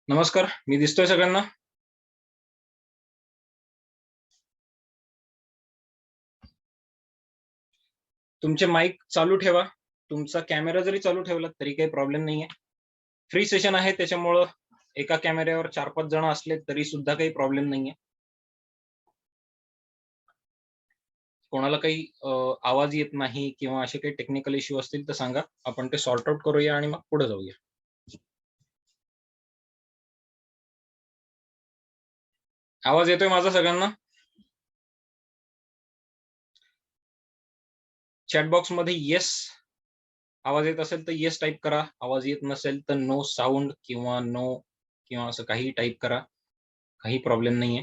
नमस्कार, मी दिसतोय सगळ्यांना? तुमचे माईक चालू ठेवा. तुमचा कॅमेरा जरी चालू ठेवला तरी काही प्रॉब्लेम नाहीये. फ्री सेशन आहे त्याच्यामुळं एका कॅमेऱ्यावर 4-5 जण असले तरी सुद्धा काही प्रॉब्लेम नाहीये. कोणाला काही आवाज येत नाही किंवा असे काही टेक्निकल इश्यू असतील तर सांगा. आपण ते सॉर्ट आउट करूया आणि मग पुढे जाऊया. आवाज येतोय माझा सगळ्यांना? चॅट बॉक्समध्ये येस आवाज येत असेल तर येस टाइप करा. आवाज येत नसेल तर नो साउंड किंवा नो किंवा असं काहीही टाइप करा. काही प्रॉब्लेम नाहीये.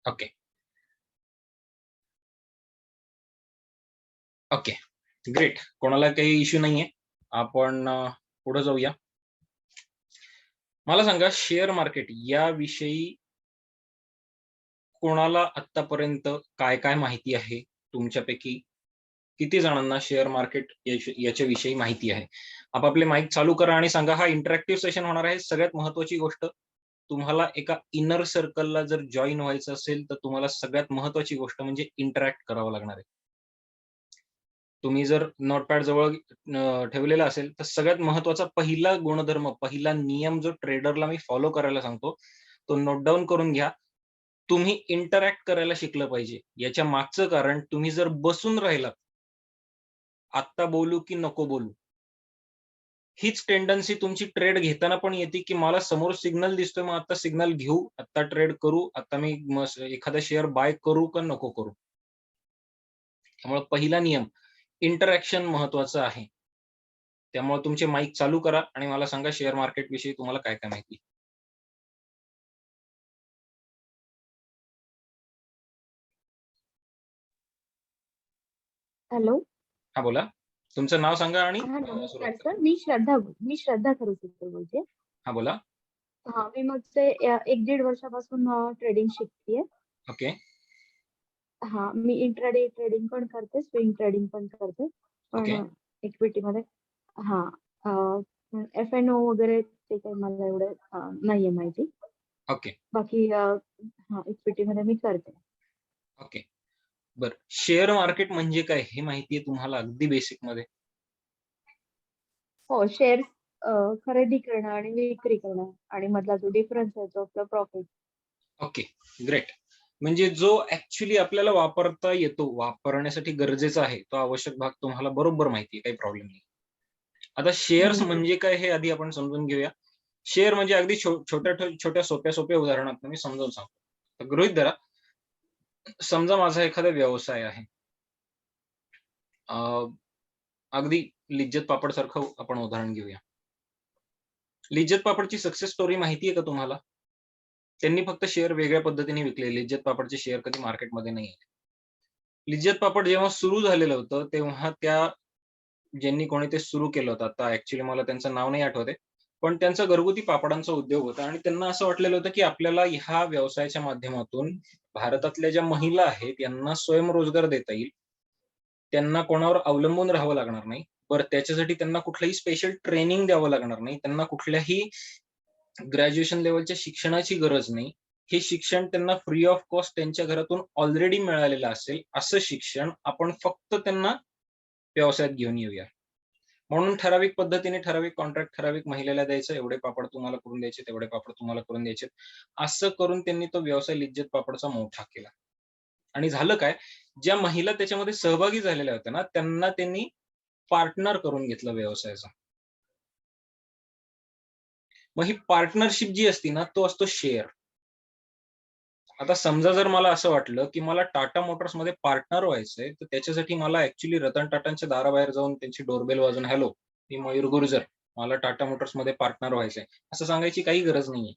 ओके. ओके. ग्रेट. कोणाला काही इश्यू नाहीये. आपण पुढे जाऊया. मला सांगा शेअर मार्केट याविषयी कोणाला आतापर्यंत काय-काय माहिती आहे? तुमच्यापैकी किती जणांना शेअर मार्केट याच्याविषयी माहिती आहे? आपापले माईक चालू करा आणि सांगा. हा इंटरॅक्टिव्ह सेशन होणार आहे. सगळ्यात महत्त्वाची गोष्ट, तुम्हाला एका इनर सर्कलला जर जॉइन व्हायचं असेल, तर तुम्हाला सगळ्यात महत्त्वाची गोष्ट म्हणजे इंटरॅक्ट करावं लागणार आहे. तुम्ही जर नोटपॅड जवळ ठेवलेला असेल, तर सगळ्यात महत्त्वाचा पहिला गुणधर्म, पहिला नियम जो ट्रेडरला मी फॉलो करायला सांगतो, तो नोट डाउन करून घ्या. तुम्ही इंटरॅक्ट करायला शिकलं पाहिजे. याच्या मागचं कारण, तुम्ही जर बसून राहिलात, आत्ता बोलू की नको बोलू, हीच टेंडन्सी तुमची ट्रेड घेताना पण येते, की मला समोर सिग्नल दिसतोय, मग आता सिग्नल घेऊ, आता ट्रेड करू, आता मी एखादा शेअर बाय करू का नको करू? त्यामुळे पहिला नियम, इंटरॅक्शन महत्वाचं आहे. त्यामुळे तुमचे माईक चालू करा आणि मला सांगा शेअर मार्केट विषयी तुम्हाला काय-काय माहिती? हॅलो. हां, बोला. तुमचं नाव सांगा आणि हां, सुरुवात नमस्कार करा. सर. मी श्रद्धा खरसुरकर बोलते. हां, बोला. हां, मी मागचे 1-1.5 वर्षापासून ट्रेडिंग शिकतेय. ओके. हां, मी इंट्राडे ट्रेडिंग पण करते, स्विंग ट्रेडिंग पण करते. ओके. पण इक्विटीमध्ये हां, एफ-एन-ओ वगैरे ते काही मला एवढं नाहीये माहिती. ओके. बाकी इक्विटीमध्ये मी करते. ओके. बरं. शेअर मार्केट म्हणजे काय हे माहिती आहे तुम्हाला अगदी बेसिकमध्ये? हो, शेअर्स खरेदी करणं आणि विक्री करणं आणि मधला जो डिफरन्स आहे तो आपला प्रॉफिट. ओके. ग्रेट. म्हणजे जो ॲक्चुअली आपल्याला वापरता येतो, वापरण्यासाठी गरजेचा आहे, तो आवश्यक भाग तुम्हाला बरोबर माहिती आहे, काही प्रॉब्लेम नाही. आता शेअर्स म्हणजे काय हे आधी आपण समजून घेऊया. शेअर म्हणजे अगदी छोट्या सोप्या उदाहरणात मी समजावून सांगतो. तर गृहीत धरा, समजा माझा एखादा व्यवसाय आहे. अ, अगदी लिज्जत पापड सारखं आपण उदाहरण घेऊया. लिज्जत पापडची सक्सेस स्टोरी माहिती आहे का तुम्हाला? त्यांनी फक्त शेअर वेगळ्या पद्धतीने विकले. लिज्जत पापडचे शेअर कधी मार्केटमध्ये नाही आले. लिज्जत पापड जेव्हा सुरू झालेलं होतं, तेव्हा ज्यांनी कोणी ते सुरू केलं होतं, आता ॲक्चुअली मला त्यांचं नाव नाही आठवत आहे. पण त्यांचा घरगुती पापडांचा उद्योग होता आणि त्यांना असं वाटलेलं होतं, की आपल्याला ह्या व्यवसायाच्या माध्यमातून भारतातल्या ज्या महिला आहेत, यांना स्वयंरोजगार देता येईल. त्यांना कोणावर अवलंबून राहावं लागणार नाही. बरं त्याच्यासाठी त्यांना कुठलंही स्पेशल ट्रेनिंग द्यावं लागणार नाही. त्यांना कुठल्याही ग्रॅज्युएशन लेव्हलच्या शिक्षणाची गरज नाही. हे शिक्षण त्यांना फ्री ऑफ कॉस्ट त्यांच्या घरातून ऑलरेडी मिळालेलं असेल, असं शिक्षण आपण फक्त त्यांना व्यवसायात घेऊन येऊया. म्हणून ठराविक पद्धतीने ठराविक कॉन्ट्रॅक्ट ठराविक महिलेला द्यायचं, एवढे पापड तुम्हाला करून द्यायचे, तेवढे पापड तुम्हाला करून द्यायचे. असं करून त्यांनी तो व्यवसाय लिज्जत पापडचा मोठा केला. आणि झालं काय, ज्या महिला त्याच्यामध्ये सहभागी झालेल्या होत्या ना, त्यांना त्यांनी पार्टनर करून घेतलं व्यवसायाचा. मग ही पार्टनरशिप जी असते ना, तो असतो शेअर. आता समजा जर मला असं वाटलं, की मला टाटा मोटर्समध्ये पार्टनर व्हायचंय, तर त्याच्यासाठी मला ॲक्चुअली रतन टाटांच्या दाराबाहेर जाऊन त्यांची डोरबेल वाजवून, "हॅलो, मी मयूर गुर्जर. मला टाटा मोटर्समध्ये पार्टनर व्हायचंय." असं सांगायची काही गरज नाहीये.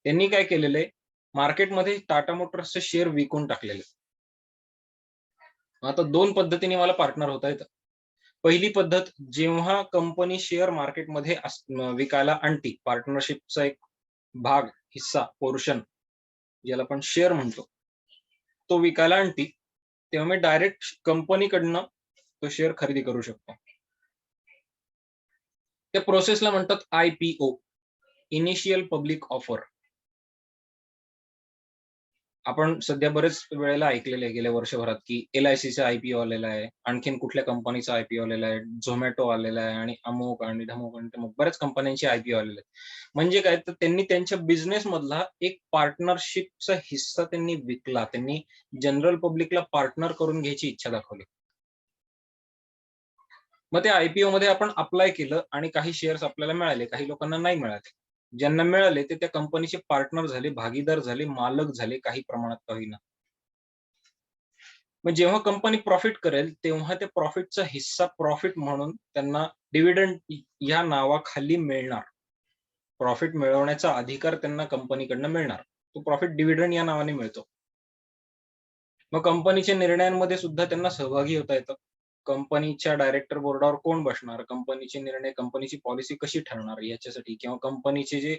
त्यांनी काय केलेलं आहे, मार्केटमध्ये टाटा मोटर्सचे शेअर विकून टाकलेले. आता 2 पद्धतीने मला पार्टनर होता येतं. पहिली पद्धत, जेव्हा कंपनी शेअर मार्केटमध्ये विकायला आणते, पार्टनरशिपचा एक भाग, हिस्सा, पोर्शन ज्याला आपण शेअर म्हणतो, तो विकायला आणते, तेव्हा मी डायरेक्ट कंपनीकडनं तो शेअर खरेदी करू शकतो. त्या प्रोसेसला म्हणतात IPO, इनिशियल पब्लिक ऑफर. आपण सध्या बरेच वेळेला ऐकलेलं आहे गेल्या वर्षभरात, की LICचा IPO आलेला आहे. आणखीन कुठल्या कंपनीचा IPO आलेला आहे. Zomato आलेला आहे आणि अमुक आणि ढमुक आणि तमुक बऱ्याच कंपन्यांचे IPO आलेले आहेत. म्हणजे काय तर त्यांनी त्यांच्या बिझनेस मधला एक पार्टनरशिपचा हिस्सा त्यांनी विकला. त्यांनी जनरल पब्लिकला पार्टनर करून घ्यायची इच्छा दाखवली. मग त्या IPO मध्ये आपण अप्लाय केलं आणि काही शेअर्स आपल्याला मिळाले, काही लोकांना नाही मिळाले. ज्यांना मिळाले ते त्या कंपनीचे पार्टनर झाले, भागीदार झाले, मालक झाले काही प्रमाणात का होईना. मग जेव्हा कंपनी प्रॉफिट करेल, तेव्हा त्या प्रॉफिटचा हिस्सा प्रॉफिट म्हणून त्यांना डिव्हिडंड या नावाखाली मिळणार. प्रॉफिट मिळवण्याचा अधिकार त्यांना कंपनीकडनं मिळणार. तो प्रॉफिट डिव्हिडंड या नावाने मिळतो. मग कंपनीच्या निर्णयांमध्ये सुद्धा त्यांना सहभागी होता येतं. कंपनीच्या डायरेक्टर बोर्डावर कोण बसणार, कंपनीचे निर्णय, कंपनीची पॉलिसी कशी ठरणार याच्यासाठी किंवा कंपनीचे जे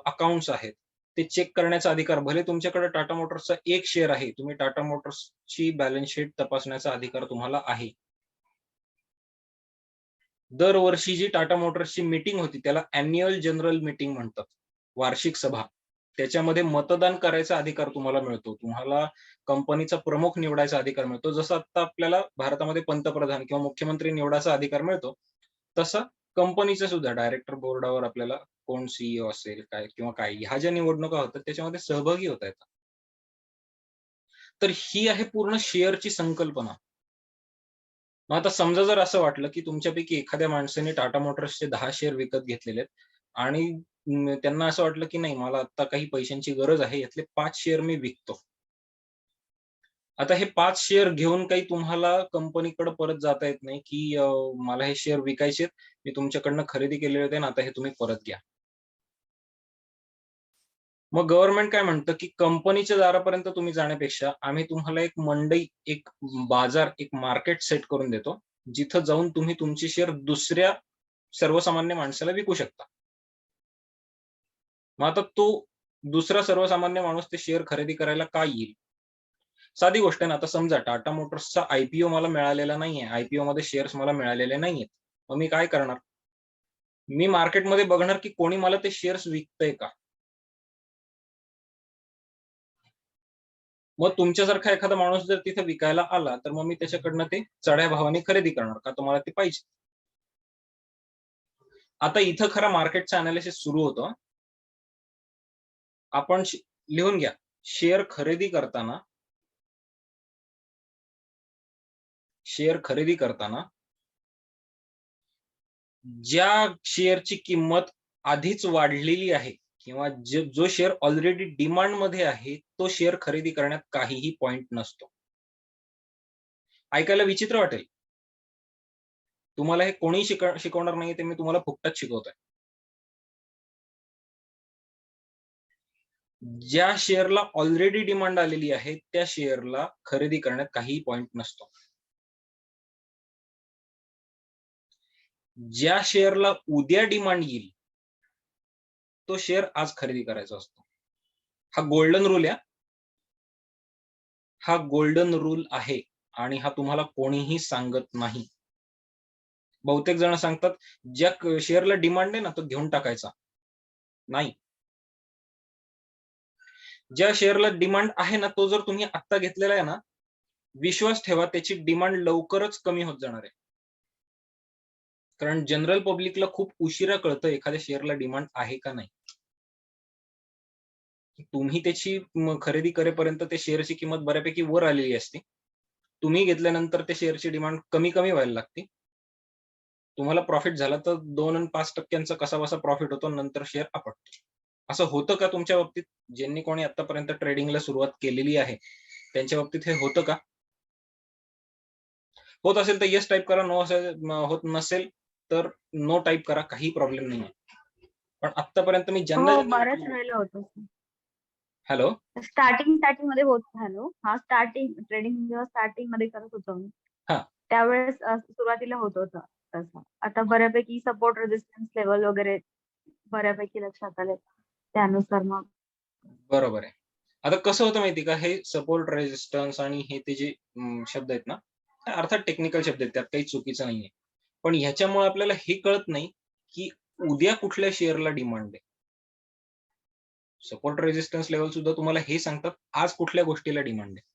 अकाउंट्स आहेत, ते चेक करण्याचा अधिकार भले तुमच्याकडे टाटा मोटर्सचा एक शेअर आहे, तुम्ही टाटा मोटर्सची बॅलन्स शीट तपासण्याचा अधिकार तुम्हाला आहे. दरवर्षी जी टाटा मोटर्सची मीटिंग होती त्याला अॅन्युअल जनरल मीटिंग म्हणतात, वार्षिक सभा. त्याच्यामध्ये मतदान करायचा अधिकार तुम्हाला मिळतो. तुम्हाला कंपनीचा प्रमुख निवडायचा अधिकार मिळतो. जसं आता आपल्याला भारतामध्ये पंतप्रधान किंवा मुख्यमंत्री निवडायचा अधिकार मिळतो, तसा कंपनीचा सुद्धा डायरेक्टर बोर्डावर आपल्याला कोण CEO असेल काय किंवा काय ह्या ज्या निवडणुका होतात त्याच्यामध्ये सहभागी होता येतात. तर ही आहे पूर्ण शेअरची संकल्पना. मग आता समजा जर असं वाटलं, की तुमच्यापैकी एखाद्या माणसाने टाटा मोटर्सचे 10 शेअर विकत घेतलेले आहेत आणि त्यांना असं वाटलं, की नाही मला आता काही पैशांची गरज आहे, यातले 5 शेअर मी विकतो. आता हे 5 शेअर घेऊन काही तुम्हाला कंपनीकडे परत जाता येत नाही, की मला हे शेअर विकायचेत. मी तुमच्याकडनं खरेदी केलेले होते आणि आता हे तुम्ही परत घ्या. मग गव्हर्नमेंट काय म्हणतं, की कंपनीच्या दारापर्यंत तुम्ही जाण्यापेक्षा आम्ही तुम्हाला एक मंडई, एक बाजार, एक मार्केट सेट करून देतो. जिथं जाऊन तुम्ही तुमचे शेअर दुसऱ्या सर्वसामान्य माणसाला विकू शकता. मग आता तो दुसरा सर्वसामान्य माणूस ते शेअर खरेदी करायला का येईल? साधी गोष्ट आहे ना, आता समजा टाटा मोटर्सचा IPO मला मिळालेला नाहीये. IPO मध्ये शेअर्स मला मिळालेले नाहीयेत. मग मी काय करणार? मी मार्केटमध्ये बघणार, की कोणी मला ते शेअर्स विकतंय का? मग तुमच्यासारखा एखादा माणूस जर तिथे विकायला आला, तर मग मी त्याच्याकडनं ते चढ्या भावाने खरेदी करणार का तुम्हाला ते पाहिजे. आता इथं खरं मार्केटचं अॅनालिसिस सुरू होतं. आपण लिहून घ्या. शेअर खरेदी करताना शेअर खरेदी करताना ज्या शेअरची किंमत आधीच वाढलेली आहे किंवा जो शेअर ऑलरेडी डिमांडमध्ये आहे, तो शेअर खरेदी करण्यात काहीही पॉइंट नसतो. ऐकायला विचित्र वाटेल. तुम्हाला हे कोणीही शिकवणार नाहीये, ते मी तुम्हाला फुकटात शिकवतोय. ज्या शेअरला ऑलरेडी डिमांड आलेली आहे, त्या शेअरला खरेदी करण्यात काहीही पॉइंट नसतो. ज्या शेअरला उद्या डिमांड येईल, तो शेअर आज खरेदी करायचा असतो. हा गोल्डन रूल आहे. हा गोल्डन रूल आहे आणि हा तुम्हाला कोणीही सांगत नाही. बहुतेक जण सांगतात, ज्या शेअरला डिमांड आहे ना, तो घेऊन टाकायचा. नाही. ज्या शेअरला डिमांड आहे ना, तो जर तुम्ही आत्ता घेतलेला आहे ना, विश्वास ठेवा त्याची डिमांड लवकरच कमी होत जाणार आहे. कारण जनरल पब्लिकला खूप उशिरा कळतं एखाद्या शेअरला डिमांड आहे का नाही. तुम्ही त्याची खरेदी करेपर्यंत त्या शेअरची किंमत बऱ्यापैकी वर आलेली असते. तुम्ही घेतल्यानंतर त्या शेअरची डिमांड कमी-कमी व्हायला लागते. तुम्हाला प्रॉफिट झाला तर 2 आणि 5% कसाबसा प्रॉफिट होतो नंतर शेअर आपटतो. असं होतं का तुमच्या बाबतीत? ज्यांनी कोणी आत्तापर्यंत ट्रेडिंगला सुरुवात केलेली आहे, त्यांच्या बाबतीत हे होतं का? होत असेल तर येस टाइप करा. होत नसेल तर नो टाइप करा. काही प्रॉब्लेम नाहीये. पण आत्तापर्यंत मी हो, ज्यांना बऱ्याच वेळेला होतं. हॅलो? स्टार्टिंगमध्ये होत हॅलो. हां, ट्रेडिंग जेव्हा स्टार्टिंगमध्ये करत होतो मी, हां. त्यावेळेस सुरुवातीला होत होतं तसं. आता बऱ्यापैकी सपोर्ट रेझिस्टन्स लेव्हल वगैरे बऱ्यापैकी लक्षात आले. त्यानुसार मग बरोबर आहे. आता कसं होतं माहिती का, हे सपोर्ट रेझिस्टन्स आणि हे ते जे शब्द आहेत ना, अर्थात टेक्निकल शब्द आहेत, त्यात काही चुकीचं नाहीये. पण ह्याच्यामुळे आपल्याला हे कळत नाही, की उद्या कुठल्या शेअरला डिमांड आहे. सपोर्ट रेझिस्टन्स लेव्हल सुद्धा तुम्हाला हे सांगतात, आज कुठल्या गोष्टीला डिमांड आहे.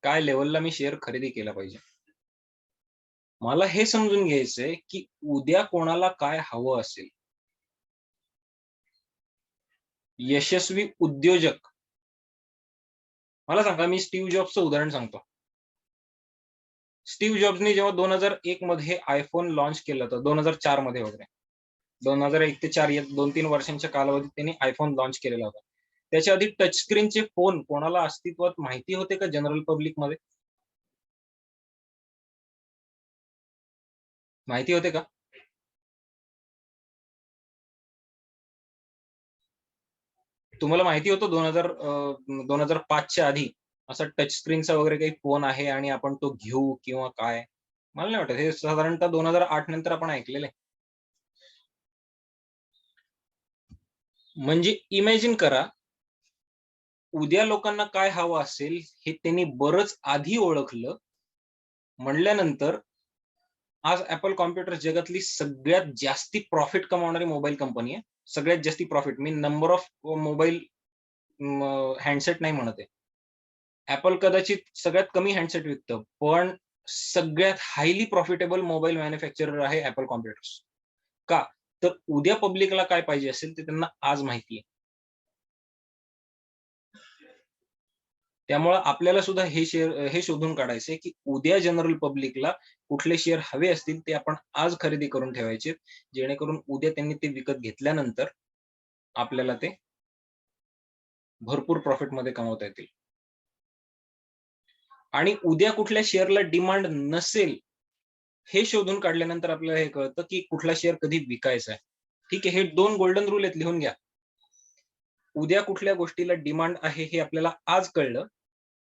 काय लेव्हलला मी शेअर खरेदी केला पाहिजे. मला हे समजून घ्यायचंय, की उद्या कोणाला काय हवं असेल. यशस्वी उद्योजक. मला सांगा, मी स्टीव्ह जॉब्सचं उदाहरण सांगतो. स्टीव्ह जॉब्सनी जेव्हा 2001 मध्ये iPhone लॉन्च केलं होतं, 2004 मध्ये वगैरे. 2001 ते 4 या 2-3 वर्षांच्या कालावधीत त्यांनी iPhone लॉन्च केलेला होता. त्याच्या आधी टच स्क्रीनचे फोन कोणाला अस्तित्वात माहिती होते का जनरल पब्लिकमध्ये? माहिती होते का? तुम्हाला माहिती होतं 2005 च्या आधी असा टच स्क्रीनचा वगैरे काही फोन आहे आणि आपण तो घेऊ किंवा काय? मला नाही वाटत. हे साधारणतः 2008 नंतर आपण ऐकलेलं आहे. म्हणजे इमॅजिन करा, उद्या लोकांना काय हवं असेल हे त्यांनी बरंच आधी ओळखलं. म्हणल्यानंतर आज Apple कॉम्प्युटर्स जगातली सगळ्यात जास्ती प्रॉफिट कमावणारी मोबाईल कंपनी आहे. सगळ्यात जास्ती profit. Me number of mobile handset नाही म्हणत आहे. Apple कदाचित सगळ्यात कमी हँडसेट विकतं, पण सगळ्यात हायली प्रॉफिटेबल मोबाईल मॅन्युफॅक्चरर आहे Apple कॉम्प्युटर्स. का? तर उद्या पब्लिकला काय पाहिजे असेल ते त्यांना आज माहिती आहे. त्यामुळे आपल्याला सुद्धा हे शोधून काढायचंय, की उद्या जनरल पब्लिकला कुठले शेअर हवे असतील ते आपण आज खरेदी करून ठेवायचे. जेणेकरून उद्या त्यांनी ते विकत घेतल्यानंतर आपल्याला ते भरपूर प्रॉफिटमध्ये कमवता येतील. आणि उद्या कुठल्या शेअरला डिमांड नसेल, हे शोधून काढल्यानंतर आपल्याला हे कळतं, की कुठला शेअर कधी विकायचा आहे. ठीक आहे, हे 2 गोल्डन रूल आहेत, लिहून घ्या. उद्या कुठल्या गोष्टीला डिमांड आहे हे आपल्याला आज कळलं,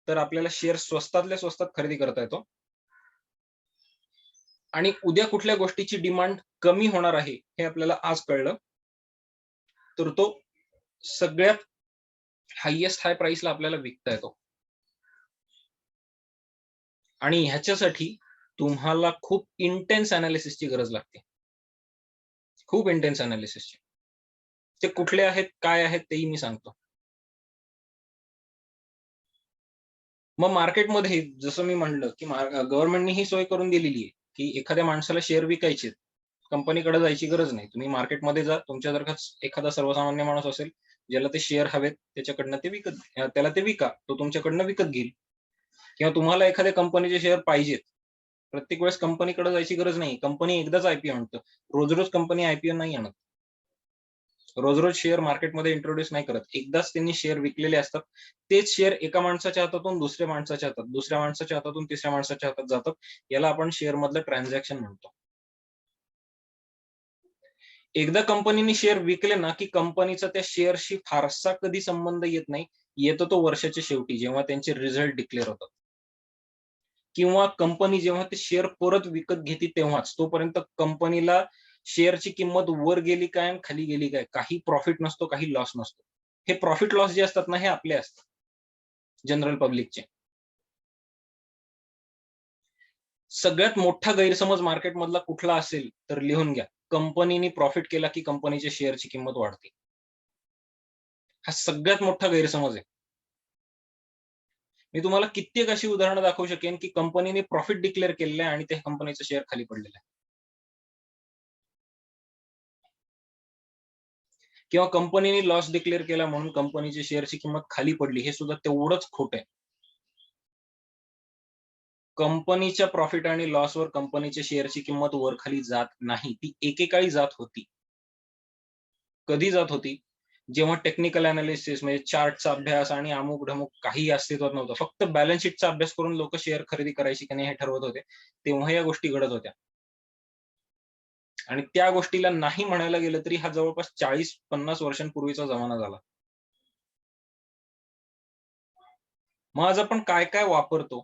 तर आपल्याला शेअर स्वस्तातल्या स्वस्तात खरेदी करता येतो. आणि उद्या कुठल्या गोष्टीची डिमांड कमी होणार आहे, हे आपल्याला आज कळलं, तर तो सगळ्यात हायेस्ट हाय प्राइसला आपल्याला विकता येतो. आणि ह्याच्यासाठी तुम्हाला खूप इंटेन्स एनालिसिसची गरज लागते. खूप इंटेन्स एनालिसिसची. ते कुठले आहेत, काय आहेत तेही मी सांगतो. मग मार्केटमध्ये जसं मी म्हणलं, की गव्हर्नमेंटनी ही सोय करून दिलेली आहे, की एखाद्या माणसाला शेअर विकायचे आहेत. कंपनीकडे जायची गरज नाही. तुम्ही मार्केटमध्ये जा. तुमच्या जर का एखादा सर्वसामान्य माणूस असेल, ज्याला ते शेअर हवेत, त्याच्याकडनं ते त्याला ते विका. तो तुमच्याकडनं विकत घेईल. किंवा तुम्हाला एखाद्या कंपनीचे शेअर पाहिजेत. प्रत्येक वेळेस कंपनीकडे जायची गरज नाही. कंपनी एकदाच आयपीओ आणतं. रोज-रोज कंपनी आयपीओ नाही आणत. रोज-रोज शेअर मार्केटमध्ये इंट्रोड्यूस नाही करत. एकदाच त्यांनी शेअर विकलेले असतात. तेच शेअर एका माणसाच्या हातातून दुसऱ्या माणसाच्या हातात, दुसऱ्या माणसाच्या हातातून तिसऱ्या माणसाच्या हातात जातात. याला आपण शेअरमधलं ट्रान्झॅक्शन म्हणतो. एकदा कंपनीने शेअर विकले ना, की कंपनीचा त्या शेअरशी फारसा कधी संबंध येत नाही. येतो तो वर्षाच्या शेवटी, जेव्हा त्यांचे रिझल्ट डिक्लेअर होतात. किंवा कंपनी जेव्हा ते शेअर परत विकत घेते तेव्हाच. तोपर्यंत कंपनीला शेअरची किंमत वर गेली काय आणि खाली गेली काय, काही प्रॉफिट नसतो, काही लॉस नसतो. हे प्रॉफिट लॉस जे असतात ना, हे आपले असतात. जनरल पब्लिकचे. सगळ्यात मोठा गैरसमज मार्केटमधला कुठला असेल तर लिहून घ्या. कंपनीने प्रॉफिट केला की कंपनीच्या शेअरची किंमत वाढते. हा सगळ्यात मोठा गैरसमज आहे. मी तुम्हाला कित्येक अशी उदाहरणं दाखवू शकेन, की कंपनीने प्रॉफिट डिक्लेअर केलेलं आहे आणि त्या कंपनीचं शेअर खाली पडलेलं आहे. किंवा कंपनीने लॉस डिक्लेअर केला म्हणून कंपनीच्या शेअरची किंमत खाली पडली, हे सुद्धा तेवढंच खोटं आहे. कंपनीच्या प्रॉफिट आणि लॉसवर कंपनीच्या शेअरची किंमत वर-खाली जात नाही. ती एकेकाळी जात होती. कधी जात होती? जेव्हा टेक्निकल एनालिसिस म्हणजे चार्टचा अभ्यास आणि अमुक-ढमुक काही अस्तित्वात नव्हतं. फक्त बॅलन्स शीटचा अभ्यास करून लोकं शेअर खरेदी करायची की नाही हे ठरवत होते. तेव्हा या गोष्टी घडत होत्या. आणि त्या गोष्टीला नाही म्हणायला गेलं तरी हा जवळपास 40-50 वर्षांपूर्वीचा जमाना झाला. मग आज आपण काय-काय वापरतो?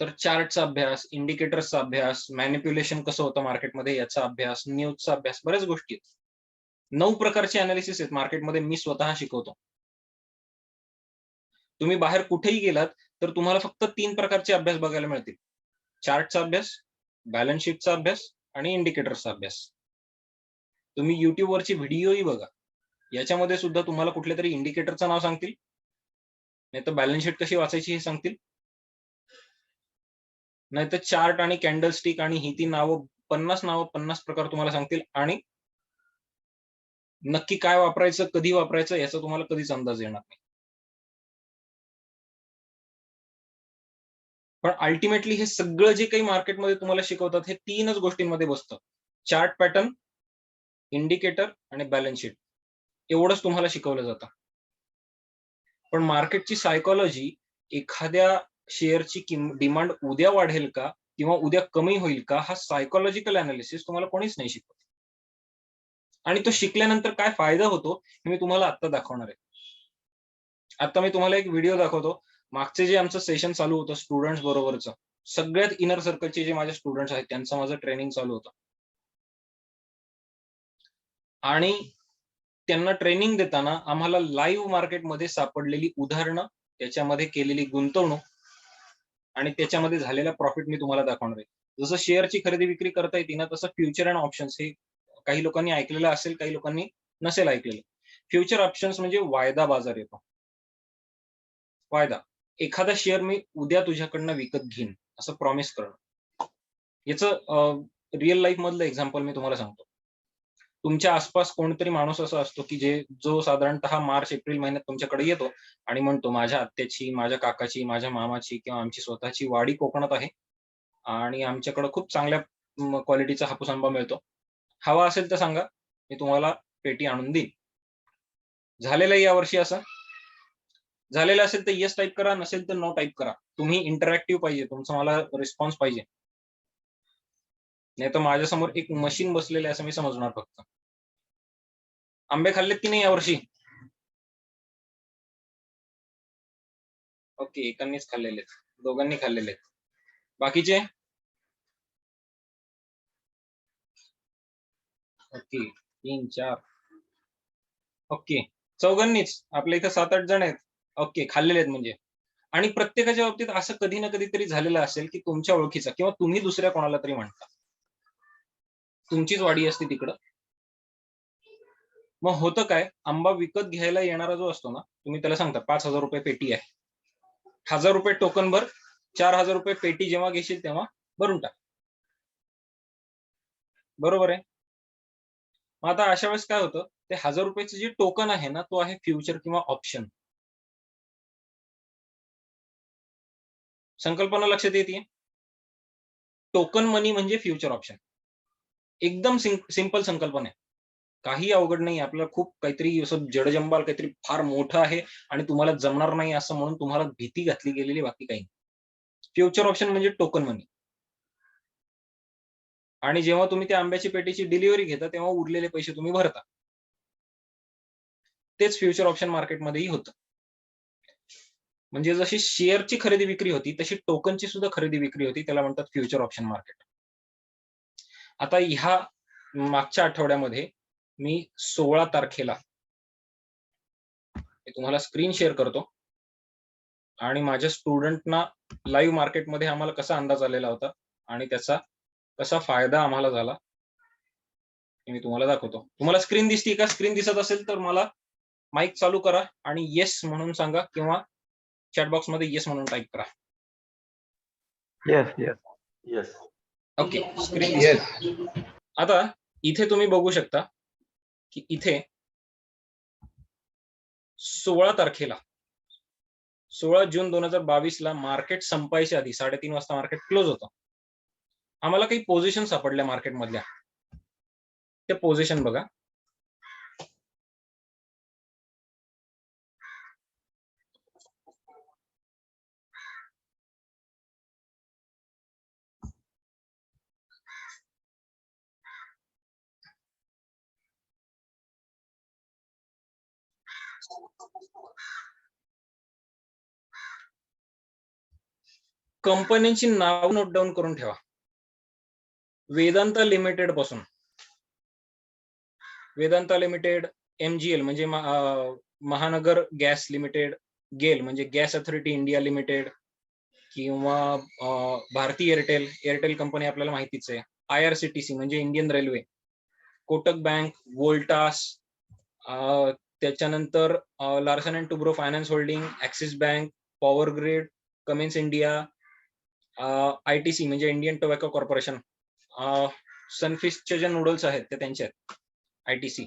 तर चार्टचा अभ्यास, इंडिकेटर्सचा अभ्यास, मॅनिप्युलेशन कसं होतं मार्केटमध्ये याचा अभ्यास, न्यूजचा अभ्यास, बऱ्याच गोष्टी आहेत. 9 प्रकारचे एनालिसिस आहेत मार्केटमध्ये मी स्वतः शिकवतो. तुम्ही बाहेर कुठेही गेलात तर तुम्हाला फक्त 3 प्रकारचे अभ्यास बघायला मिळतील. चार्टचा अभ्यास, बॅलन्स शीटचा अभ्यास आणि इंडिकेटर्सचा अभ्यास. तुम्ही YouTube वरची व्हिडिओही बघा. याच्यामध्ये सुद्धा तुम्हाला कुठल्यातरी इंडिकेटरचं नाव सांगतील, नाहीतर बॅलन्स शीट कशी वाचायची हे सांगतील. नाहीतर चार्ट आणि कॅन्डलस्टिक आणि ही ती नावं 50 प्रकार तुम्हाला सांगतील आणि नक्की काय वापरायचं, कधी वापरायचं याचा तुम्हाला कधीच अंदाज येणार नाही. पण अल्टिमेटली हे सगळं जे काही मार्केटमध्ये तुम्हाला शिकवतात हे 3च गोष्टींमध्ये बसतं. चार्ट पॅटर्न, इंडिकेटर आणि बॅलन्स शीट. एवढंच तुम्हाला शिकवलं जातं. पण मार्केटची सायकॉलॉजी एखाद्या शेअरची डिमांड उद्या वाढेल का किंवा उद्या कमी होईल का हा सायकॉलॉजिकल अनालिसिस तुम्हाला कोणीच नाही शिकवत. आणि तो शिकल्यानंतर काय फायदा होतो हे मी तुम्हाला आता दाखवणार आहे. आता मी तुम्हाला एक व्हिडिओ दाखवतो. मागचे जे आमचं सेशन चालू होतं स्टुडंट्स बरोबरचं, सगळ्यात इनर सर्कलचे जे माझे स्टुडंट्स आहेत त्यांचं माझं ट्रेनिंग चालू होतं. आणि त्यांना ट्रेनिंग देताना आम्हाला लाईव्ह मार्केटमध्ये सापडलेली उदाहरणं, त्याच्यामध्ये केलेली गुंतवणूक आणि त्याच्यामध्ये झालेला प्रॉफिट मी तुम्हाला दाखवणार आहे. जसं शेअरची खरेदी विक्री करता येते ना, तसं फ्युचर अँड ऑप्शन्स हे काही लोकांनी ऐकलेलं असेल, काही लोकांनी नसेल ऐकलेलं. फ्युचर ऑप्शन्स म्हणजे वायदा बाजार येतो. वायदा. एखादा शेअर मी उद्या तुझ्याकडनं विकत घेईन असं प्रॉमिस करणं. याचं रिअल लाईफ मधलं एक्झाम्पल मी तुम्हाला सांगतो. तुमच्या आसपास कोणतरी माणूस असा असतो की जो साधारणतः मार्च-एप्रिल महिन्यात तुमच्याकडे येतो आणि म्हणतो, माझ्या आत्याची, माझ्या काकाची, माझ्या मामाची किंवा आमची स्वतःची वाडी कोकणात आहे आणि आमच्याकडे खूप चांगल्या क्वालिटीचा हापूस आंबा मिळतो. हवा असेल तर सांगा, मी तुम्हाला पेटी आणून देईन. झालेलं आहे यावर्षी असं? झालेलं असेल तर येस टाइप करा, नसेल तर नो टाइप करा. तुम्ही इंटरॅक्टिव्ह पाहिजे, तुमचा मला रिस्पॉन्स पाहिजे. नाहीतर माझ्यासमोर एक मशीन बसलेलं आहे असं मी समजणार फक्त. आंबे खाल्लेत की नाही यावर्षी? ओके, एकांनीच खाल्लेले आहेत, दोघांनी खाल्लेले आहेत. बाकीचे? ओके, 3, 4. ओके, चौघांनीच. आपल्या इथं 7-8 जण आहेत. ओके, खाल्लेले आहेत म्हणजे. आणि प्रत्येकाच्या बाबतीत असं कधी ना कधीतरी झालेलं असेल, की तुमच्या ओळखीचा किंवा तुम्ही दुसऱ्या कोणाला तरी म्हणता. तुमचीच वाडी असते तिकडं. मग होतं काय, आंबा विकत घ्यायला येणारा जो असतो ना, तुम्ही त्याला सांगता ₹5,000 पेटी आहे. ₹1,000 टोकन भर, ₹4,000 पेटी जेव्हा घेशील तेव्हा भरून टाक. बरोबर आहे? मग आता अशा वेळेस काय होतं, ते ₹1,000 जे टोकन आहे ना, तो आहे फ्युचर किंवा ऑप्शन. संकल्पना लक्षात येतीये? टोकन मनी म्हणजे फ्युचर ऑप्शन. एकदम सिंपल संकल्पना आहे. काही अवघड नाही. आपल्याला खूप काहीतरी असं जडजंबाल काहीतरी फार मोठं आहे आणि तुम्हाला जमणार नाही असं म्हणून तुम्हाला भीती घातली गेलेली, बाकी काही नाही. फ्युचर ऑप्शन म्हणजे टोकन मनी. आणि जेव्हा तुम्ही त्या आंब्याची पेटीची डिलिव्हरी घेता, तेव्हा उरलेले पैसे तुम्ही भरता. तेच फ्युचर ऑप्शन मार्केटमध्येही होतं. म्हणजे जशी शेअरची खरेदी विक्री होती, तशी टोकनची सुद्धा खरेदी विक्री होती. त्याला म्हणतात फ्युचर ऑप्शन मार्केट. आता ह्या मागच्या आठवड्यामध्ये मी 16 तारखेला मी तुम्हाला स्क्रीन शेअर करतो आणि माझ्या स्टुडंटना लाईव्ह मार्केटमध्ये आम्हाला कसा अंदाज आलेला होता आणि त्याचा कसा फायदा आम्हाला झाला, हे मी तुम्हाला दाखवतो. तुम्हाला स्क्रीन दिसते का? स्क्रीन दिसत असेल तर मला माईक चालू करा आणि येस म्हणून सांगा किंवा चॅट बॉक्समध्ये येस म्हणून टाइप करा. Yes yes yes. Okay, screen दिसते. आता इथे तुम्ही बघू शकता की इथे 16 तारखेला 16 जून 2022 ला मार्केट संपायच्या आधी 3:30 वाजता मार्केट क्लोज होतं. आम्हाला काही पोझिशन सापडल्या मार्केटमधल्या. त्या पोझिशन बघा. कंपन्यांची नाव नोट डाऊन करून ठेवा. वेदांता लिमिटेड पासून, वेदांता लिमिटेड, MGL म्हणजे महानगर गॅस लिमिटेड, गेल म्हणजे गॅस अथॉरिटी इंडिया लिमिटेड किंवा भारती एअरटेल कंपनी आपल्याला माहितीच आहे, IRCTC म्हणजे Indian railway, Kotak bank, Voltas, त्याच्यानंतर Larsen and Toubro finance holding, Axis bank, power grid, Cummins India, ITC म्हणजे इंडियन टोबॅको कॉर्पोरेशन, सनफिस्टचे जे नूडल्स आहेत ते त्यांचे आहेत ITC,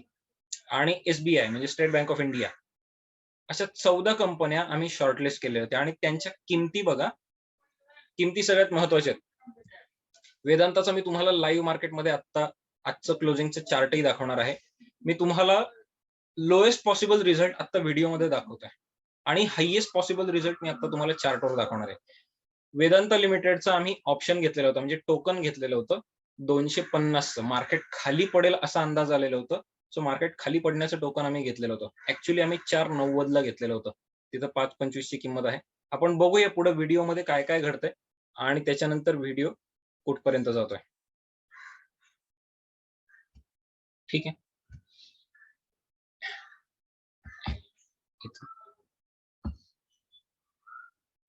आणि SBI म्हणजे स्टेट बँक ऑफ इंडिया. अशा 14 कंपन्या आम्ही शॉर्टलिस्ट केल्या होत्या आणि त्यांच्या किमती बघा, किमती सगळ्यात महत्वाच्या आहेत. वेदांताचा मी तुम्हाला लाईव्ह मार्केटमध्ये आजचं क्लोजिंगचं चार्टही दाखवणार आहे. मी तुम्हाला लोएस्ट पॉसिबल रिझल्ट आता व्हिडिओमध्ये दाखवतोय आणि हायएस्ट पॉसिबल रिझल्ट मी आता तुम्हाला चार्टवर दाखवणार आहे. वेदांत लिमिटेडचा आम्ही ऑप्शन घेतलेलं होतं, म्हणजे टोकन घेतलेलं होतं 250. मार्केट खाली पडेल असा अंदाज आलेला होता, सो मार्केट खाली पडण्याचं टोकन आम्ही घेतलेलं होतं. ऍक्च्युली आम्ही 490 ला घेतलेलं होतं, तिथं 5.25 ची किंमत आहे. आपण बघूया पुढे व्हिडिओमध्ये काय काय घडतंय आणि त्याच्यानंतर व्हिडिओ कुठपर्यंत जातोय. ठीक आहे.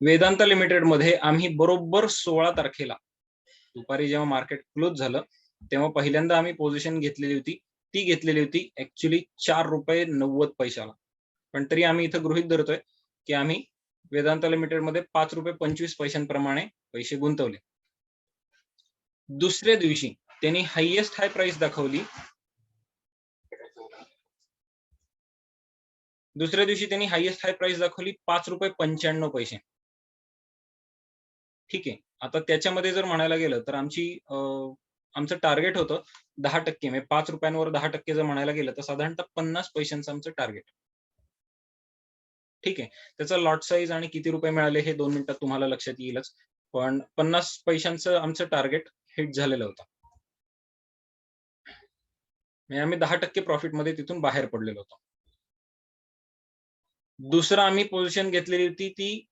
वेदांत लिमिटेड मध्ये आम्ही बरोबर 16 तारखेला दुपारी जेव्हा मार्केट क्लोज झालं तेव्हा पहिल्यांदा आम्ही पोझिशन घेतलेली होती. ती घेतलेली होती ऍक्च्युली ₹4.90. पण तरी आम्ही इथं गृहीत धरतोय की आम्ही वेदांत लिमिटेड मध्ये ₹5.25 प्रमाणे पैसे गुंतवले. दुसऱ्या दिवशी त्यांनी हायएस्ट हाय प्राइस दाखवली. दुसऱ्या दिवशी त्यांनी हायएस्ट हाय प्राइस दाखवली ₹5.95. ठीक आहे. आता त्याच्यामध्ये जर म्हणायला गेलं तर आमचं टार्गेट होतं 10%, म्हणजे ₹5 10% जर म्हणायला गेलं तर साधारणतः 50 पैशांचं आमचं टार्गेट. ठीक आहे. त्याचा लॉट साईज आणि किती रुपये मिळाले हे 2 मिनिटात तुम्हाला लक्षात येईलच. पण 50 पैशांचं आमचं टार्गेट हिट झालेलं होतं. म्हणजे आम्ही 10% प्रॉफिटमध्ये तिथून बाहेर पडलेलो होतो. दुसरं आम्ही पोझिशन घेतलेली होती ती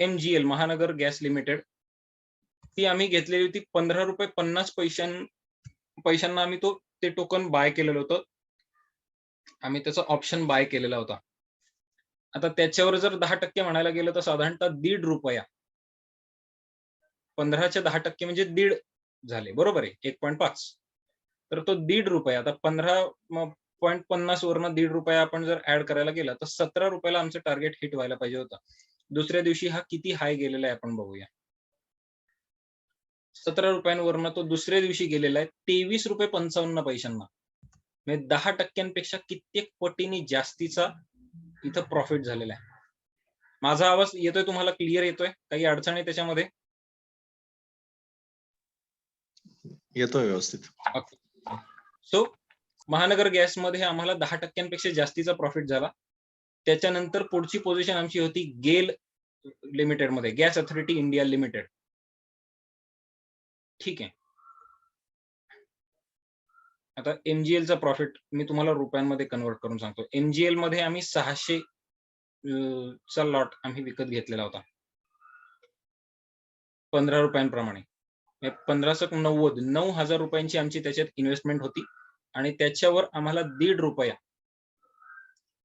MGL महानगर गॅस लिमिटेड. ती आम्ही घेतलेली होती ₹15.50 पैशांना आम्ही ते टोकन बाय केलेलं होतं. आम्ही त्याचा ऑप्शन बाय केलेला होता. आता त्याच्यावर जर 10% म्हणायला गेलं तर साधारणतः ₹1.5. 15च्या 10% म्हणजे 1.5 झाले, बरोबर आहे, 1.5. तर तो ₹1.5 आता 15.50 वरनं ₹1.5 आपण जर ऍड करायला गेला तर ₹17 आमचं टार्गेट हिट व्हायला पाहिजे होतं. दुसऱ्या दिवशी हा किती हाय गेलेला आहे आपण बघूया. ₹17 वरनं तो दुसऱ्या दिवशी गेलेला आहे ₹23.55. म्हणजे 10% कित्येक पटीने जास्तीचा इथं प्रॉफिट झालेला आहे. माझा आवाज येतोय तुम्हाला, क्लिअर येतोय? काही अडचण आहे त्याच्यामध्ये? येतोय व्यवस्थित. सो महानगर गॅसमध्ये आम्हाला 10% जास्तीचा प्रॉफिट झाला. त्याच्यानंतर पुढची पोझिशन आमची होती गेल लिमिटेड मध्ये, गॅस अथॉरिटी इंडिया लिमिटेड. ठीक आहे. आता MGL चा प्रॉफिट मी तुम्हाला रुपयांमध्ये कन्वर्ट करून सांगतो. MGL मध्ये आम्ही 600 चा लॉट आम्ही विकत घेतलेला होता ₹15 प्रमाणे. 1590 ₹9,000 आमची त्याच्यात इन्व्हेस्टमेंट होती आणि त्याच्यावर आम्हाला ₹1.5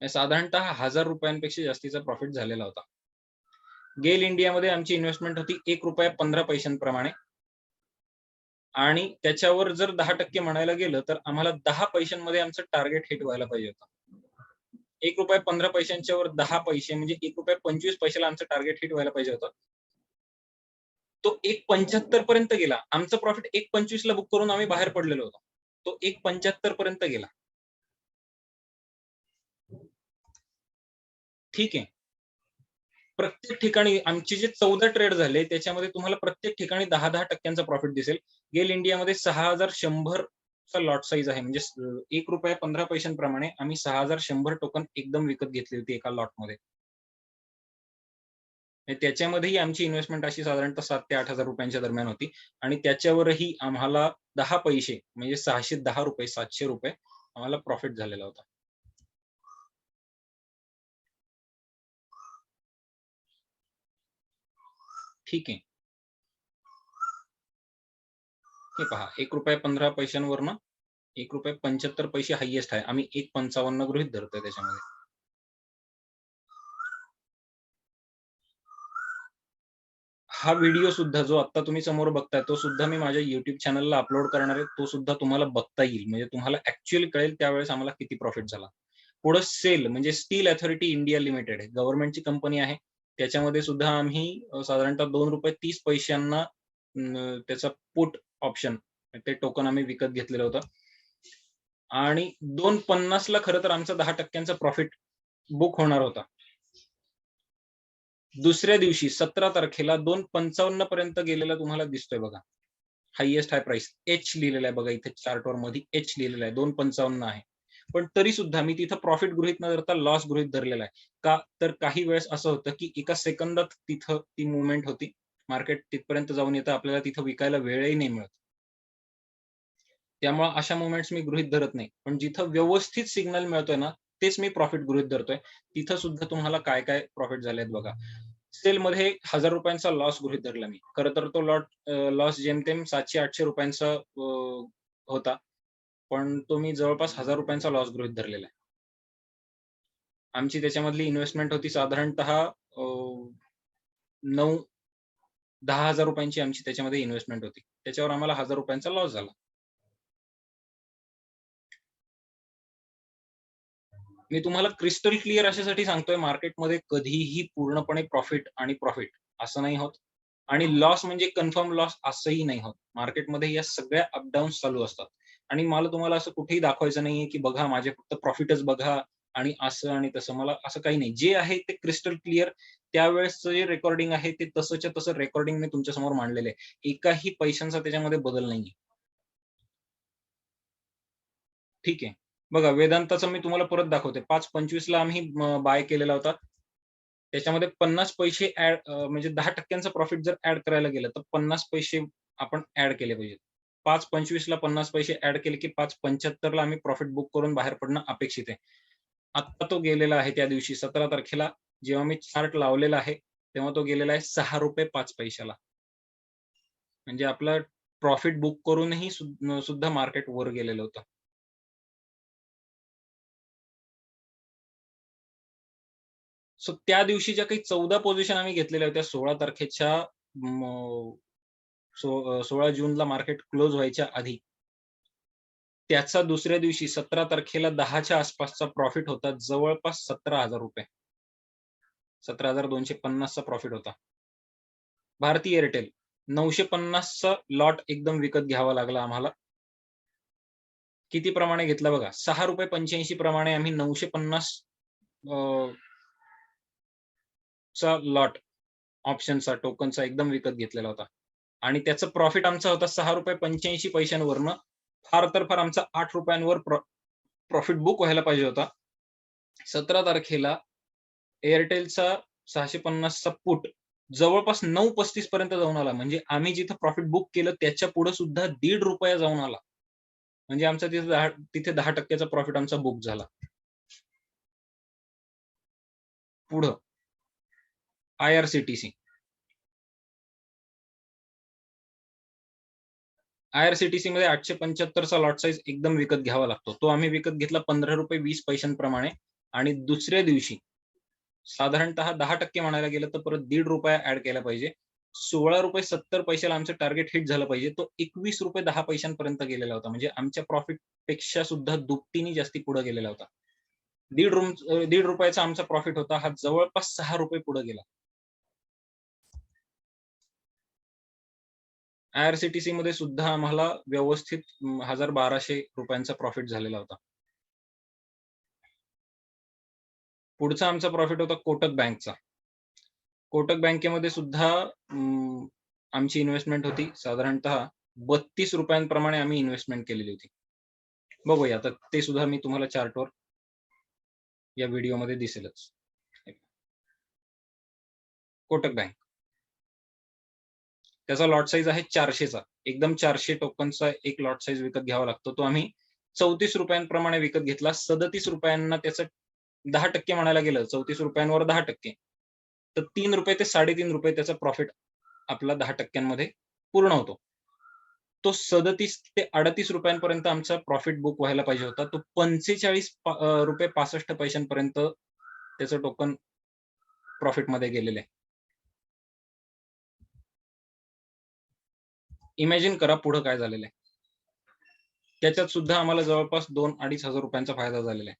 साधारणतः ₹1,000 जास्तीचा प्रॉफिट झालेला होता. गेल इंडियामध्ये आमची इन्व्हेस्टमेंट होती ₹1.15 प्रमाणे आणि त्याच्यावर जर 10% म्हणायला गेलं तर आम्हाला 10 पैशांमध्ये आमचं टार्गेट हिट व्हायला पाहिजे होतं. ₹1.15 वर 10 पैसे म्हणजे ₹1.25 आमचं टार्गेट हिट व्हायला पाहिजे होतं. तो 1.75 पर्यंत गेला. आमचं प्रॉफिट 1.25 ला बुक करून आम्ही बाहेर पडलेलो होतो. तो 1.75 पर्यंत गेला. ठीक आहे. प्रत्येक ठिकाणी आमचे जे 14 ट्रेड झाले त्याच्यामध्ये तुम्हाला प्रत्येक ठिकाणी 10% प्रॉफिट दिसेल. गेल इंडियामध्ये 6,100 चा लॉट साईज आहे, म्हणजे ₹1.15 प्रमाणे आम्ही 6,100 टोकन एकदम विकत घेतली होती एका लॉटमध्ये. त्याच्यामध्येही आमची इन्व्हेस्टमेंट अशी साधारणतः ₹7,000 ते ₹8,000 दरम्यान होती आणि त्याच्यावरही आम्हाला 10 पैसे म्हणजे ₹610 ₹700 आम्हाला प्रॉफिट झालेला होता. ठीक आहे. हे पहा, ₹1.15 वरनं ₹1.75 हायएस्ट आहे. आम्ही 1.55 गृहीत धरतोय त्याच्यामध्ये. हा व्हिडिओ सुद्धा जो आता तुम्ही समोर बघताय तो सुद्धा मी माझ्या YouTube चॅनलला अपलोड करणार आहे. तो सुद्धा तुम्हाला बघता येईल. म्हणजे तुम्हाला ॲक्चुअली कळेल त्यावेळेस आम्हाला किती प्रॉफिट झाला. पुढं सेल म्हणजे स्टील अथॉरिटी इंडिया लिमिटेड गव्हर्नमेंटची कंपनी आहे. त्याच्यामध्ये सुद्धा आम्ही साधारणतः ₹2.30 त्याचा पुट ऑप्शन ते टोकन आम्ही विकत घेतलेलं होतं. आणि 2.50 ला खरं तर आमचा 10% प्रॉफिट बुक होणार होता. दुसऱ्या दिवशी 17 तारखेला 2.55 पर्यंत गेलेला तुम्हाला दिसतोय बघा. हायेस्ट हाय प्राइस एच लिहिलेलं आहे बघा इथे चार्टवर मध्ये एच लिहिलेलं आहे 2.55 आहे. पण तरी सुद्धा मी तिथं प्रॉफिट गृहीत न धरता लॉस गृहीत धरलेला आहे. का तर काही वेळेस असं होतं की एका सेकंदात तिथं ती मूव्हमेंट होती. मार्केट तिथपर्यंत जाऊन येतं आपल्याला तिथं विकायला वेळही नाही मिळत. त्यामुळे अशा मोमेंट्स मी गृहीत धरत नाही. पण जिथं व्यवस्थित सिग्नल मिळतोय ना, तेच मी प्रॉफिट गृहीत धरतोय. तिथं सुद्धा तुम्हाला काय-काय प्रॉफिट झालेत बघा. सेलमध्ये ₹1000 लॉस गृहीत धरला मी. खरं तर तो लॉस जेमतेम ₹700-800 होता. पण तो मी जवळपास ₹1000 लॉस गृहीत धरलेला आहे. आमची त्याच्यामधली इन्व्हेस्टमेंट होती साधारणतः 9-10,000 ची आमची त्याच्यामध्ये इन्व्हेस्टमेंट होती. त्याच्यावर आम्हाला ₹1000 लॉस झाला. मी तुम्हाला क्रिस्टल क्लिअर अशासाठी सांगतोय मार्केटमध्ये कधीही पूर्णपणे प्रॉफिट असं नाही होत आणि लॉस म्हणजे कन्फर्म लॉस असंही नाही होत. मार्केटमध्ये या सगळ्या अपडाऊन्स चालू असतात आणि मला तुम्हाला असं कुठेही दाखवायचं नाहीये, की बघा माझे फक्त प्रॉफिटच बघा आणि असं आणि तसं. मला असं काही नाही. जे आहे ते क्रिस्टल क्लिअर त्यावेळेसचं जे रेकॉर्डिंग आहे ते तसंच्या तसं रेकॉर्डिंग मी तुमच्यासमोर मांडलेलं आहे. एकाही पैशांचा त्याच्यामध्ये बदल नाहीये. ठीक आहे. बघा वेदांताचं मी तुम्हाला परत दाखवते. 5.25 ला आम्ही बाय केलेला होता. त्याच्यामध्ये 50 पैसे म्हणजे 10% प्रॉफिट जर ॲड करायला गेलं, तर 50 पैसे आपण ॲड केले पाहिजेत. 5.25 ला 50 पैसे ॲड केले, की 5.75 ला आम्ही प्रॉफिट बुक करून बाहेर पडणं अपेक्षित आहे. आत्ता तो गेलेला आहे त्या दिवशी 17 तारखेला जेव्हा मी चार्ट लावलेला आहे, तेव्हा तो गेलेला आहे ₹6.05 ला. म्हणजे आपलं प्रॉफिट बुक करूनही सुद्धा मार्केट वर गेलेलं होतं. सो त्या दिवशी ज्या काही 14 पोझिशन आम्ही घेतलेल्या होत्या 16 तारखेच्या 16 जूनला मार्केट क्लोज व्हायच्या आधी. त्याचा दुसऱ्या दिवशी 17 तारखेला 10च्या आसपासचा प्रॉफिट होता जवळपास ₹17,000. 17,250 चा प्रॉफिट होता. भारती एअरटेल 950 चा लॉट एकदम विकत घ्यावा लागला आम्हाला. किती प्रमाणे घेतला बघा. ₹6.85 प्रमाणे आम्ही 950 चा लॉट ऑप्शनचा, टोकनचा एकदम विकत घेतलेला होता. आणि त्याचं प्रॉफिट आमचा होता ₹6.85 वरनं. फार तर फार आमचा ₹8 वर प्रॉफिट बुक व्हायला पाहिजे होता. 17 तारखेला एअरटेलचा 650 चा पुट जवळपास 9.35 पर्यंत जाऊन आला. म्हणजे आम्ही जिथं प्रॉफिट बुक केलं त्याच्या पुढे सुद्धा ₹1.5 जाऊन आला. म्हणजे आमचा तिथे 10% प्रॉफिट आमचा बुक झाला. पुढं IRCTC. IRCTC मध्ये 875 चा लॉट साइज एकदम विकत घ्यावा लागतो. तो आम्ही विकत घेतला ₹15.20 प्रमाणे आणि दुसऱ्या दिवशी साधारणतः 10% म्हणायला गेलं तर परत ₹1.5 ॲड केला पाहिजे. ₹16.70 ला आमचं टार्गेट हिट झालं पाहिजे. तो ₹21.10 पर्यंत गेलेला होता. म्हणजे आमच्या प्रॉफिटपेक्षा सुद्धा दुपटीने जास्ती पुढे गेलेला होता. ₹1.5 चा आमचा प्रॉफिट होता. हा जवळपास ₹6 पुढे गेला. IRCTC मध्ये सुद्धा आम्हाला व्यवस्थित ₹1,1200 प्रॉफिट झालेला होता. पुढचा आमचा प्रॉफिट होता कोटक बँकचा. कोटक बँकेमध्ये सुद्धा आमची इन्व्हेस्टमेंट होती साधारणतः ₹32 प्रमाणे आम्ही इन्व्हेस्टमेंट केलेली होती. बघूया आता ते सुद्धा मी तुम्हाला चार्टवर या व्हिडिओमध्ये दिसेलच. कोटक बँक. त्याचा लॉट साइज आहे 400 चा. एकदम 400 टोकनचा एक लॉट साइज विकत घ्यावा लागतो. तो आम्ही ₹34 प्रमाणे विकत घेतला. ₹37 त्याचं 10% म्हणायला गेलं ₹34 वर 10% तर ₹3 ते ₹3.5 त्याचा प्रॉफिट आपला 10% पूर्ण होतो. तो 37 ते ₹38 पर्यंत आमचा प्रॉफिट बुक व्हायला पाहिजे होता. तो ₹45.65 पर्यंत त्याचं टोकन प्रॉफिटमध्ये गेलेलं आहे. इमॅजिन करा पुढे काय झालेलं आहे. त्याच्यात सुद्धा आम्हाला जवळपास 2-2.5 हजार रुपयांचा फायदा झालेला आहे.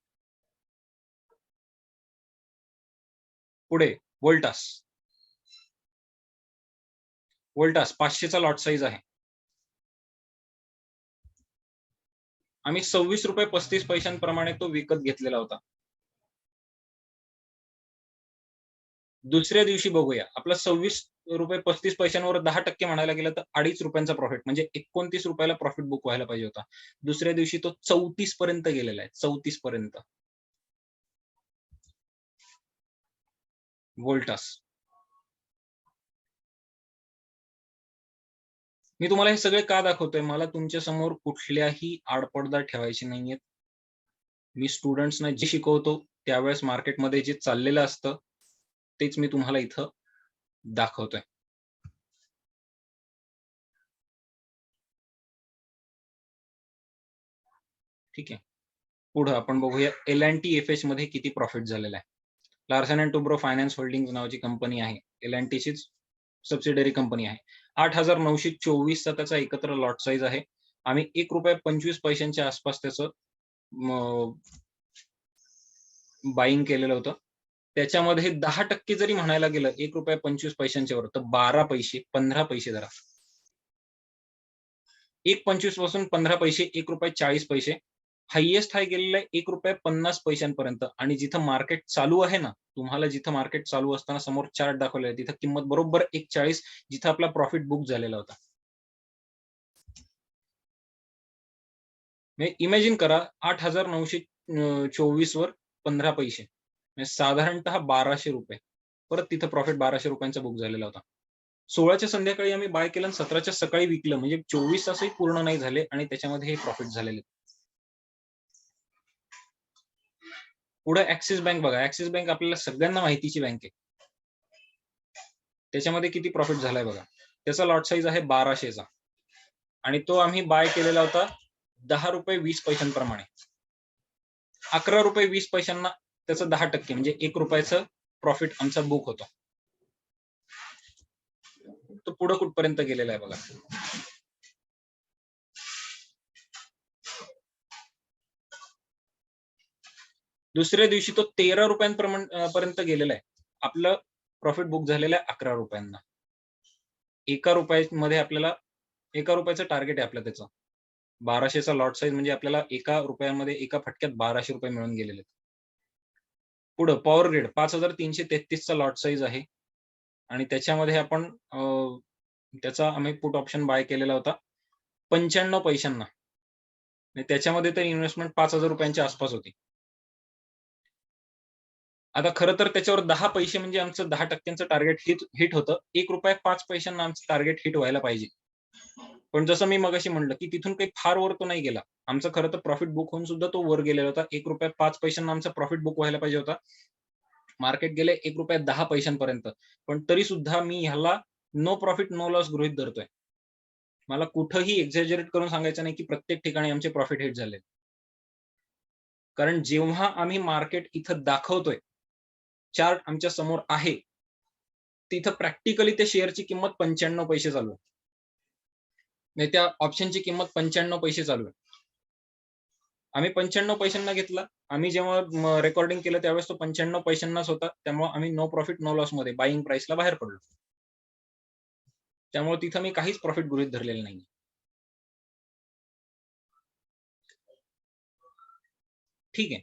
पुढे व्होल्टास 500चा लॉट साईज आहे. आम्ही 26 रुपये 35 पैशांप्रमाणे तो विकत घेतलेला होता. दुसऱ्या दिवशी बघूया, आपला 26 रुपये 35 पैशांवर 10% म्हणायला गेलं तर 2.5 रुपयांचा प्रॉफिट, म्हणजे 29 रुपयाला प्रॉफिट बुक व्हायला पाहिजे होता. दुसऱ्या दिवशी तो 34 पर्यंत गेलेला आहे. 34 पर्यंत. व्होल्टास. मी तुम्हाला हे सगळे का दाखवतोय? मला तुमच्या समोर कुठल्याही आडपडदा ठेवायचे नाहीयेत. मी स्टुडंट्सना जे शिकवतो त्यावेळेस मार्केटमध्ये जे चाललेलं असतं तेच मी तुम्हाला इथं दाखवतोय. ठीक आहे. पुढे आपण बघूया L&T FH मध्ये किती प्रॉफिट झालेला आहे. Larsen and Toubro finance holdings नावाची कंपनी आहे. L&Tचीच सबसिडियरी कंपनी आहे. 8,924 चा त्याचा एकत्र लॉट साईज आहे. आम्ही ₹1.25 च्या आसपास त्याचं बाईंग केलेलं होतं. त्याच्यामध्ये 10% जरी म्हणायला गेलं ₹1.25 वर तर 12 पैसे 15 पैसे धरा. 1.25 पासून 15 पैसे ₹1.40 हायएस्ट हाय गेलेला आहे ₹1.50 पर्यंत. आणि जिथं मार्केट चालू आहे ना, तुम्हाला जिथं मार्केट चालू असताना समोर चार्ट दाखवलेला आहे तिथं किंमत बरोबर 1.40 जिथं आपला प्रॉफिट बुक झालेला होता. इमॅजिन करा 8,924 वर 15 पैसे म्हणजे साधारणतः 1200 रुपये. परत तिथं प्रॉफिट 1200 रुपयांचा बुक झालेला होता. 16च्या संध्याकाळी आम्ही बाय केलं आणि 17च्या सकाळी विकलं, म्हणजे 24 तासही पूर्ण नाही झाले आणि त्याच्यामध्ये हे प्रॉफिट झालेले. पुढे ऍक्सिस बँक बघा. ऍक्सिस बँक आपल्याला सगळ्यांना माहितीची बँक आहे. त्याच्यामध्ये किती प्रॉफिट झालाय बघा. त्याचा लॉट साईज आहे 1200चा आणि तो आम्ही बाय केलेला होता ₹10.20 प्रमाणे. ₹11.20 त्याचं 10% म्हणजे ₹1 प्रॉफिट आमचा बुक होतो. तो पुढे कुठपर्यंत गेलेला आहे बघा. दुसऱ्या दिवशी तो 13 रुपयांपर्यंत गेलेला आहे. आपलं प्रॉफिट बुक झालेलं आहे 11 रुपयांना. ₹1 आपल्याला ₹1 टार्गेट आहे आपलं त्याचं. 1200चा लॉट साईज म्हणजे आपल्याला ₹1 एका फटक्यात 1200 रुपये मिळून गेलेले. पुढे पॉवर ग्रिड 5,333 चा लॉट साईज आहे आणि त्याच्यामध्ये आपण त्याचा आम्ही पुट ऑप्शन बाय केलेला होता 95 पैशांना. त्याच्यामध्ये तर इन्व्हेस्टमेंट 5,000 रुपयांच्या आसपास होती. आता खरं तर त्याच्यावर 10 पैसे म्हणजे आमचं 10% टार्गेट हिट होतं. ₹1.05 आमचं टार्गेट हिट व्हायला पाहिजे. पण जसं मी मगाशी म्हटलं की तिथून काही फार वर तो नाही गेला. आमचं खरं तर प्रॉफिट बुक होऊन सुद्धा तो वर गेलेला होता. ₹1.05 आमचा प्रॉफिट बुक व्हायला पाहिजे होता. मार्केट गेले ₹1.10 पर्यंत. पण तरी सुद्धा मी ह्याला नो प्रॉफिट नो लॉस गृहीत धरतोय. मला कुठेही एक्झॅजरेट करून सांगायचं नाही की प्रत्येक ठिकाणी आमचे प्रॉफिट हिट झाले. कारण जेव्हा आम्ही मार्केट इथं दाखवतोय, चार्ट आमच्या समोर आहे, तिथं प्रॅक्टिकली त्या शेअरची किंमत 95 पैसे चालू आहे. नाही त्या ऑप्शनची किंमत 95 पैसे चालू आहे. आम्ही 95 पैशांना घेतला. आम्ही जेव्हा रेकॉर्डिंग केलं त्यावेळेस तो 95 पैशांनाच होता. त्यामुळे आम्ही नो प्रॉफिट नो लॉस मध्ये बाईंग प्राइसला बाहेर पडलो. त्यामुळे तिथं मी काहीच प्रॉफिट गृहीत धरलेलं नाही. ठीक आहे.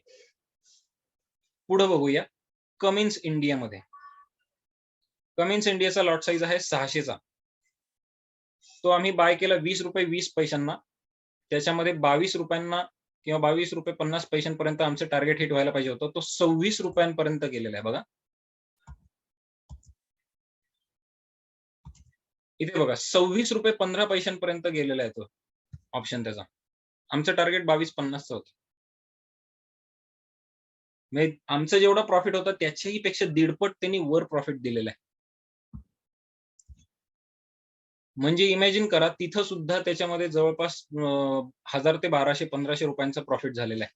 पुढे बघूया कमिन्स इंडियामध्ये. कमिन्स इंडियाचा लॉट साईज आहे 600चा. तो आम्ही बाय केला ₹20.20 त्याच्यामध्ये 22 रुपयांना किंवा ₹22.50 आमचं टार्गेट हिट व्हायला पाहिजे होतं. तो 26 रुपयांपर्यंत गेलेला आहे बघा. इथे बघा 26.15 गेलेला आहे तो ऑप्शन त्याचा. आमचं टार्गेट 22.50 होतं. म्हणजे आमचं जेवढा प्रॉफिट होता त्याच्याही पेक्षा 1.5 पट त्यांनी वर प्रॉफिट दिलेला आहे. म्हणजे इमॅजिन करा तिथं सुद्धा त्याच्यामध्ये जवळपास 1000 ते 1200-1500 रुपयांचा प्रॉफिट झालेला आहे.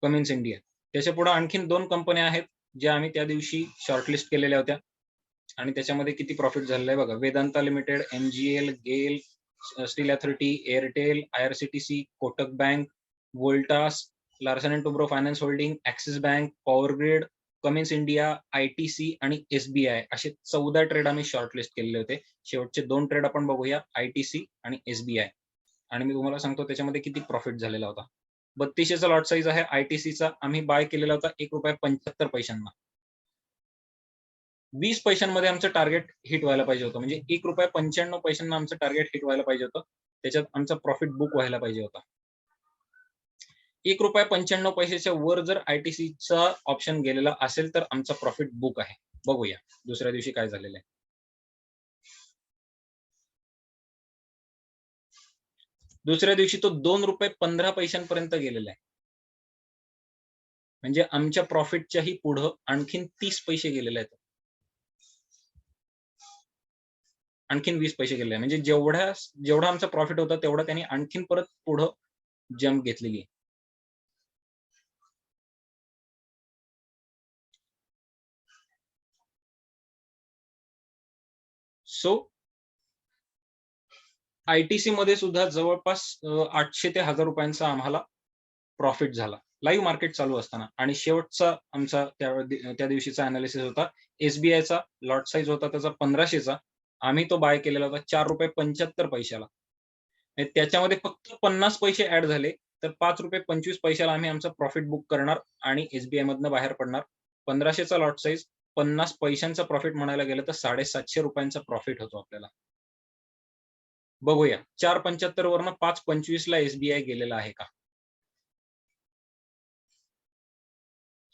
Cummins India. त्याच्या पुढे आणखीन 2 कंपन्या आहेत ज्या आम्ही त्या दिवशी शॉर्टलिस्ट केलेल्या होत्या. आणि त्याच्यामध्ये किती प्रॉफिट झालेलं आहे बघा. वेदांता लिमिटेड, MGL, गेल, steel authority, Airtel, IRCTC, Kotak bank, Voltas, Larsen and Toubro finance holding, Axis bank, power grid, Cummins India, ITC आणि SBI असे 14 ट्रेड आम्ही शॉर्टलिस्ट केलेले होते. शेवटचे 2 ट्रेड आपण बघूया, ITC आणि SBI. आणि मी तुम्हाला सांगतो त्याच्यामध्ये किती प्रॉफिट झालेला होता. 3200चा लॉट साईज आहे. ITCचा आम्ही बाय केलेला होता ₹1.75. 20 पैशांमध्ये आमचं टार्गेट हिट व्हायला पाहिजे होतं. म्हणजे ₹1.95 आमचं टार्गेट हिट व्हायला पाहिजे होतं. त्याच्यात आमचा प्रॉफिट बुक व्हायला पाहिजे होता. ₹1.95च्या वर जर ITCचा ऑप्शन गेलेला असेल तर आमचा प्रॉफिट बुक आहे. बघूया दुसऱ्या दिवशी काय झालेलं आहे. दुसऱ्या दिवशी तो ₹2.15 पर्यंत गेलेला आहे. म्हणजे आमच्या प्रॉफिटच्याही पुढं आणखीन 30 पैसे गेलेले आहेत. आणखीन 20 पैसे गेलेले आहे. म्हणजे जेवढा आमचा प्रॉफिट होता तेवढा त्यांनी आणखीन परत पुढं जंप घेतलेली आहे. सो ITC मध्ये सुद्धा जवळपास 800 ते 1000 रुपयांचा आम्हाला प्रॉफिट झाला लाईव्ह मार्केट चालू असताना. आणि शेवटचा आमचा त्या दिवशीचा अनालिसिस होता SBIचा लॉट साईज होता त्याचा 1500चा. आम्ही तो बाय केलेला होता ₹4.75. त्याच्यामध्ये फक्त 50 पैसे ऍड झाले तर ₹5.25 आम्ही आमचा प्रॉफिट बुक करणार आणि SBI मधनं बाहेर पडणार. 1500चा लॉट साईज, 50 पैशांचा प्रॉफिट म्हणायला गेलं तर ₹750 प्रॉफिट होतो आपल्याला. बघूया 4.75 वरनं 5.25 ला SBI गेलेला आहे का.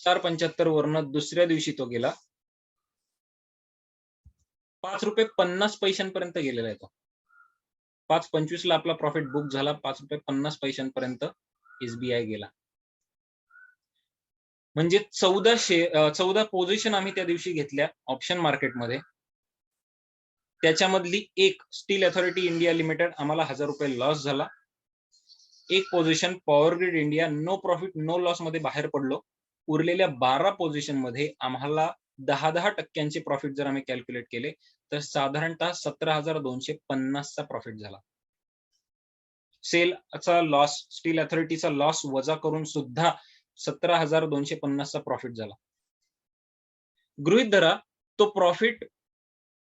4.75 वरनं दुसऱ्या दिवशी तो गेला ₹5.50 पर्यंत गेलेला आहे तो. 5.25 ला आपला प्रॉफिट बुक झाला. ₹5.50 पर्यंत SBI गेला. म्हणजे 14 पोझिशन आम्ही त्या दिवशी घेतल्या ऑप्शन मार्केटमध्ये. त्याच्यामधली एक स्टील अथॉरिटी इंडिया लिमिटेड आम्हाला ₹1000 लॉस झाला. एक position Power Grid India no profit no loss मध्ये बाहेर पडलो. उरलेल्या 12 पोझिशन मध्ये आम्हाला 10% प्रॉफिट जर आम्ही कॅल्क्युलेट केले तर साधारणतः 17,250चा प्रॉफिट झाला. सेलचा लॉस, स्टील अथॉरिटीचा लॉस वजा करून सुद्धा 17,250चा प्रॉफिट झाला. गृहीत धरा तो प्रॉफिट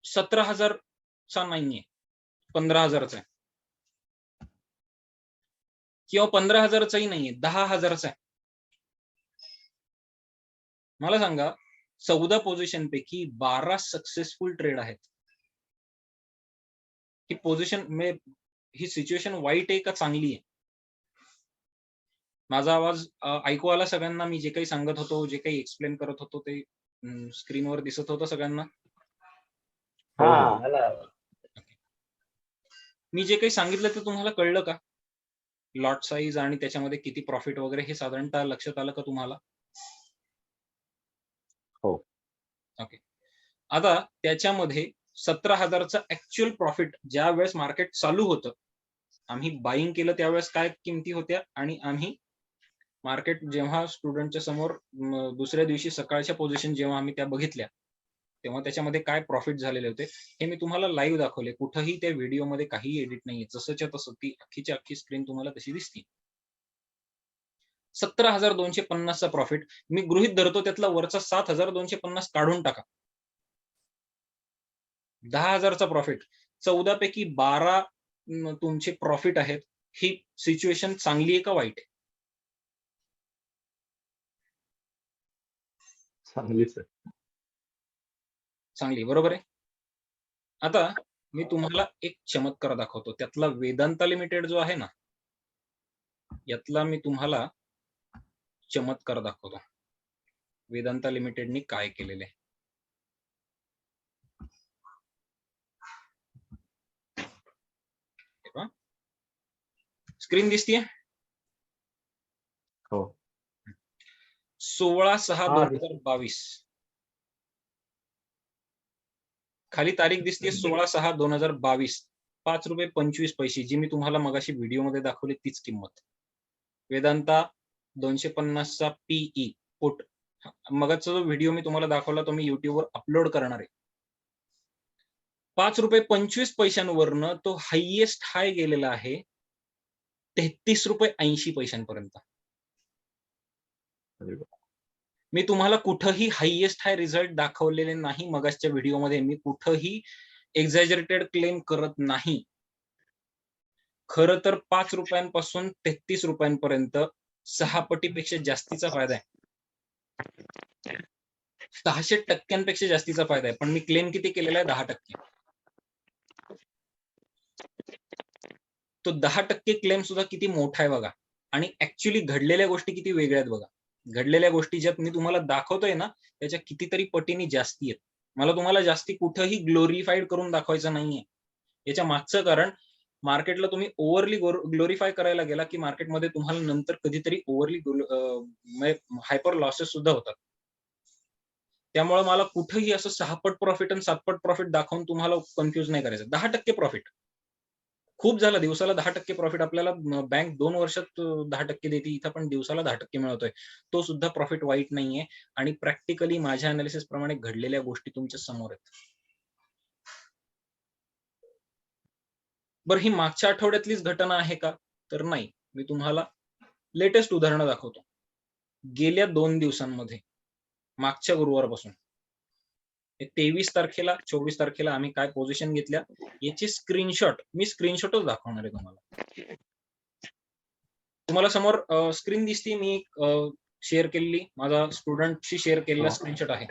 17,000चा नाहीये, 15,000चा आहे किंवा 15,000चाही नाहीये, 10,000चा आहे. मला सांगा 14 पोझिशन पैकी 12 सक्सेसफुल ट्रेड आहेत. ही पोझिशन ही सिच्युएशन वाईट आहे का चांगली आहे? माझा आवाज ऐकू आला सगळ्यांना? मी जे काही सांगत होतो, जे काही एक्सप्लेन करत होतो ते स्क्रीनवर दिसत होतं सगळ्यांना? मी जे काही सांगितलं ते तुम्हाला कळलं का? लॉट साईज आणि त्याच्यामध्ये किती प्रॉफिट वगैरे हे साधारणतः लक्षात आलं का तुम्हाला? हो. ओके. आता त्याच्यामध्ये 17,000चा ऍक्च्युअल प्रॉफिट ज्या वेळेस मार्केट चालू होतं, आम्ही बाईंग केलं त्यावेळेस काय किमती होत्या आणि आम्ही मार्केट जेव्हा स्टुडंटच्या समोर दुसऱ्या दिवशी सकाळच्या पोझिशन जेव्हा आम्ही त्या बघितल्या तेव्हा त्याच्यामध्ये काय प्रॉफिट झालेले होते हे मी तुम्हाला लाईव्ह दाखवले. कुठंही त्या व्हिडिओमध्ये काही एडिट नाहीये. जसंच्या तसं ती अख्खीच्या अख्खी स्क्रीन तुम्हाला तशी दिसते. 17,250चा प्रॉफिट मी गृहीत धरतो त्यातला वरचा 7,250 काढून टाका. 10,000चा प्रॉफिट. 14 पैकी 12 तुमचे प्रॉफिट आहेत. ही सिच्युएशन चांगली आहे का वाईट आहे? चांगलीच आहे. चांगली, बरोबर आहे. आता मी तुम्हाला एक चमत्कार दाखवतो. त्यातला वेदांता लिमिटेड जो आहे ना, यातला मी तुम्हाला चमत्कार दाखवतो. वेदांता लिमिटेडनी काय केलेलं आहे. स्क्रीन दिसतीये? हो. 16/6/2022 खाली तारीख दिसते 16/6/2022. ₹5.25 जी मी तुम्हाला मगाशी व्हिडिओमध्ये दाखवली तीच किंमत. वेदांता 250चा PE पुट. मगाचा जो व्हिडिओ मी तुम्हाला दाखवला तो मी युट्यूबवर अपलोड करणार आहे. ₹5.25 तो हायएस्ट हाय गेलेला आहे ₹33.80 अरे वा. मी तुम्हाला कुठंही हायएस्ट हाय रिझल्ट दाखवलेले नाही. मगाचच्या व्हिडिओमध्ये मी कुठंही एक्झॅजरेटेड क्लेम करत नाही. खरं तर ₹5 ₹33 6 पटीपेक्षा जास्तीचा फायदा आहे. 600% जास्तीचा फायदा आहे. पण मी क्लेम किती केलेला आहे? 10%. तो 10% क्लेम सुद्धा किती मोठा आहे बघा. आणि ऍक्च्युली घडलेल्या गोष्टी किती वेगळ्या आहेत बघा. घडलेल्या गोष्टी ज्यात मी तुम्हाला दाखवतोय ना, त्याच्या कितीतरी पटीने जास्ती आहेत. मला तुम्हाला जास्ती कुठंही ग्लोरिफाईड करून दाखवायचं नाहीये. याच्या मागचं कारण मार्केटला तुम्ही ओव्हरली ग्लोरिफाय करायला गेला, की मार्केटमध्ये तुम्हाला नंतर कधीतरी ओव्हरली हायपर लॉसेस सुद्धा होतात. त्यामुळे मला कुठेही असं 6 पट प्रॉफिट आणि 7 पट प्रॉफिट दाखवून तुम्हाला कन्फ्यूज नाही करायचं. 10% प्रॉफिट. खूप झालं दिवसाला 10% प्रॉफिट आपल्याला बँक 2 वर्षात 10% देते. इथं पण दिवसाला 10% मिळवतोय. तो सुद्धा प्रॉफिट वाईट नाहीये आणि प्रॅक्टिकली माझ्या अनालिसिस प्रमाणे घडलेल्या गोष्टी तुमच्या समोर आहेत. बरं ही मागच्या आठवड्यातलीच घटना आहे का? तर नाही. मी तुम्हाला लेटेस्ट उदाहरणं दाखवतो. गेल्या 2 दिवसांमध्ये मागच्या गुरुवारपासून 23 तारखेला 24 तारखेला आम्ही काय पोझिशन घेतल्या याची स्क्रीनशॉट मी स्क्रीनशॉटच दाखवणार आहे तुम्हाला. तुम्हाला समोर स्क्रीन दिसते मी शेअर केलेली माझा स्टुडंटशी शेअर केलेला स्क्रीनशॉट आहे.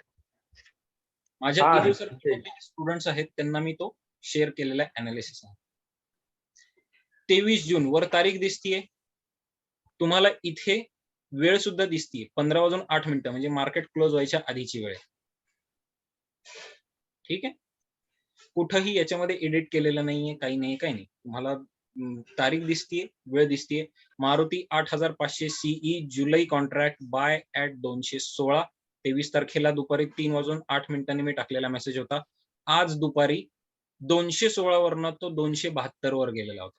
माझ्या स्टुडंट्स आहेत त्यांना मी तो शेअर केलेला अनालिसिस आहे. 23 जून वर तारीख दिसतीये. तुम्हाला इथे वेळ सुद्धा दिसतीये 15:08 म्हणजे मार्केट क्लोज व्हायच्या आधीची वेळ. ठीक आहे. कुठंही याच्यामध्ये एडिट केलेलं नाहीये, काही नाही. तुम्हाला तारीख दिसतीये, वेळ दिसतीये. मारुती 8500 CE जुलै कॉन्ट्रॅक्ट बाय ऍट 216. 23 तारखेला दुपारी 3:08 मी टाकलेला मेसेज होता. आज दुपारी 216 वरनं तो 272 वर गेलेला होता.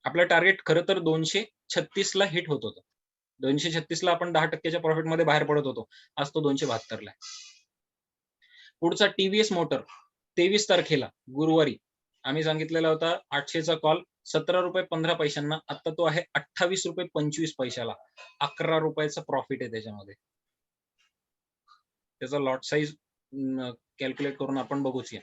आपलं टार्गेट खरं तर 236 ला हिट होत होतं. 236 ला आपण 10%च्या प्रॉफिटमध्ये बाहेर पडत होतो. आज तो 272 ला आहे. पुढचा टीव्हीएस मोटर 23 तारखेला गुरुवारी आम्ही सांगितलेला होता 800चा कॉल ₹17.15. आता तो आहे ₹28.25. 11 रुपयाचा प्रॉफिट आहे त्याच्यामध्ये. त्याचा लॉट साईज कॅल्क्युलेट करून आपण बघूच या.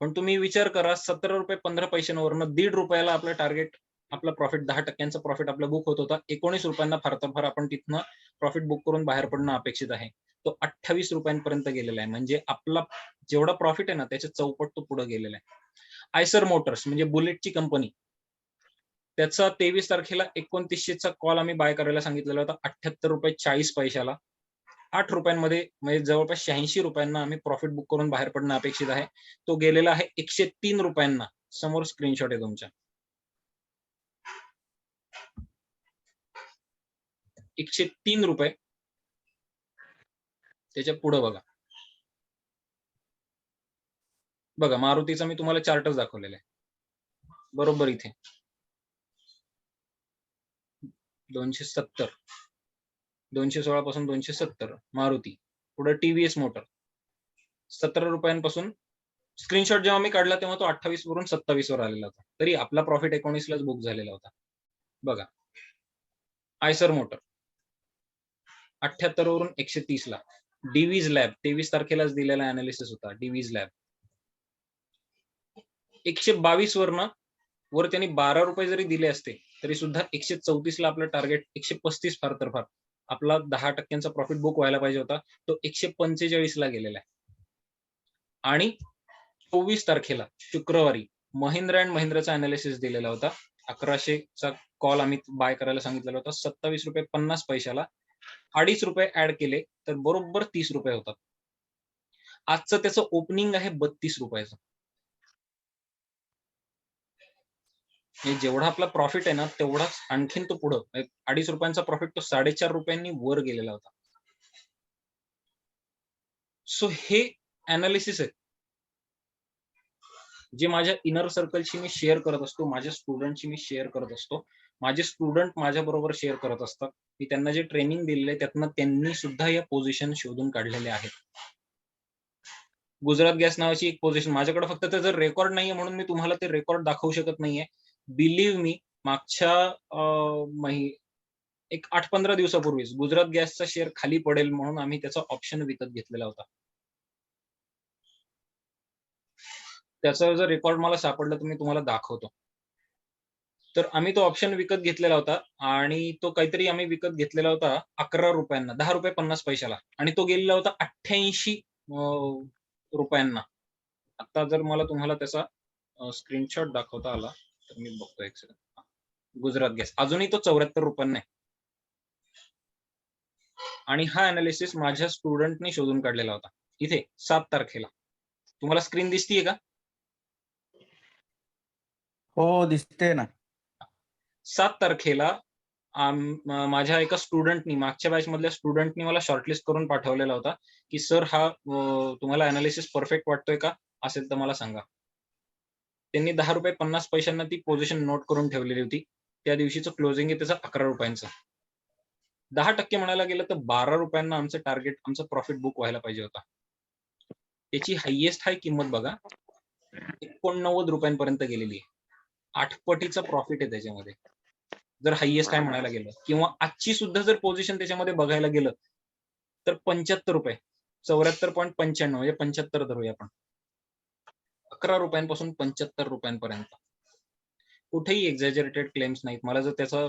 पण तुम्ही विचार करा ₹17.15 वरनं ₹1.5 आपलं टार्गेट आपला प्रॉफिट 10%चा प्रॉफिट आपला बुक होत होता. ₹19 फार तर फार आपण तिथनं प्रॉफिट बुक करून बाहेर पडणं अपेक्षित आहे. तो ₹28 गेलेला आहे. म्हणजे आपला जेवढा प्रॉफिट आहे ना त्याच्या चौपट तो पुढे गेलेला आहे. आयसर मोटर्स म्हणजे बुलेटची कंपनी त्याचा 23 तारखेला 2900चा कॉल आम्ही बाय करायला सांगितलेला होता ₹78.40. 8 रुपयांमध्ये म्हणजे जवळपास ₹86 आम्ही प्रॉफिट बुक करून बाहेर पडणं अपेक्षित आहे. तो गेलेला आहे ₹103. समोर स्क्रीनशॉट आहे तुमच्या. ₹103. त्याच्या पुढे बघा. बघा मारुतीचा मी तुम्हाला चार्टच दाखवलेला आहे. बरोबर इथे 270 216 पासून 270 मारुती. पुढे टीव्हीएस मोटर 17 रुपयांपासून स्क्रीनशॉट जेव्हा मी काढला तेव्हा तो 28 वरून 27 वर आलेला होता. तरी आपला प्रॉफिट 19 लाच बुक झालेला होता. बघा आयसर मोटर 78 वरून 130 ला. डिवीज लॅब 23 तारखेलाच दिलेला अनालिसिस होता. डिवीज लॅब 122 वरनं वर त्यांनी ₹12 जरी दिले असते तरी सुद्धा 134 ला आपलं टार्गेट 135 फार तर फार आपला 10%चा प्रॉफिट बुक व्हायला पाहिजे होता. तो 145 ला गेलेला आहे. आणि 24 तारखेला शुक्रवारी महिंद्रा अँड महिंद्राचा अनालिसिस दिलेला होता. 1100चा कॉल आम्ही बाय करायला सांगितलेला होता. ₹27.50 ₹2.5 ऍड केले तर बरोबर ₹30 होतात. आजचं त्याचं ओपनिंग आहे ₹32. जेवढा आपला प्रॉफिट आहे ना तेवढाच आणखीन तो पुढं ₹2.5 प्रॉफिट तो ₹4.5 वर गेलेला होता. सो हे अनालिसिस आहे जे माझ्या इनर सर्कलशी मी शेअर करत असतो. माझ्या स्टुडंटशी मी शेअर करत असतो. माझे स्टुडंट माझ्या बरोबर शेअर करत असतात. मी त्यांना जे ट्रेनिंग दिलेलं आहे त्यातनं त्यांनी सुद्धा या पोझिशन शोधून काढलेल्या आहेत. गुजरात गॅस नावाची एक पोझिशन माझ्याकडे फक्त त्याचं रेकॉर्ड नाहीये म्हणून मी तुम्हाला ते रेकॉर्ड दाखवू शकत नाहीये. बिलीव्ह मी मागच्या एक 8-15 दिवसापूर्वीच गुजरात गॅसचा शेअर खाली पडेल म्हणून आम्ही त्याचा ऑप्शन विकत घेतलेला होता. त्याचा जर रेकॉर्ड मला सापडला तर मी तुम्हाला दाखवतो. तर आम्ही तो ऑप्शन विकत घेतलेला होता आणि तो काहीतरी आम्ही विकत घेतलेला होता ₹11 ₹10.50 आणि तो गेलेला होता 88 रुपयांना. आता जर मला तुम्हाला त्याचा स्क्रीनशॉट दाखवता आला तर मी बघतो एक सेकंद. गुजरात गॅस अजूनही तो ₹74 आहे. आणि हा अनालिसिस माझ्या स्टुडंटने शोधून काढलेला होता. इथे 7 तारखेला. तुम्हाला स्क्रीन दिसतीये का? हो दिसते ना. 7 तारखेला माझ्या एका स्टुडंटनी मागच्या बॅच मधल्या स्टुडंटनी मला शॉर्टलिस्ट करून पाठवलेला होता की सर हा तुम्हाला अनालिसिस परफेक्ट वाटतोय का? असेल तर मला सांगा. त्यांनी ₹10.50 ती पोझिशन नोट करून ठेवलेली होती. त्या दिवशीचं क्लोजिंग आहे त्याचं ₹11. 10% म्हणायला गेलं तर ₹12 आमचं टार्गेट, आमचं प्रॉफिट बुक व्हायला पाहिजे होता. त्याची हायएस्ट हाय किंमत बघा ₹89 पर्यंत गेलेली आहे. 8 पटीचा प्रॉफिट आहे त्याच्यामध्ये. जर हायएस्ट हाय म्हणायला गेलं किंवा आजची सुद्धा जर पोझिशन त्याच्यामध्ये बघायला गेलं तर ₹75 74.95 म्हणजे 75 धरूया आपण. ₹11 पासून ₹75 पर्यंत. कुठेही एक्झॅजरेटेड क्लेम्स नाहीत. मला जर त्याचा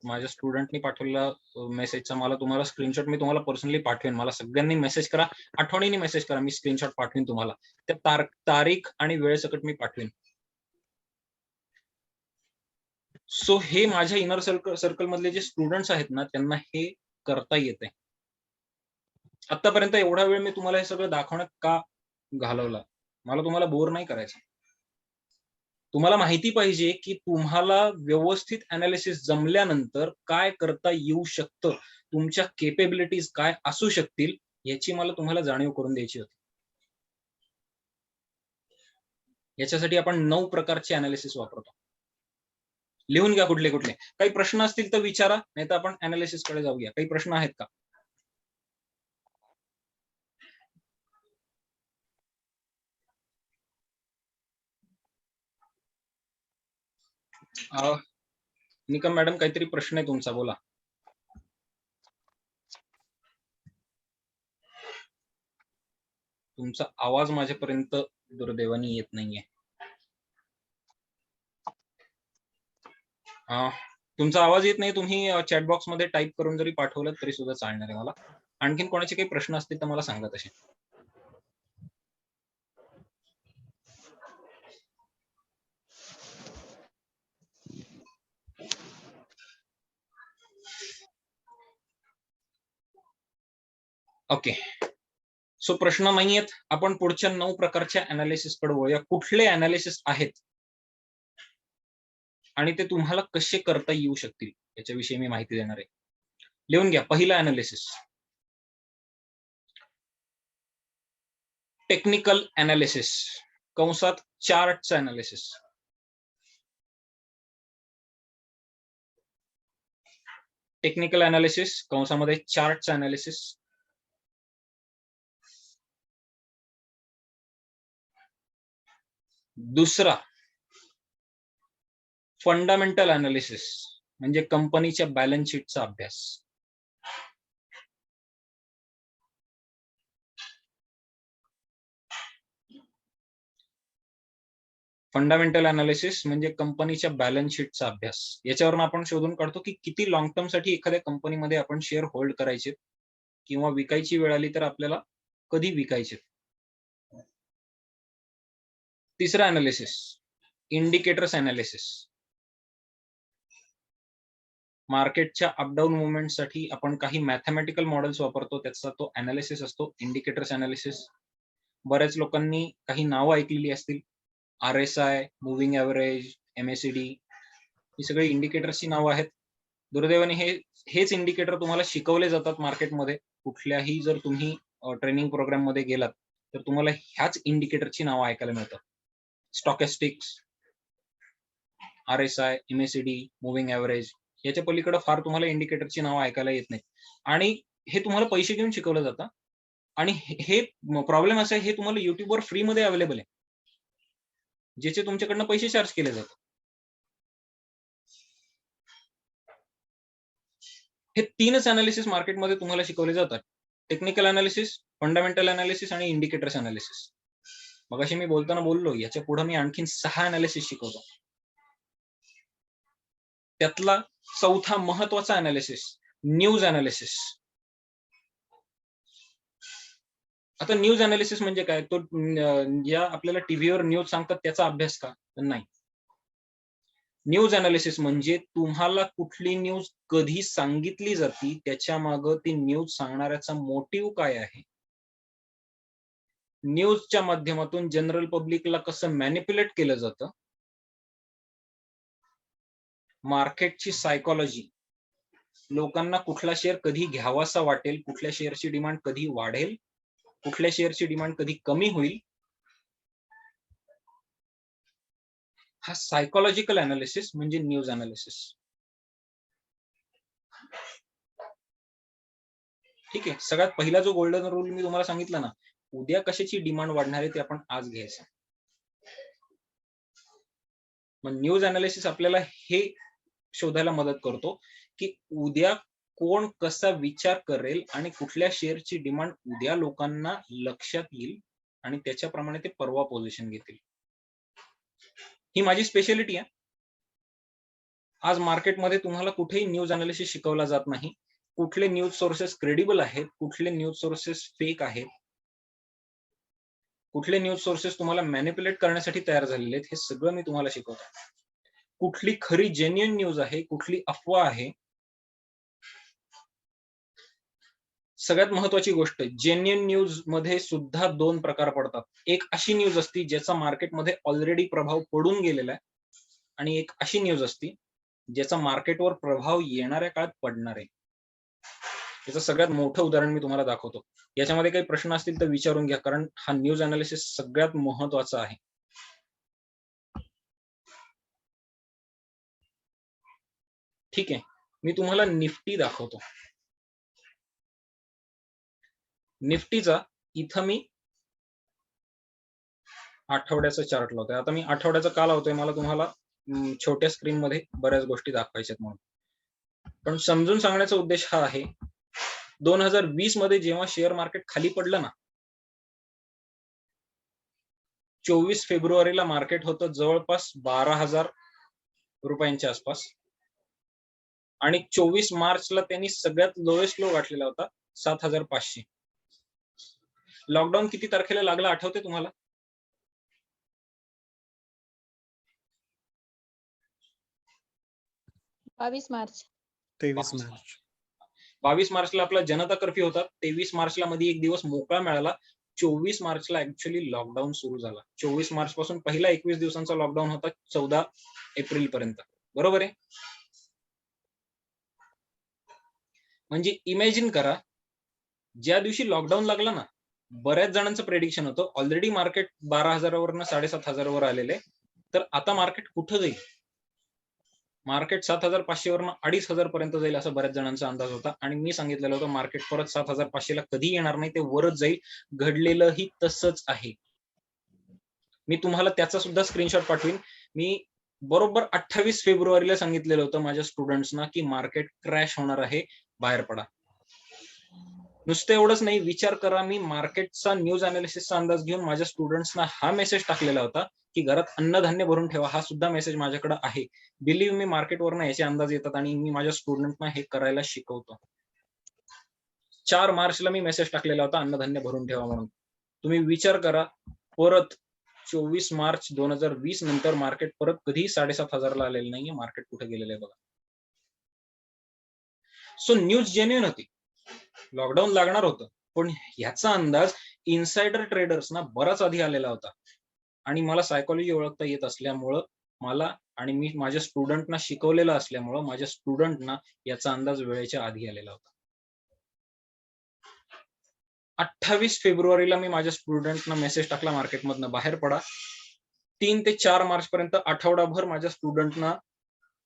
माझ्या स्टुडंटनी पाठवलेला मेसेजचा मला तुम्हाला स्क्रीनशॉट मी तुम्हाला पर्सनली पाठवेन. मला सगळ्यांनी मेसेज करा, आठवणीने मेसेज करा. मी स्क्रीनशॉट पाठवेन तुम्हाला. त्या तारीख आणि वेळेसकट मी पाठवेन. सो हे माझ्या इनर सर्कल मधले जे स्टुडंट्स आहेत ना त्यांना हे करता येते. आतापर्यंत एवढा वेळ मी तुम्हाला हे सगळं दाखवण्यात का घालवला? मला तुम्हाला बोर नाही करायचं. तुम्हाला माहिती पाहिजे की तुम्हाला व्यवस्थित अनालिसिस जमल्यानंतर काय करता येऊ शकतं, तुमच्या केपेबिलिटीज काय असू शकतील याची मला तुम्हाला जाणीव करून द्यायची होती. याच्यासाठी आपण 9 प्रकारचे अनालिसिस वापरतो. लिहून घ्या कुठले कुठले. काही प्रश्न असतील तर विचारा, नाही तर आपण अनालिसिस कडे जाऊया. काही प्रश्न आहेत का? निकम मॅडम काहीतरी प्रश्न आहे तुमचा, बोला. तुमचा आवाज माझ्यापर्यंत दुर्दैवाने येत नाहीये. तुमचा आवाज येत नाही, तुम्ही चॅट बॉक्स मध्ये टाईप करून जरी पाठवलं तरी सुद्धा चालणार आहे मला. आणखीन कोणाचे काही प्रश्न असतील तर मला सांगा तसे. ओके. सो प्रश्न नाही आहेत. आपण पुढच्या 9 प्रकारच्या अनालिसिस कडे वळूया. कुठले अनालिसिस आहेत आणि ते तुम्हाला कसे करता येऊ शकतील याच्याविषयी मी माहिती देणार आहे. लिहून घ्या. पहिला अनालिसिस टेक्निकल अनालिसिस कंसात चार्टचं अनालिसिस. टेक्निकल अनालिसिस कंसामध्ये चार्टचं अनालिसिस. दुसरा फंडामेंटल अनालिसिस म्हणजे कंपनीच्या बॅलन्स शीटचा अभ्यास. फंडामेंटल अनालिसिस म्हणजे कंपनीच्या बॅलन्स शीटचा अभ्यास. याच्यावरून आपण शोधून काढतो की किती लॉंग टर्म साठी एखाद्या कंपनीमध्ये आपण शेअर होल्ड करायचे किंवा विकायची वेळ आली तर आपल्याला कधी विकायचे. तिसरा अनालिसिस इंडिकेटर्स अनालिसिस. मार्केटच्या अपडाऊन मुवमेंटसाठी आपण काही मॅथमॅटिकल मॉडेल्स वापरतो, त्याचा तो अनालिसिस असतो इंडिकेटर्स अनालिसिस. बऱ्याच लोकांनी काही नावं ऐकलेली असतील, RSI, मूव्हिंग ऍव्हरेज, MACD, ही सगळी इंडिकेटर्सची नावं आहेत. दुर्दैवाने हेच इंडिकेटर तुम्हाला शिकवले जातात मार्केटमध्ये. कुठल्याही जर तुम्ही ट्रेनिंग प्रोग्राम मध्ये गेलात तर तुम्हाला ह्याच इंडिकेटरची नावं ऐकायला मिळतात. स्टॉकॅस्टिक्स, RSI, MACD, मूव्हिंग ऍव्हरेज, याच्या पलीकडे फार तुम्हाला इंडिकेटरची नावं ऐकायला येत नाही. आणि हे तुम्हाला पैसे घेऊन शिकवलं जातं. आणि हे प्रॉब्लेम असा आहे, हे तुम्हाला युट्यूबवर फ्री मध्ये अवेलेबल आहे, ज्याचे तुमच्याकडनं पैसे चार्ज केले जातात. हे 3च अनालिसिस मार्केटमध्ये तुम्हाला शिकवले जातात. टेक्निकल अनालिसिस, फंडामेंटल अनालिसिस आणि इंडिकेटर्स अनालिसिस. मगाशी मी बोलताना बोललो, याच्या पुढे मी आणखीन 6 अनालिसिस शिकवतो. त्यातला चौथा महत्वाचा अनालिसिस, न्यूज अनालिसिस. आता न्यूज अनालिसिस म्हणजे काय? तो ज्या आपल्याला टीव्हीवर न्यूज सांगतात त्याचा अभ्यास का? नाही. न्यूज अनालिसिस म्हणजे तुम्हाला कुठली न्यूज कधी सांगितली जाती, त्याच्या मागे ती न्यूज सांगणाऱ्याचा मोटिव्ह काय आहे? न्यूजच्या माध्यमातून जनरल पब्लिकला कसं मॅनिप्युलेट केलं जातं? मार्केटची सायकॉलॉजी, लोकांना कुठला शेअर कधी घ्यावासा वाटेल, कुठल्या शेअरची डिमांड कधी वाढेल, कुठल्या शेअरची डिमांड कधी कमी होईल, हा सायकॉलॉजिकल अनालिसिस म्हणजे न्यूज अनालिसिस. ठीक आहे. सगळ्यात पहिला जो गोल्डन रूल मी तुम्हाला सांगितला ना, उद्या कशाची डिमांड वाढणार आहे ते आपण आज घ्यायचं. मग न्यूज अनालिसिस आपल्याला हे शोधायला मदत करतो की उद्या कोण कसा विचार करेल आणि कुठल्या शेअरची डिमांड उद्या लोकांना लक्षात येईल आणि त्याच्याप्रमाणे ते परवा पोझिशन घेतील. ही माझी स्पेशालिटी आहे. आज मार्केटमध्ये तुम्हाला कुठेही न्यूज अनालिसिस शिकवला जात नाही. कुठले न्यूज सोर्सेस क्रेडिबल आहेत, कुठले न्यूज सोर्सेस फेक आहेत, कुठले न्यूज सोर्सेस तुम्हाला मॅनिप्युलेट करण्यासाठी तयार झालेले आहेत, हे सगळं मी तुम्हाला शिकवतो. कुठली खरी जेन्युइन न्यूज आहे, कुठली अफवा आहे. सगळ्यात महत्वाची गोष्ट, जेन्युइन न्यूज मध्ये सुद्धा 2 प्रकार पडतात. एक अशी न्यूज असते ज्याचा मार्केटमध्ये ऑलरेडी प्रभाव पडून गेलेला आहे आणि एक अशी न्यूज असते ज्याचा मार्केटवर प्रभाव येणाऱ्या काळात पडणार आहे. याचं सगळ्यात मोठं उदाहरण मी तुम्हाला दाखवतो. याच्यामध्ये काही प्रश्न असतील तर विचारून घ्या, कारण हा न्यूज अनालिसिस सगळ्यात महत्वाचा आहे. ठीक आहे. मी तुम्हाला निफ्टी दाखवतो. निफ्टीचा इथं मी आठवड्याचा चार्ट लावतोय. आता मी आठवड्याचा का लावतोय, मला तुम्हाला छोट्या स्क्रीन मध्ये बऱ्याच गोष्टी दाखवायच्यात म्हणून. पण समजून सांगण्याचा उद्देश हा आहे, 2020 मध्ये जेव्हा शेअर मार्केट खाली पडलं ना, 24 फेब्रुवारीला मार्केट होतं जवळपास 12,000 रुपयांच्या आसपास आणि 24 मार्चला त्यांनी सगळ्यात लोएस्ट लो गाठलेला होता 7,500. लॉकडाऊन किती तारखेला लागला आठवते तुम्हाला? 22 मार्च. 23 मार्च. 22 मार्चला आपला जनता कर्फ्यू होता. 23 मार्चला मध्ये एक दिवस मोकळा मिळाला. 24 मार्चला ऍक्च्युअली लॉकडाऊन सुरू झाला. 24 मार्च पासून पहिला 21 दिवसांचा लॉकडाऊन होता 14 एप्रिल पर्यंत. बरोबर आहे? म्हणजे इमॅजिन करा, ज्या दिवशी लॉकडाऊन लागला ना, बऱ्याच जणांचं प्रेडिक्शन होतं ऑलरेडी मार्केट 12,000 वरनं 7,500 वर आलेले, तर आता मार्केट कुठं जाईल? मार्केट 7,500 वरनं 2,500 पर्यंत जाईल असा बऱ्याच जणांचा अंदाज होता आणि मी सांगितलेलं होतं मार्केट परत 7,500 ला कधी येणार नाही, ते वरच जाईल. घडलेलंही तसंच आहे. मी तुम्हाला त्याचा सुद्धा स्क्रीनशॉट पाठवीन. मी बरोबर 28 फेब्रुवारीला सांगितलेलं होतं माझ्या स्टुडंट्सना की मार्केट क्रॅश होणार आहे, बाहेर पडा. नुसतं एवढंच नाही, विचार करा, मी मार्केटचा न्यूज अनालिसिसचा अंदाज घेऊन माझ्या स्टुडंट्सना हा मेसेज टाकलेला होता की घरात अन्नधान्य भरून ठेवा. हा सुद्धा मेसेज माझ्याकडे आहे. बिलीव्ह मी, मार्केटवरनं याचे अंदाज येतात आणि मी माझ्या स्टुडंटना हे करायला शिकवतो. 4 मार्चला मी मेसेज टाकलेला होता अन्नधान्य भरून ठेवा म्हणून. तुम्ही विचार करा, परत 24 मार्च 2020 नंतर मार्केट परत कधी 7,500 ला आलेलं नाहीये. मार्केट कुठे गेलेलं आहे बघा. सो न्यूज जेन्युइन होती. लॉकडाऊन लागणार होतं, पण ह्याचा अंदाज इनसाइडर ट्रेडर्सना बराच आधी आलेला होता आणि मला सायकॉलॉजी ओळखता येत असल्यामुळं मला आणि मी माझ्या स्टुडंटना शिकवलेलं असल्यामुळं माझ्या स्टुडंटना याचा अंदाज वेळेच्या आधी आलेला होता. 28 फेब्रुवारीला मी माझ्या स्टुडंटना मेसेज टाकला मार्केटमधनं बाहेर पडा. 3 ते 4 मार्च पर्यंत आठवडाभर माझ्या स्टुडंटना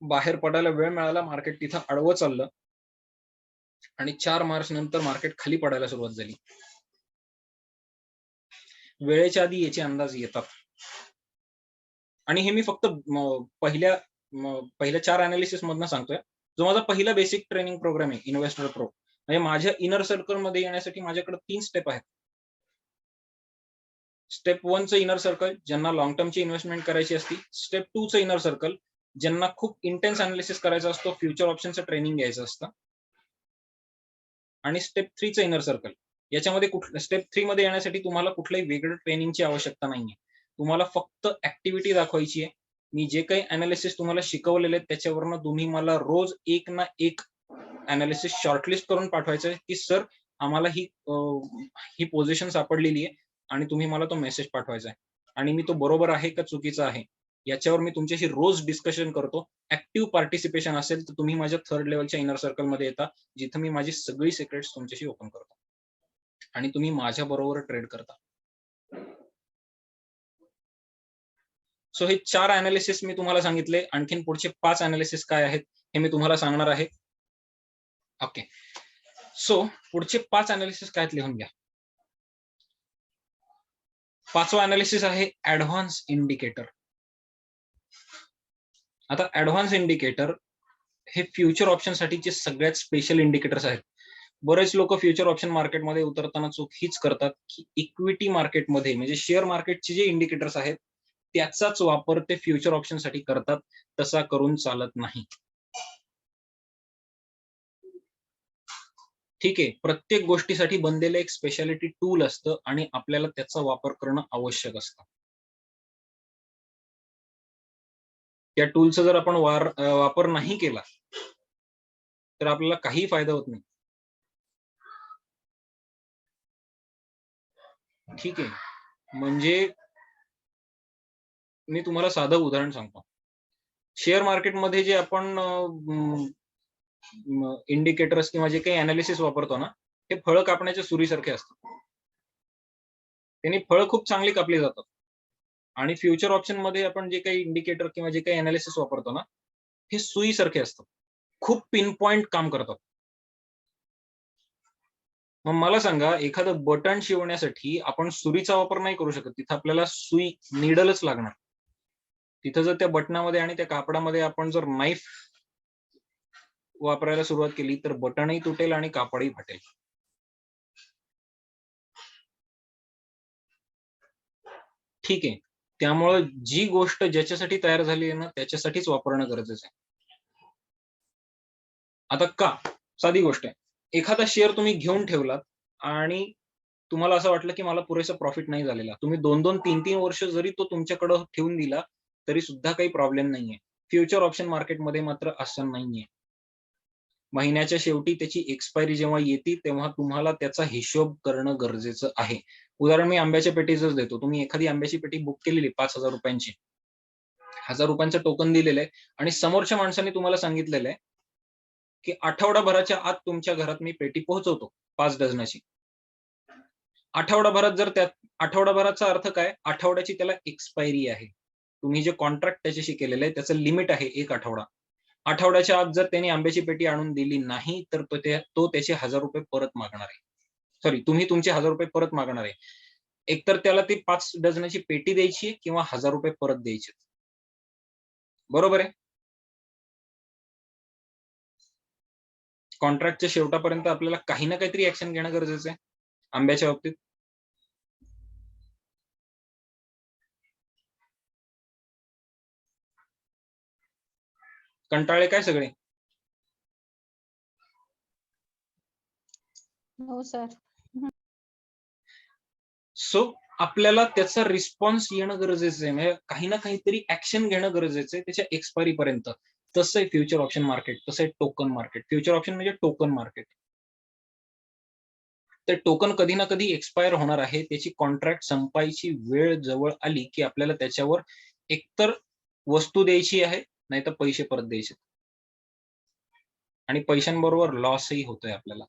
बाहेर पडायला वेळ मिळाला. मार्केट तिथं आडवं चाललं आणि 4 मार्च नंतर मार्केट खाली पडायला सुरुवात झाली. वेळेच्या आधी याचे अंदाज येतात. आणि हे मी फक्त पहिल्या 4 अनालिसिस मधनं सांगतोय. जो माझा पहिला बेसिक ट्रेनिंग प्रोग्राम आहे इन्व्हेस्टर प्रो. म्हणजे माझ्या इनर सर्कल मध्ये येण्यासाठी माझ्याकडे 3 स्टेप आहेत. स्टेप 1 चं इनर सर्कल ज्यांना लॉंग टर्मची इन्व्हेस्टमेंट करायची असती. स्टेप 2 चं इनर सर्कल ज्यांना खूप इंटेन्स अनालिसिस करायचा असतो, फ्युचर ऑप्शनचं ट्रेनिंग घ्यायचं असतं. आणि स्टेप 3 चं इनर सर्कल. याच्यामध्ये स्टेप 3 मध्ये येण्यासाठी तुम्हाला कुठल्याही वेगळं ट्रेनिंगची आवश्यकता नाहीये. तुम्हाला फक्त ऍक्टिव्हिटी दाखवायची आहे. मी जे काही अनालिसिस तुम्हाला शिकवलेले आहेत त्याच्यावरनं तुम्ही मला रोज एक ना एक अनालिसिस शॉर्टलिस्ट करून पाठवायचं आहे की सर आम्हाला ही पोझिशन सापडलेली आहे आणि तुम्ही मला तो मेसेज पाठवायचा आहे. आणि मी तो बरोबर आहे का चुकीचा आहे याच्यावर मी तुमच्याशी रोज डिस्कशन करतो. ऍक्टिव्ह पार्टिसिपेशन असेल तर तुम्ही माझ्या 3rd लेवलच्या इनर सर्कल मध्ये येता, जिथे मी माझी सगळी सिक्रेट्स तुमच्याशी ओपन करतो आणि तुम्ही माझ्या बरोबर ट्रेड करता. सो हे 4 अनालिसिस मी तुम्हाला सांगितले. आणखीन पुढचे 5 अनालिसिस काय आहेत हे मी तुम्हाला सांगणार आहे. ओके. सो पुढचे 5 अनालिसिस काय आहेत लिहून घ्या. 5वा अनालिसिस आहे ऍडव्हान्स इंडिकेटर. आता ऍडव्हान्स इंडिकेटर हे फ्युचर ऑप्शन साठीचे सगळ्यात स्पेशल इंडिकेटर्स आहेत. बरेच लोक फ्युचर ऑप्शन मार्केटमध्ये उतरताना चूक हीच करतात की इक्विटी मार्केटमध्ये म्हणजे शेअर मार्केटचे जे इंडिकेटर्स आहेत त्याचाच वापर ते फ्युचर ऑप्शन साठी करतात. तसा करून चालत नाही. ठीक आहे. प्रत्येक गोष्टीसाठी बनलेलं एक स्पेशालिटी टूल असतं आणि आपल्याला त्याचा वापर करणं आवश्यक असतं. त्या टूलचा जर आपण वापर नाही केला तर आपल्याला काही फायदा होत नाही. ठीक आहे. म्हणजे मी तुम्हाला साधं उदाहरण सांगतो. शेअर मार्केटमध्ये जे आपण इंडिकेटर्स किंवा जे काही अनालिसिस वापरतो ना, हे फळं कापण्याच्या सुरीसारखे असतात. त्यांनी फळं खूप चांगली कापली जातात. आणि फ्युचर ऑप्शन मध्ये आपण जे काही इंडिकेटर किंवा जे काही अनालिसिस वापरतो ना, हे सुईसारखे असतात. खूप पिन पॉइंट काम करतात. मग मला सांगा, एखादं बटन शिवण्यासाठी आपण सुरीचा वापर नाही करू शकत. तिथं आपल्याला सुई नीडलच लागणार. तिथं जर त्या बटनामध्ये आणि त्या कापडामध्ये आपण जर नाईफ वापरायला सुरुवात केली तर बटनही तुटेल आणि कापडही फाटेल. ठीक आहे. त्यामुळे जी गोष्ट ज्याच्यासाठी तयार झाली आहे ना त्याच्यासाठीच वापरणं गरजेचं आहे. आता का? साधी गोष्ट आहे. एखादा शेअर तुम्ही घेऊन ठेवलात आणि तुम्हाला असं वाटलं की मला पुरेसा प्रॉफिट नाही झालेला. तुम्ही 2-2, 3-3 वर्ष जरी तो तुमच्याकडे ठेवून दिला तरी सुद्धा काही प्रॉब्लेम नाहीये. फ्युचर ऑप्शन मार्केटमध्ये मात्र असं नाहीये. महिन्याच्या शेवटी त्याची एक्सपायरी जेव्हा येते तेव्हा तुम्हाला त्याचा हिशोब करणं गरजेचं आहे. उदाहरण मी आंब्याच्या पेटीचंच देतो. तुम्ही एखादी आंब्याची पेटी बुक केलेली 5,000 रुपयांची. 1,000 रुपयांचं टोकन दिलेलं आहे आणि समोरच्या माणसाने तुम्हाला सांगितलेलं आहे की आठवडाभराच्या आत तुमच्या घरात मी पेटी पोहोचवतो 5 डझनाची. आठवडाभराचा अर्थ काय? आठवड्याची त्याला एक्सपायरी आहे. तुम्ही जे कॉन्ट्रॅक्ट त्याच्याशी केलेलं आहे त्याचं लिमिट आहे 1 आठवडा. आठवड्याच्या आत जर त्याने आंब्याची पेटी आणून दिली नाही तर तो त्याचे 1,000 रुपये परत मागणार आहे. सॉरी, तुम्ही तुमचे 1,000 रुपये परत मागणार आहे. एकतर त्याला ती 5 डझनाची पेटी द्यायची किंवा 1,000 रुपये परत द्यायचे. बरोबर आहे? कॉन्ट्रॅक्टच्या शेवटापर्यंत आपल्याला काही ना काहीतरी ऍक्शन घेणं गरजेचं आहे आंब्याच्या बाबतीत. कंटाळले काय सगळे? हो सर. सो आपल्याला त्याचा रिस्पॉन्स येणं गरजेचं आहे. म्हणजे काही ना काहीतरी ऍक्शन घेणं गरजेचं आहे त्याच्या एक्सपायरी पर्यंत. तसं आहे फ्युचर ऑप्शन मार्केट, तसं आहे टोकन मार्केट. फ्युचर ऑप्शन म्हणजे टोकन मार्केट. ते टोकन कधी ना कधी एक्सपायर होणार आहे. त्याची कॉन्ट्रॅक्ट संपायची वेळ जवळ आली की आपल्याला त्याच्यावर एकतर वस्तू द्यायची आहे नाहीतर पैसे परत द्यायचे. आणि पैशांबरोबर लॉसही होतोय आपल्याला.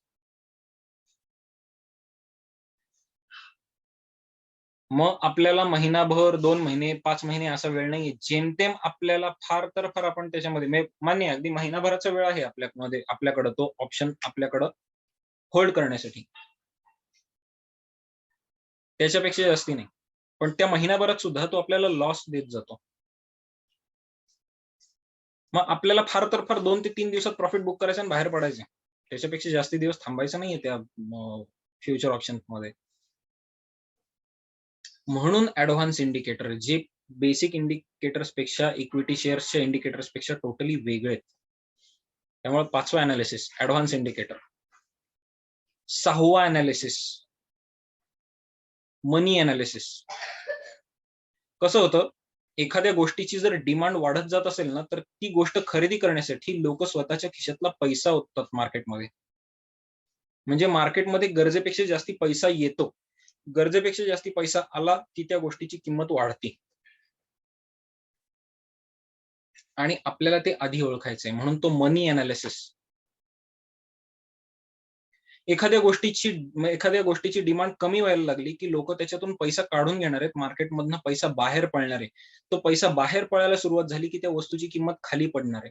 मग आपल्याला महिनाभर, 2 महिने, 5 महिने असा वेळ नाहीये. जेमतेम आपल्याला फार तर फार आपण त्याच्यामध्ये मान्य आहे अगदी महिनाभराचा वेळ आहे आपल्याकडं तो ऑप्शन आपल्याकडं होल्ड करण्यासाठी. त्याच्यापेक्षा जास्ती नाही. पण त्या महिन्याभरात सुद्धा तो आपल्याला लॉस देत जातो. मग आपल्याला फार तर फार 2 ते 3 दिवसात प्रॉफिट बुक करायचं आणि बाहेर पडायचं. त्याच्यापेक्षा जास्ती दिवस थांबायचं नाहीये त्या फ्युचर ऑप्शन मध्ये. म्हणून ऍडव्हान्स इंडिकेटर जे बेसिक इंडिकेटर्स पेक्षा इक्विटी शेअर्सच्या इंडिकेटर्स पेक्षा टोटली वेगळे आहेत. त्यामुळे 5वा अनालिसिस ऍडव्हान्स इंडिकेटर. 6वा अनालिसिस मनी अनालिसिस. कसं होतं, एखाद्या गोष्टीची जर डिमांड वाढत जात असेल ना, तर ती गोष्ट खरेदी करण्यासाठी लोक स्वतःच्या खिशातला पैसा ओततात मार्केटमध्ये. म्हणजे मार्केटमध्ये गरजेपेक्षा जास्ती पैसा येतो. गरजेपेक्षा जास्ती पैसा आला की त्या गोष्टीची किंमत वाढते. आणि आपल्याला ते आधी ओळखायचंय, म्हणून तो मनी अनालिसिस. एखाद्या गोष्टीची डिमांड कमी व्हायला लागली की लोक त्याच्यातून पैसा काढून घेणार आहेत, मार्केटमधनं पैसा बाहेर पळणार आहे. तो पैसा बाहेर पळायला सुरुवात झाली की त्या वस्तूची किंमत खाली पडणार आहे.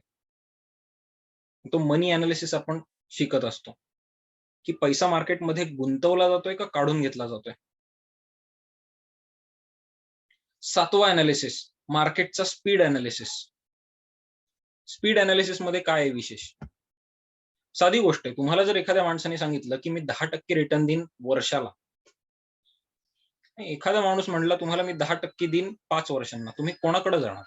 तो मनी अनालिसिस आपण शिकत असतो की पैसा मार्केटमध्ये गुंतवला जातोय का काढून घेतला जातोय. 7वा अनालिसिस मार्केटचा स्पीड अनालिसिस. स्पीड अनालिसिस मध्ये काय आहे विशेष? साधी गोष्ट आहे. तुम्हाला जर एखाद्या माणसाने सांगितलं की मी 10% रिटर्न देईन वर्षाला, एखादा माणूस म्हणला तुम्हाला मी 10% देईन 5 वर्षांना, तुम्ही कोणाकडे जाणार?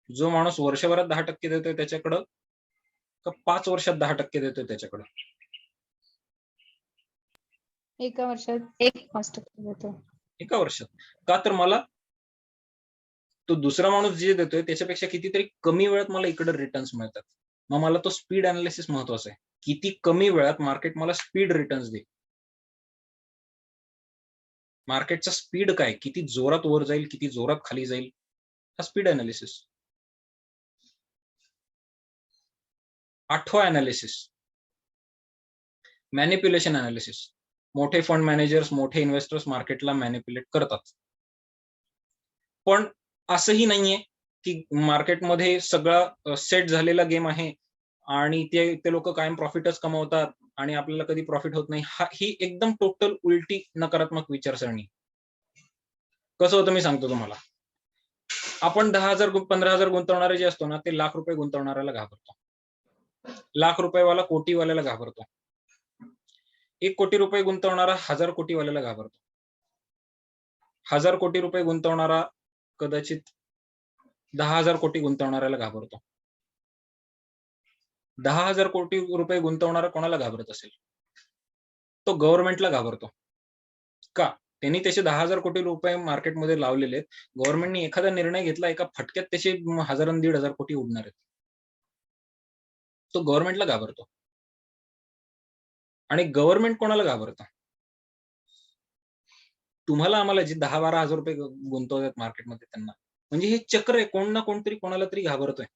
जो माणूस वर्षभरात 10% देतोय त्याच्याकडं का 5 वर्षात 10% देतोय त्याच्याकडं? एका वर्षात 5% देतो. एका वर्षात. का तर मला तो दुसरा माणूस जे देतोय त्याच्यापेक्षा कितीतरी कमी वेळात मला इकडे रिटर्न्स मिळतात. मग मला तो स्पीड अनालिसिस महत्वाचा आहे. किती कमी वेळात मार्केट मला स्पीड रिटर्न्स देईल. मार्केटचा स्पीड काय, किती जोरात वर जाईल, किती जोरात खाली जाईल, हा स्पीड अनालिसिस. 8वा अनालिसिस मॅनिप्युलेशन अनालिसिस. मोठे फंड मॅनेजर्स, मोठे इन्व्हेस्टर्स मार्केटला मॅनिप्युलेट करतात. पण असंही नाहीये की मार्केटमध्ये सगळा सेट झालेला गेम आहे आणि ते लोक कायम प्रॉफिटच कमवतात आणि आपल्याला कधी प्रॉफिट होत नाही. ही एकदम टोटल उलटी नकारात्मक विचारसरणी. कसं होतं मी सांगतो तुम्हाला. आपण 10,000 15,000 गुंतवणारे जे असतो ना, ते लाख रुपये गुंतवणाऱ्याला घाबरतो. लाख रुपयेवाला कोटीवाल्याला घाबरतो. 1 कोटी रुपये गुंतवणारा 1000 कोटीवाल्याला घाबरतो. 1000 कोटी रुपये गुंतवणारा कदाचित 10,000 कोटी गुंतवणाऱ्याला घाबरतो. 10,000 कोटी रुपये गुंतवणारा कोणाला घाबरत असेल? तो गव्हर्नमेंटला घाबरतो. का? त्यांनी त्याचे 10,000 कोटी रुपये मार्केटमध्ये लावलेले आहेत. गव्हर्नमेंटने एखादा निर्णय घेतला, एका फटक्यात त्याचे 1000 आणि 1,500 कोटी उडणार आहेत. तो गव्हर्नमेंटला घाबरतो. आणि गव्हर्नमेंट कोणाला घाबरतं? तुम्हाला आम्हाला जे 10-12,000 रुपये गुंतवतात मार्केटमध्ये त्यांना. म्हणजे हे चक्र आहे, कोण ना कोणतरी कोणाला तरी घाबरतोय.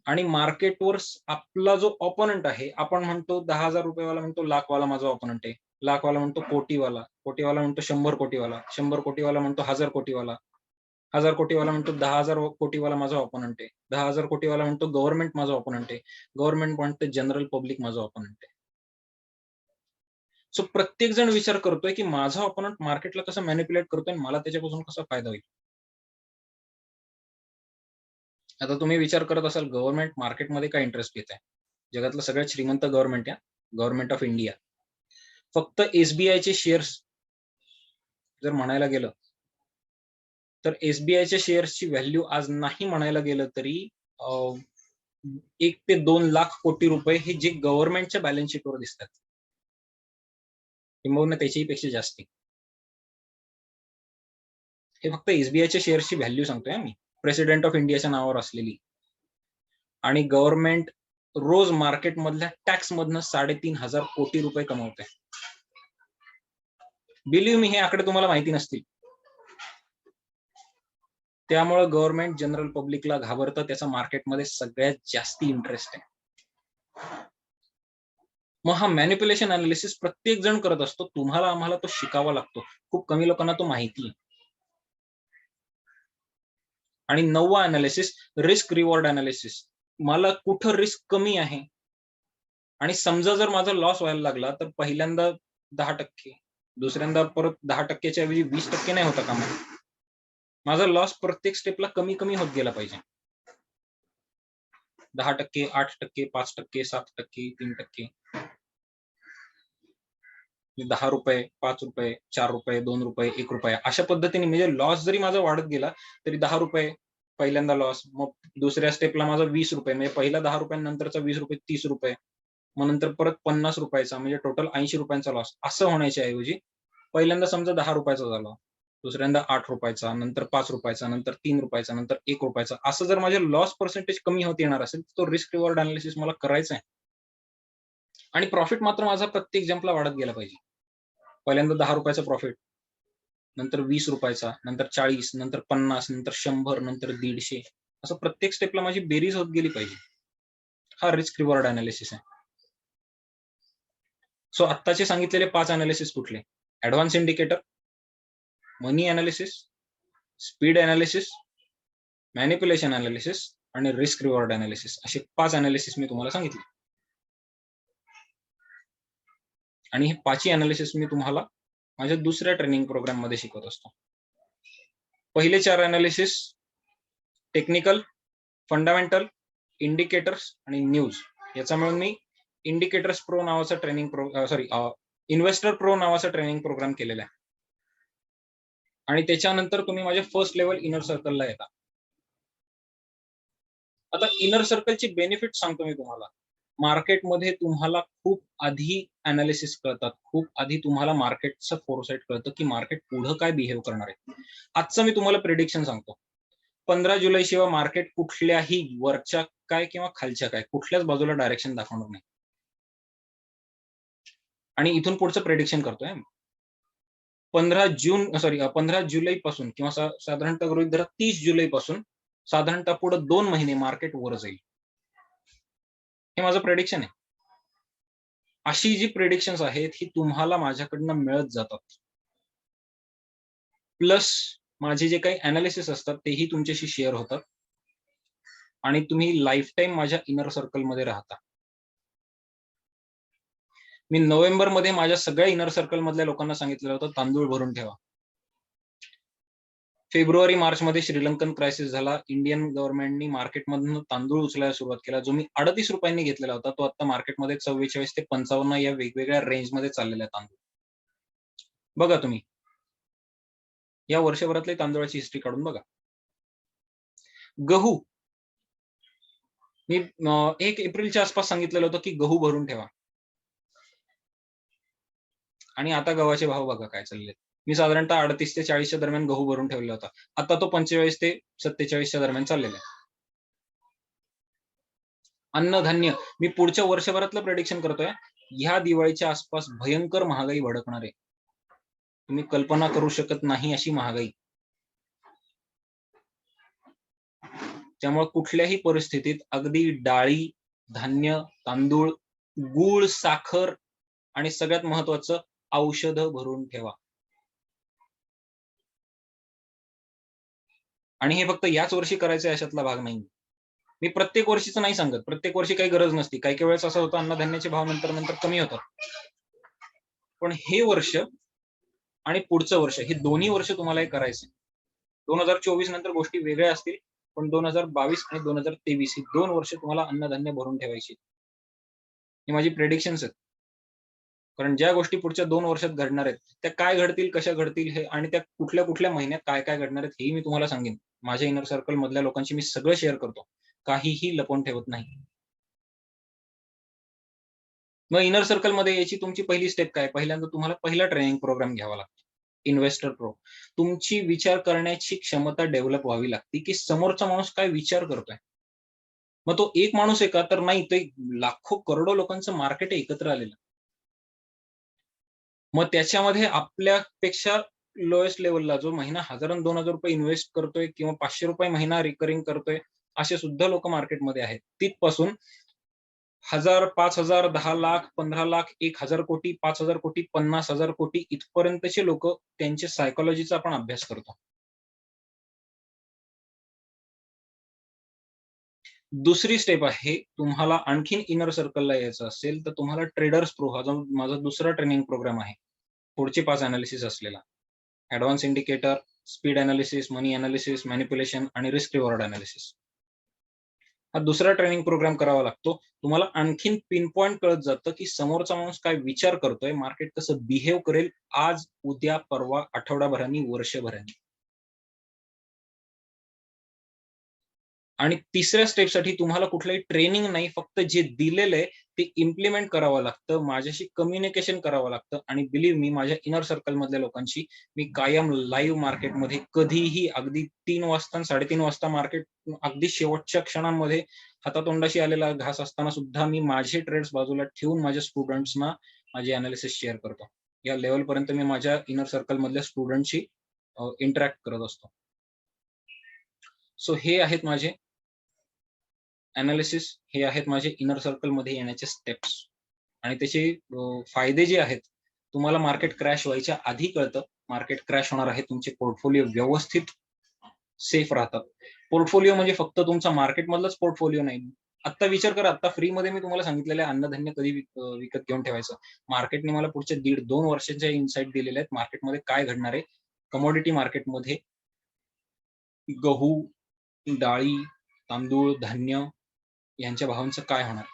आणि मार्केटवर आपला जो ऑपोनंट आहे, आपण म्हणतो 10,000 रुपयेवाला म्हणतो लाखवाला माझा ऑपोनंट आहे. लाखवाला म्हणतो कोटीवाला. कोटीवाला म्हणतो 100 कोटीवाला. 100 कोटीवाला म्हणतो 1000 कोटीवाला. 1000 कोटीवाला म्हणतो 10,000 कोटीवाला माझा ऑपोनंट आहे. 10,000 कोटीवाला म्हणतो गव्हर्नमेंट माझा ऑपोनंट आहे. गव्हर्नमेंट म्हणतो जनरल पब्लिक माझा ऑपोनंट आहे. सो प्रत्येक जण विचार करतोय की माझा ऑपोनंट मार्केटला कसं मॅनिप्युलेट करतोय आणि मला त्याच्यापासून कसा फायदा होईल. आता तुम्ही विचार करत असाल गव्हर्नमेंट मार्केटमध्ये काय इंटरेस्ट घेत आहे? जगातलं सगळ्यात श्रीमंत गव्हर्नमेंट आहे, गव्हर्नमेंट ऑफ इंडिया. फक्त SBIचे शेअर्स जर म्हणायला गेलं तर SBIच्या शेअर्सची व्हॅल्यू आज नाही म्हणायला गेलं तरी 1 ते 2 लाख कोटी रुपये हे जे गव्हर्नमेंटच्या बॅलन्स शीटवर दिसतात, किंबहुना त्याच्याही पेक्षा जास्ती. हे फक्त SBIच्या शेअर्सची व्हॅल्यू सांगतोय मी, प्रेसिडेंट ऑफ इंडियाच्या नावावर असलेली. आणि गव्हर्नमेंट रोज मार्केटमधल्या टॅक्स मधनं 3,500 कोटी रुपये कमवते. बिलीव्ह मी, हे आकडे तुम्हाला माहिती नसतील. त्यामुळे गव्हर्नमेंट जनरल पब्लिकला घाबरतं, त्याचा मार्केटमध्ये सगळ्यात जास्ती इंटरेस्ट आहे. मग हा मॅनिप्युलेशन अनालिसिस प्रत्येक जण करत असतो. तुम्हाला आम्हाला तो शिकावा लागतो. खूप कमी लोकांना तो माहिती आहे. आणि 9वा अनालिसिस रिस्क रिवॉर्ड अनालिसिस. मला कुठं रिस्क कमी आहे आणि समजा जर माझा लॉस व्हायला लागला तर पहिल्यांदा 10%, दुसऱ्यांदा परत 10% ऐवजी 20% नाही होता कामा नये. माझा लॉस प्रत्येक स्टेपला कमी कमी होत गेला पाहिजे. 10%, 8%, 5%, 7%, 3%. ₹10, ₹5, ₹4, ₹2, ₹1 अशा पद्धतीने म्हणजे लॉस जरी माझा वाढत गेला तरी ₹10 पहिल्यांदा लॉस, मग दुसऱ्या स्टेपला माझा ₹20 म्हणजे पहिला ₹10 नंतरचा ₹20 ₹30, मग नंतर परत ₹50 म्हणजे टोटल ₹80 लॉस. असं होण्याच्या ऐवजी पहिल्यांदा समजा ₹10 झाला, दुसऱ्यांदा ₹8, नंतर ₹5, नंतर ₹3, नंतर ₹1 असं जर माझे लॉस पर्सेंटेज कमी होत येणार असेल तर तो रिस्क रिवॉर्ड अनालिसिस मला करायचा आहे. आणि प्रॉफिट मात्र माझा प्रत्येक जंपला वाढत गेला पाहिजे. पहिल्यांदा ₹10 प्रॉफिट, नंतर ₹20, नंतर 40, नंतर 50, नंतर 100, नंतर 150 असं प्रत्येक स्टेपला माझी बेरीज होत गेली पाहिजे. हा रिस्क रिवॉर्ड अनालिसिस आहे. सो आत्ताचे सांगितलेले 5 अनालिसिस कुठले? Advance indicator, money analysis, speed analysis, manipulation analysis आणि रिस्क रिवॉर्ड अनालिसिस असे 5 अनालिसिस मी तुम्हाला सांगितले. आणि हे 5ही अनालिसिस मी तुम्हाला माझ्या दुसऱ्या ट्रेनिंग प्रोग्राम मध्ये शिकवत असतो. पहिले 4 अनालिसिस टेक्निकल, फंडामेंटल, इंडिकेटर्स आणि न्यूज याचा मिळून मी इंडिकेटर्स प्रो नावाचा इन्व्हेस्टर प्रो नावाचा ट्रेनिंग प्रोग्राम केलेला आहे. आणि त्याच्यानंतर तुम्ही माझ्या फर्स्ट लेवल इनर सर्कलला येता. आता इनर सर्कलची बेनिफिट सांगतो मी तुम्हाला. मार्केटमध्ये तुम्हाला खूप आधी अनालिसिस कळतात, खूप आधी तुम्हाला मार्केटचं फोरसाइट कळतं की मार्केट पुढे काय बिहेव करणार आहे. आजचं मी तुम्हाला प्रेडिक्शन सांगतो. 15 जुलै शिवाय मार्केट कुठल्याही वरच्या काय किंवा खालच्या काय कुठल्याच बाजूला डायरेक्शन दाखवणार नाही. आणि इथून पुढचं प्रेडिक्शन करतोय. 15 जुलै पासून किंवा साधारणतः गृहीत धरा 30 जुलै पासून साधारणतः पुढे 2 महिने मार्केट वर जाईल. हे माझं प्रेडिक्शन आहे. अशी जी प्रेडिक्शन्स आहेत ही तुम्हाला माझ्याकडनं मिळत जातात. प्लस माझे जे काही अनालिसिस असतात तेही तुमच्याशी शेअर होतात. आणि तुम्ही लाईफ टाईम माझ्या इनर सर्कल मध्ये राहता. मी नोव्हेंबर मध्ये माझ्या सगळ्या इनर सर्कल मधल्या लोकांना सांगितलेलं होतं तांदूळ भरून ठेवा. फेब्रुवारी मार्च मध्ये श्रीलंकन क्रायसिस झाला. इंडियन गव्हर्नमेंटनी मार्केटमधून तांदूळ उचलायला सुरुवात केला. जो मी ₹38 घेतलेला होता तो आता मार्केटमध्ये 44 ते 55 या वेगवेगळ्या रेंजमध्ये चाललेला आहे तांदूळ. बघा तुम्ही या वर्षभरातली तांदूळाची हिस्ट्री काढून बघा. गहू मी 1 एप्रिलच्या आसपास सांगितलेलं होतं की गहू भरून ठेवा. आणि आता गव्हाचे भाव बघा काय चालले. मी साधारणतः 38 ते 40च्या दरम्यान गहू भरून ठेवला होता. आता तो 45 ते 47च्या दरम्यान चाललेला आहे. अन्नधान्य मी पुढच्या वर्षभरातलं प्रेडिक्शन करतोय. ह्या दिवाळीच्या आसपास भयंकर महागाई भडकणार आहे. तुम्ही कल्पना करू शकत नाही अशी महागाई. त्यामुळे कुठल्याही परिस्थितीत अगदी डाळी, धान्य, तांदूळ, गूळ, साखर आणि सगळ्यात महत्वाचं औषधं भरून ठेवा. आणि हे फक्त याच वर्षी करायचं अशातला भाग नाही. मी प्रत्येक वर्षीचं नाही सांगत. प्रत्येक वर्षी काही गरज नसते. काही काही वेळेस असं होतं अन्नधान्याचे भाव नंतर कमी होतात. पण हे वर्ष आणि पुढचं वर्ष हे दोन्ही वर्ष तुम्हाला हे करायचं. 2024 नंतर गोष्टी वेगळ्या असतील, पण 2022 आणि 2023 ही 2 वर्ष तुम्हाला अन्नधान्य भरून ठेवायची. ही माझी प्रेडिक्शन्स आहेत. कारण ज्या गोष्टी पुढच्या 2 वर्षात घडणार आहेत त्या काय घडतील, कशा घडतील हे आणि त्या कुठल्या कुठल्या महिन्यात काय काय घडणार आहेत हेही मी तुम्हाला सांगेन. माझ्या इनर सर्कल मधल्या लोकांशी मी सगळं शेअर करतो. काहीही लपवून ठेवत नाही. मग इनर सर्कल मध्ये याची तुमची पहिली स्टेप काय? पहिल्यांदा तुम्हाला पहिला ट्रेनिंग प्रोग्राम घ्यावा लागतो. Investor pro. तुमची विचार करण्याची क्षमता डेव्हलप व्हावी लागते की समोरचा माणूस काय विचार करतोय. मग तो एक माणूस आहे का? तर नाही, ते लाखो करोडो लोकांचं मार्केट एकत्र आलेलं. मग त्याच्यामध्ये आपल्यापेक्षा लोएस्ट लेवलला जो महिना 1000 आणि 2000 रुपये इन्व्हेस्ट करतोय किंवा ₹500 महिना रिकरिंग करतोय असे सुद्धा लोक मार्केटमध्ये आहेत. तिथपासून 1000, 5000, 10 लाख, 15 लाख, 1000 कोटी, 5000 कोटी, 50,000 कोटी इथपर्यंतचे लोक त्यांचे सायकोलॉजीचा आपण अभ्यास करतो. दुसरी स्टेप आहे, तुम्हाला आणखीन इनर सर्कलला यायचं असेल तर तुम्हाला ट्रेडर्स प्रो हा जो माझा दुसरा ट्रेनिंग प्रोग्राम आहे. पुढचे 5 अनालिसिस असलेला ऍडव्हान्स इंडिकेटर, स्पीड अनालिसिस, मनी अनालिसिस, मॅनिप्युलेशन आणि रिस्क रिवॉर्ड अनालिसिस. हा दुसरा ट्रेनिंग प्रोग्राम करावा लागतो. तुम्हाला आणखीन पिन पॉइंट कळत जातं की समोरचा माणूस काय विचार करतोय, मार्केट कसं बिहेव करेल आज, उद्या, परवा, आठवडाभरानी, वर्षभरानी. आणि तिसऱ्या स्टेपसाठी तुम्हाला कुठलंही ट्रेनिंग नाही, फक्त जे दिलेलं आहे ते इम्प्लिमेंट करावं लागतं, माझ्याशी कम्युनिकेशन करावं लागतं. आणि बिलीव्ह मी, माझ्या इनर सर्कल मधल्या लोकांशी मी कायम लाईव्ह मार्केटमध्ये कधीही अगदी 3 वाजता 3:30 वाजता मार्केट अगदी शेवटच्या क्षणांमध्ये हातातोंडाशी आलेला घास असताना सुद्धा मी माझे ट्रेड्स बाजूला ठेवून माझ्या स्टुडंट्सना माझे अनालिसिस शेअर करतो. या लेवल पर्यंत मी माझ्या इनर सर्कल मधल्या स्टुडंटशी इंटरॅक्ट करत असतो. सो हे आहेत माझे अनालिसिस, हे आहेत माझे इनर सर्कल मध्ये येण्याचे स्टेप्स. आणि त्याचे फायदे जे आहेत, तुम्हाला मार्केट क्रॅश व्हायच्या आधी कळतं. मार्केट क्रॅश होणार आहे, तुमचे पोर्टफोलिओ व्यवस्थित सेफ राहतात. पोर्टफोलिओ म्हणजे फक्त तुमचा मार्केट मधलाच पोर्टफोलिओ नाही. आता विचार करा, आता फ्री मध्ये मी तुम्हाला सांगितलेलं आहे अन्नधान्य कधी विकत घेऊन ठेवायचं. मार्केटने मला पुढच्या 1.5-2 वर्षांच्या इन्साइट दिलेले आहेत. मार्केटमध्ये काय घडणार आहे, कमोडिटी मार्केटमध्ये गहू, डाळी, तांदूळ, धान्य यांच्या भावांचं काय होणार.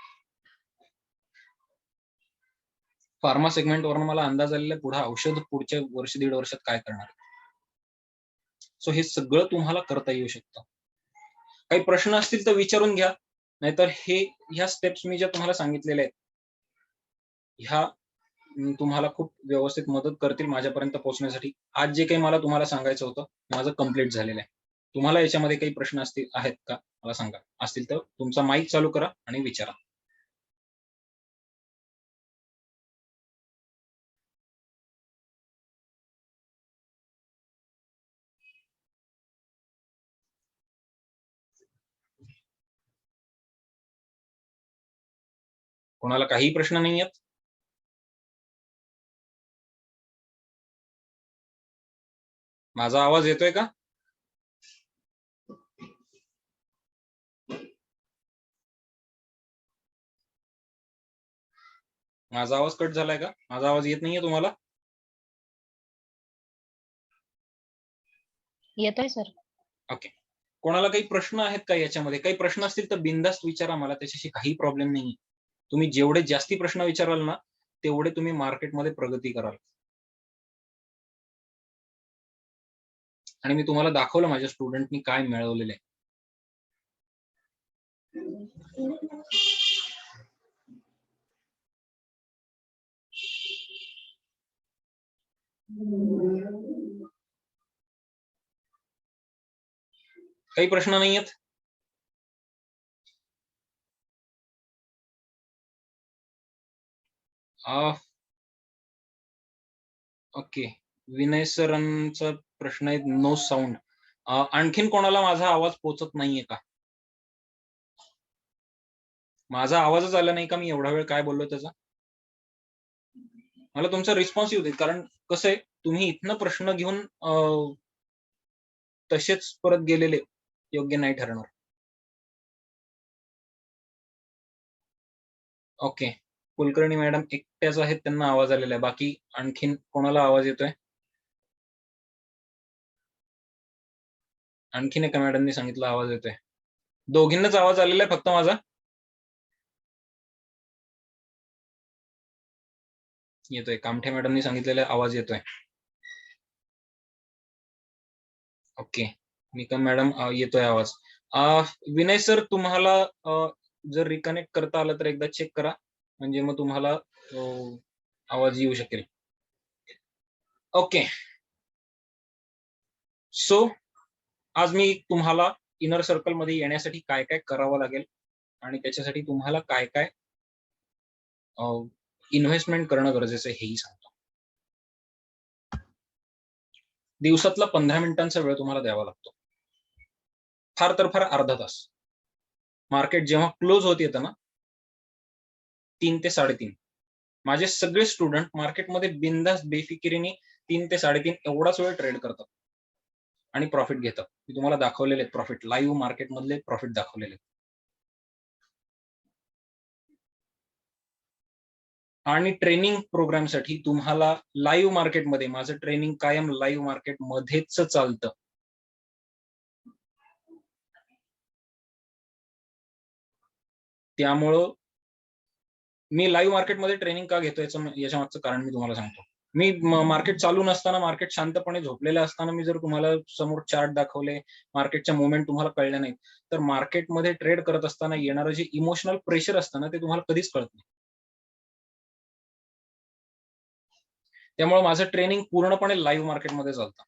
फार्मा सेगमेंटवरून मला अंदाज आलेला पुढे औषध पुढच्या वर्ष 1.5 वर्षात काय करणार. सो हे सगळं तुम्हाला करता येऊ शकतं. काही प्रश्न असतील तर विचारून घ्या, नाहीतर ह्या स्टेप्स मी ज्या तुम्हाला सांगितलेल्या आहेत ह्या तुम्हाला खूप व्यवस्थित मदत करतील माझ्यापर्यंत पोहोचण्यासाठी. आज जे काही मला तुम्हाला सांगायचं होतं माझं कम्प्लीट झालेलं आहे. तुम्हाला याच्यामध्ये काही प्रश्न आहेत का मला सांगा. असतील तर तुमचा माईक चालू करा आणि विचारा. कोणाला काही प्रश्न नाही आहेत? माझा आवाज येतोय का? माझा आवाज कट झालाय का? माझा आवाज येत नाहीये तुम्हाला? येतोय सर. ओके. कोणाला काही प्रश्न आहेत का याच्यामध्ये? काही प्रश्न असतील तर बिनधास्त विचारा, मला त्याच्याशी काही प्रॉब्लेम नाही. तुम्ही जेवढे जास्ती प्रश्न विचाराल ना तेवढे तुम्ही मार्केटमध्ये प्रगती कराल. आणि मी तुम्हाला दाखवलं माझ्या स्टुडंटनी काय मिळवलेलं आहे. काही प्रश्न नाही आहेत? ओके. विनय सरांचा प्रश्न आहे नो साऊंड. आणखीन कोणाला माझा आवाज पोहोचत नाहीये का? माझा आवाजच आला नाही का? मी एवढा वेळ काय बोललो त्याचा? मला तुमचा रिस्पॉन्स येऊ दे, कारण कसं आहे तुम्ही इथनं प्रश्न घेऊन तसेच परत गेलेले योग्य नाही ठरणार. ओके. कुलकर्णी मॅडम एकट्याच आहेत, त्यांना आवाज आलेला आहे. बाकी आणखीन कोणाला आवाज येतोय? आणखीन एका मॅडमनी सांगितलं आवाज येतोय. दोघींनाच आवाज आलेला आहे फक्त माझा? येतोय. कामठे मॅडमनी सांगितलेला आवाज येतोय. ओके. निकम मॅडम येतोय आवाज. विनय सर तुम्हाला जर रिकनेक्ट करता आलं तर एकदा चेक करा, म्हणजे मग तुम्हाला आवाज येऊ शकेल. ओके. सो आज मी तुम्हाला इनर सर्कल मध्ये येण्यासाठी काय काय करावं लागेल आणि त्याच्यासाठी तुम्हाला काय काय इन्व्हेस्टमेंट करणं गरजेचं आहे हेही सांगतो. दिवसातला 15 मिनिटांचा वेळ तुम्हाला द्यावा लागतो. फार तर फार अर्धा तास. मार्केट जेव्हा क्लोज होत येतं ना 3 ते 3:30, माझे सगळे स्टुडंट मार्केटमध्ये बिनधास्त बेफिकिरीने 3 ते 3:30 एवढाच वेळ ट्रेड करतात आणि प्रॉफिट घेतात. मी तुम्हाला दाखवलेले आहेत प्रॉफिट, लाईव्ह मार्केट मधले प्रॉफिट दाखवलेले. आणि ट्रेनिंग प्रोग्रामसाठी तुम्हाला लाईव्ह मार्केटमध्ये, माझं ट्रेनिंग कायम लाईव्ह मार्केट मध्येच चालतं. त्यामुळं मी लाईव्ह मार्केटमध्ये ट्रेनिंग का घेतो याच्या मागचं कारण मी तुम्हाला सांगतो. मी मार्केट चालू नसताना, मार्केट शांतपणे झोपलेलं असताना मी जर तुम्हाला समोर चार्ट दाखवले, मार्केटच्या मुवमेंट तुम्हाला कळल्या नाहीत, तर मार्केटमध्ये ट्रेड करत असताना येणारं जे इमोशनल प्रेशर असतं ना, ते तुम्हाला कधीच कळत नाही. त्यामुळे माझं ट्रेनिंग पूर्णपणे लाईव्ह मार्केटमध्ये चालतं.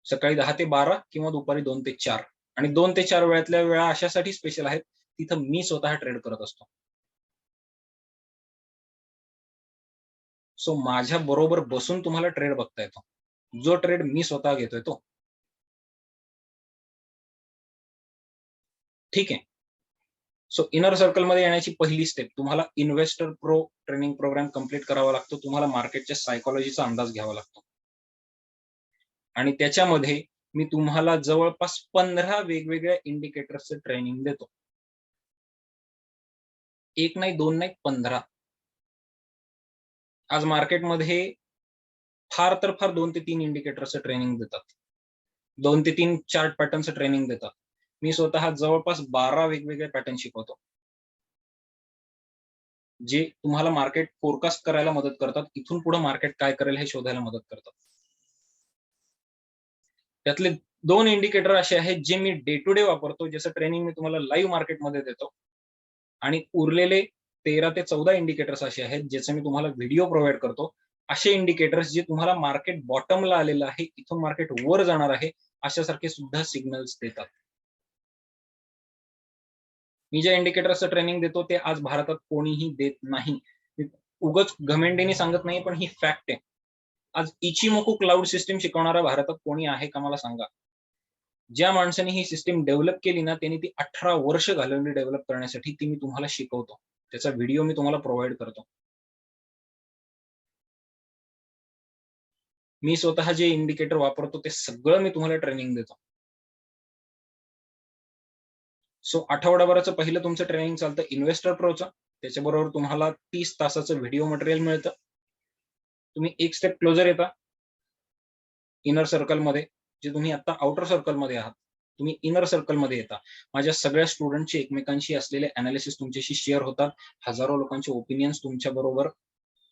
सकाळी 10 ते 12 किंवा दुपारी 2 ते 4 आणि 2 ते 4 वेळातल्या वेळा अशासाठी स्पेशल आहेत, तिथं मी स्वतः ट्रेड करत असतो. सो माझ्या बरोबर बसून तुम्हाला ट्रेड बघता येतो. जो ट्रेड मी स्वतः घेतोय तो. ठीक आहे. सो इनर सर्कलमध्ये येण्याची पहिली स्टेप, तुम्हाला investor pro training programme complete करावा लागतो. तुम्हाला मार्केटच्या सायकॉलॉजीचा अंदाज घ्यावा लागतो. आणि त्याच्यामध्ये मी तुम्हाला जवळपास 15 वेगवेगळ्या इंडिकेटर्सचं ट्रेनिंग देतो. एक नाही, दोन नाही, 15. आज मार्केटमध्ये फार तर फार 2 ते 3 इंडिकेटरचं ट्रेनिंग देतात. 2 ते 3 चार्ट पॅटर्नचं ट्रेनिंग देतात. मी स्वतः जवळपास 12 वेगवेगळे पॅटर्न शिकवतो. जे तुम्हाला मार्केट फोरकास्ट करायला मदत करतात. इथून पुढे मार्केट काय करेल हे शोधायला मदत करतात. त्यातले 2 इंडिकेटर असे आहेत जे मी डे टू डे वापरतो, ज्याचं ट्रेनिंग मी तुम्हाला लाईव्ह मार्केटमध्ये देतो. आणि उरलेले 13 ते 14 इंडिकेटर्स असे आहेत, ज्याचे मी तुम्हाला व्हिडिओ प्रोव्हाइड करतो. असे इंडिकेटर्स जे तुम्हाला मार्केट बॉटमला आलेलं आहे, इथून मार्केट वर जाणार आहे, अशासारखे सुद्धा सिग्नल्स देतात. मी ज्या इंडिकेटर्सचं ट्रेनिंग देतो ते आज भारतात कोणीही देत नाही. उगाच घमेंडीने सांगत नाही, पण ही फॅक्ट आहे. आज इचिमोकू क्लाउड सिस्टीम शिकवणारा भारतात कोणी आहे का मला सांगा? ज्या माणसाने ही सिस्टीम डेव्हलप केली ना, त्यांनी ती 18 वर्ष घालवली डेव्हलप करण्यासाठी. ती मी तुम्हाला शिकवतो. त्याचा व्हिडिओ मी तुम्हाला प्रोव्हाइड करतो. मी स्वतः जे इंडिकेटर वापरतो ते सगळं मी तुम्हाला ट्रेनिंग देतो. सो आठवडाभराचं पहिलं तुमचं ट्रेनिंग चालतं इन्व्हेस्टर प्रोचं. त्याच्याबरोबर तुम्हाला 30 तासाचं व्हिडिओ मटेरियल मिळतं. तुम्ही एक स्टेप क्लोजर येता इनर सर्कलमध्ये, जे तुम्ही आता आउटर सर्कलमध्ये आहात. तुम्ही इनर सर्कलमध्ये येता. माझ्या सगळ्या स्टुडंटचे एकमेकांशी असलेले अनालिसिस तुमच्याशी शेअर होतात. हजारो लोकांचे ओपिनियन्स तुमच्या बरोबर,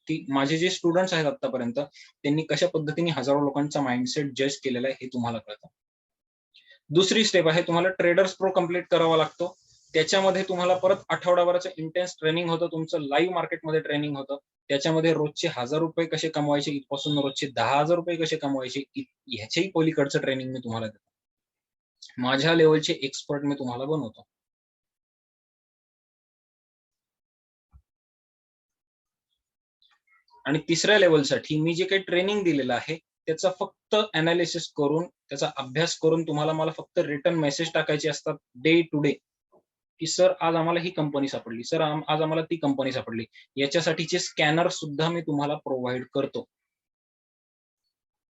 की माझे जे स्टुडंट्स आहेत आतापर्यंत, त्यांनी कशा पद्धतीने हजारो लोकांचा माइंडसेट जज केलेला आहे हे तुम्हाला कळतं. दुसरी स्टेप आहे, तुम्हाला ट्रेडर्स प्रो कंप्लीट करावा लागतो. त्याच्यामध्ये तुम्हाला परत आठवडाभराचं इंटेन्स ट्रेनिंग होतं. तुमचं लाईव्ह मार्केटमध्ये ट्रेनिंग होतं. त्याच्यामध्ये रोजचे ₹1000 कसे कमवायचे, इथपासून रोजचे ₹10,000 कसे कमवायचे, ह्याच्याही पलीकडचं ट्रेनिंग मी तुम्हाला देतो. माझ्या लेवलचे एक्सपर्ट मी तुम्हाला बनवतो. आणि तिसऱ्या लेवलसाठी मी जे काही ट्रेनिंग दिलेलं आहे, त्याचा फक्त अनालिसिस करून, त्याचा अभ्यास करून तुम्हाला मला फक्त रिटर्न मेसेज टाकायचे असतात डे टू डे, की सर आज आम्हाला ही कंपनी सापडली, सर आज आम्हाला ती कंपनी सापडली. याच्यासाठीचे स्कॅनर सुद्धा मी तुम्हाला प्रोव्हाइड करतो.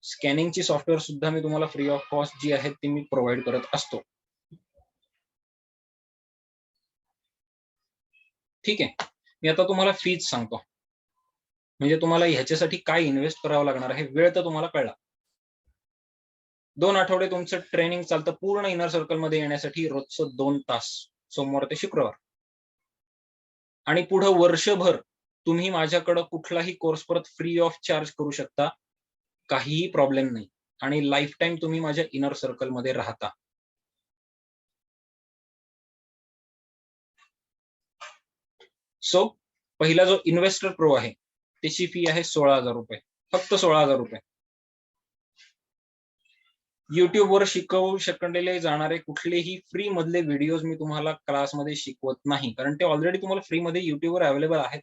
स्कॅनिंगची सॉफ्टवेअर सुद्धा मी तुम्हाला फ्री ऑफ कॉस्ट जी आहेत ती मी प्रोव्हाइड करत असतो. ठीक आहे. मी आता तुम्हाला फीज सांगतो. म्हणजे तुम्हाला ह्याच्यासाठी काय इन्व्हेस्ट करावं लागणार आहे. वेळ तर तुम्हाला कळला. 2 आठवडे तुमचं ट्रेनिंग चालतं पूर्ण इनर सर्कलमध्ये येण्यासाठी, रोजचं 2 तास, सोमवार ते शुक्रवार. आणि पुढं वर्षभर तुम्ही माझ्याकडं कुठलाही कोर्स परत फ्री ऑफ चार्ज करू शकता. काहीही प्रॉब्लेम नाही. आणि लाईफ टाईम तुम्ही माझ्या इनर सर्कलमध्ये राहता. सो पहिला जो इन्व्हेस्टर प्रो आहे, त्याची फी आहे ₹16,000. फक्त ₹16,000. युट्यूबवर शिकवू शकलेले जाणारे कुठलेही फ्री मधले व्हिडिओज मी तुम्हाला क्लासमध्ये शिकवत नाही, कारण ते ऑलरेडी तुम्हाला फ्री मध्ये युट्यूबवर अवेलेबल आहेत.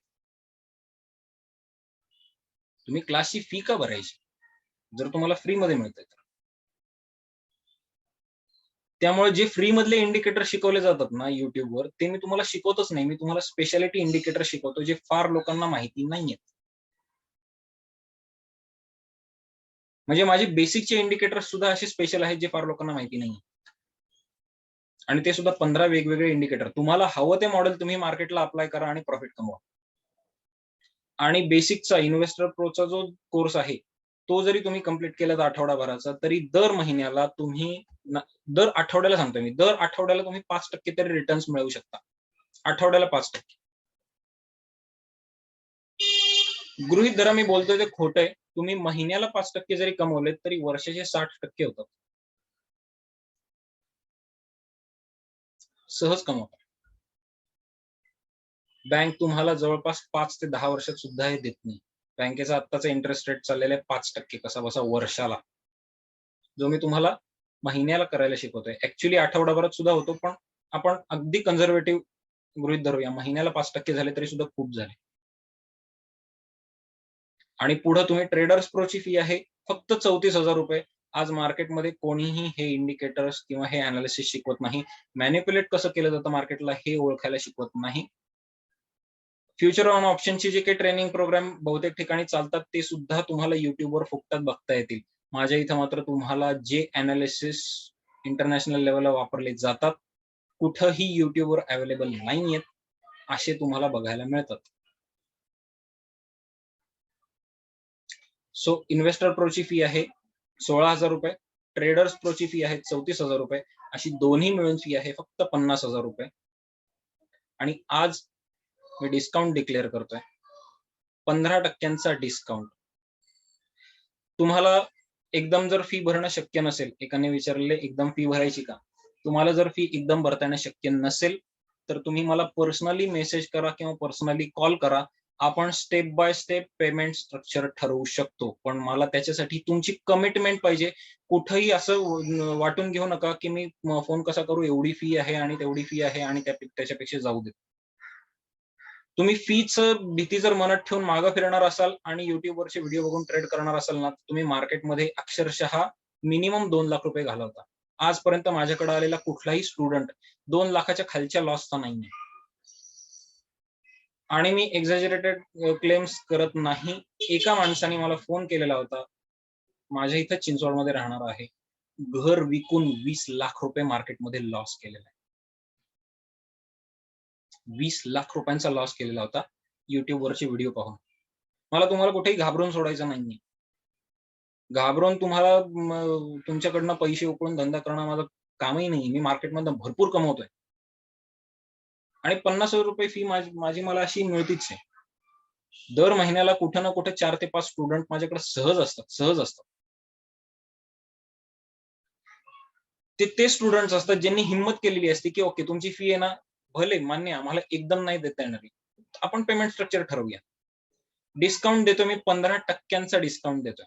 तुम्ही क्लासची फी का भरायची जर तुम्हाला फ्री मध्ये मिळतंय तर? त्यामुळे जे फ्री मधले इंडिकेटर शिकवले जातात ना युट्यूबवर, ते मी तुम्हाला शिकवतच नाही. मी तुम्हाला स्पेशालिटी इंडिकेटर शिकवतो, जे फार लोकांना माहिती नाहीयेत. म्हणजे माझे बेसिकचे इंडिकेटर सुद्धा असे स्पेशल आहेत जे फार लोकांना माहिती नाही. आणि ते सुद्धा 15 वेगवेगळे इंडिकेटर. तुम्हाला हवं ते मॉडेल तुम्ही मार्केटला अप्लाय करा आणि प्रॉफिट कमवा. आणि बेसिकचा इन्व्हेस्टर प्रोचा जो कोर्स आहे तो जरी तुम्ही कंप्लीट केला तर आठवडाभराचा, तरी दर महिन्याला तुम्ही दर आठवड्याला सांगतोय मी, दर आठवड्याला तुम्ही 5% तरी रिटर्न्स मिळवू शकता. आठवड्याला 5%. गृहीत धरा मी बोलतोय ते खोटं आहे. तुम्ही महिन्याला 5% जरी कमवले तरी वर्षाचे 60% होतात. सहज कमवता. बँक तुम्हाला जवळपास 5 ते 10 वर्षात सुद्धा हे देत नाही. बँकेचा आत्ताचा इंटरेस्ट रेट चाललेला आहे 5% कसा बसा वर्षाला, जो मी तुम्हाला महिन्याला करायला शिकवतोय. ऍक्च्युली आठवडाभरात सुद्धा होतो, पण आपण अगदी कन्झर्वेटिव्ह गृहीत धरूया, महिन्याला 5% झाले तरी सुद्धा खूप झाले. आणि पुढे तुम्ही ट्रेडर्स प्रोची फी आहे फक्त 34,000 रुपये. आज मार्केटमध्ये कोणीही हे इंडिकेटर्स किंवा हे अनालिसिस शिकवत नाही. मॅनिप्युलेट कसं केलं जातं मार्केटला हे ओळखायला शिकवत नाही. फ्युचर ऑन ऑप्शनची जे काही ट्रेनिंग प्रोग्राम बहुतेक ठिकाणी चालतात ते सुद्धा तुम्हाला युट्यूबवर फुकटात बघता येतील. माझ्या इथं मात्र तुम्हाला जे अनालिसिस इंटरनॅशनल लेवलला वापरले जातात कुठंही युट्यूबवर अवेलेबल नाहीयेत, असे तुम्हाला बघायला मिळतात. सो इन्व्हेस्टर प्रोची फी आहे 16,000 रुपये, ट्रेडर्स प्रोची फी आहे 34,000 रुपये, अशी दोन्ही मिळून फी आहे फक्त 50,000 रुपये. आणि आज मी डिस्काउंट डिक्लेअर करतोय 15% डिस्काउंट. तुम्हाला एकदम जर फी भरणं शक्य नसेल, एकाने विचारले एकदम फी भरायची का, तुम्हाला जर फी एकदम भरता येणं शक्य नसेल तर तुम्ही मला पर्सनली मेसेज करा किंवा पर्सनली कॉल करा. आपण step by step payment structure ठरवू शकतो, पण मला त्याच्यासाठी तुमची कमिटमेंट पाहिजे. कुठेही असं वाटून घेऊ नका की मी फोन कसा करू, एवढी फी आहे आणि तेवढी फी आहे आणि त्याच्यापेक्षा जाऊ दे. तुम्ही फीच भीती जर मनात ठेवून मागं फिरणार असाल आणि युट्यूबवरचे व्हिडिओ बघून ट्रेड करणार असाल ना, तुम्ही मार्केटमध्ये अक्षरशः मिनिमम 2 लाख रुपये घालवता. आजपर्यंत माझ्याकडे आलेला कुठलाही स्टुडंट 2 लाखाच्या खालच्या लॉसचा नाहीये. आणि मी एक्झॅजरेटेड क्लेम्स करत नाही. एका माणसाने मला फोन केलेला होता, माझ्या इथं चिंचवडमध्ये राहणार आहे, घर विकून 20 लाख रुपये मार्केटमध्ये लॉस केलेला आहे. 20 लाख रुपयांचा लॉस केलेला होता युट्यूबवरचे व्हिडिओ पाहून. मला तुम्हाला कुठेही घाबरून सोडायचं नाहीये. घाबरून तुम्हाला तुमच्याकडनं पैसे उकळून धंदा करणं माझं कामही नाही. मी मार्केटमधनं भरपूर कमवतोय आणि 50,000 रुपये फी माझी मला अशी मिळतीच आहे. दर महिन्याला कुठं ना कुठे 4 ते 5 स्टुडंट माझ्याकडे सहज असतात. ते स्टुडंट्स असतात ज्यांनी हिंमत केलेली असते की ओके तुमची फी आहे ना, भले मान्य, आम्हाला एकदम नाही देता येणार, आपण पेमेंट स्ट्रक्चर ठरवूया. डिस्काउंट देतो मी 15% डिस्काउंट देतोय.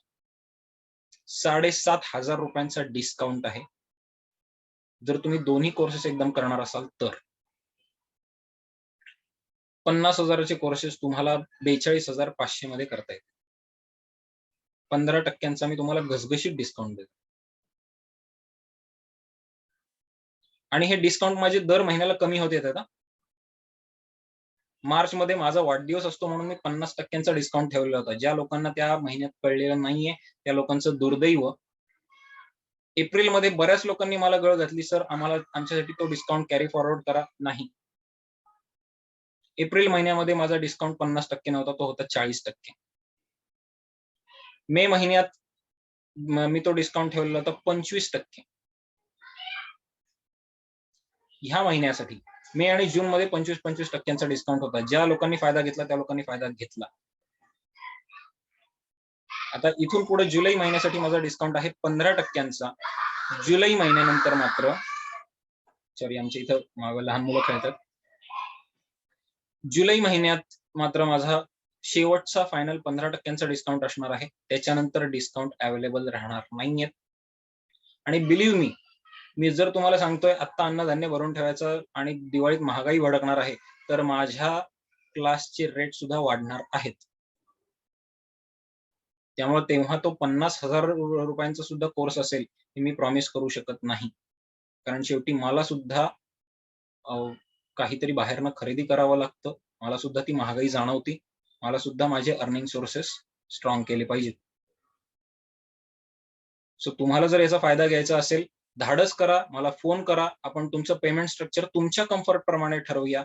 7,500 रुपयांचा डिस्काउंट आहे जर तुम्ही दोन्ही कोर्सेस एकदम करणार असाल तर. 50,000चे कोर्सेस तुम्हाला 42,500 मध्ये करता येतील. 15% मी तुम्हाला घसघशीत डिस्काउंट देतो. आणि हे डिस्काउंट माझे दर महिन्याला कमी होत येतात. मार्च मध्ये माझा वाढदिवस असतो म्हणून मी 50% डिस्काउंट ठेवलेला होता. ज्या लोकांना त्या महिन्यात कळलेलं नाहीये त्या लोकांचं दुर्दैव. एप्रिल मध्ये बऱ्याच लोकांनी मला गळ घातली, सर आम्हाला आमच्यासाठी तो डिस्काउंट कॅरी फॉरवर्ड करा. नाही, एप्रिल महिन्यामध्ये माझा डिस्काउंट 50% नव्हता, तो होता 40%. मे महिन्यात मी तो डिस्काउंट ठेवलेला होता 25%. ह्या महिन्यासाठी मे आणि जून मध्ये 25% डिस्काउंट होता. ज्या लोकांनी फायदा घेतला त्या लोकांनी फायदा घेतला. आता इथून पुढे जुलै महिन्यासाठी माझा डिस्काउंट आहे 15%. जुलै महिन्यानंतर मात्र सॉरी आमच्या इथं मागं लहान मुलं खेळतात. जुलै महिन्यात मात्र माझा शेवटचा फायनल 15% डिस्काउंट असणार आहे. त्याच्यानंतर डिस्काउंट अवेलेबल राहणार नाहीयेत. आणि बिलीव्ह मी जर तुम्हाला सांगतोय आत्ता अन्नधान्य भरून ठेवायचं आणि दिवाळीत महागाई भडकणार आहे तर माझ्या क्लासचे रेट सुद्धा वाढणार आहेत. त्यामुळे तेव्हा तो 50,000 रुपयांचा सुद्धा कोर्स असेल हे मी प्रॉमिस करू शकत नाही. कारण शेवटी मला सुद्धा काहीतरी बाहेरनं खरेदी करावं लागतं. मला सुद्धा ती महागाई जाणवती. मला सुद्धा माझे अर्निंग सोर्सेस स्ट्रॉंग केले पाहिजेत. सो तुम्हाला जर याचा फायदा घ्यायचा असेल धाडस करा, मला फोन करा. आपण तुमचं पेमेंट स्ट्रक्चर तुमच्या कम्फर्ट प्रमाणे ठरवूया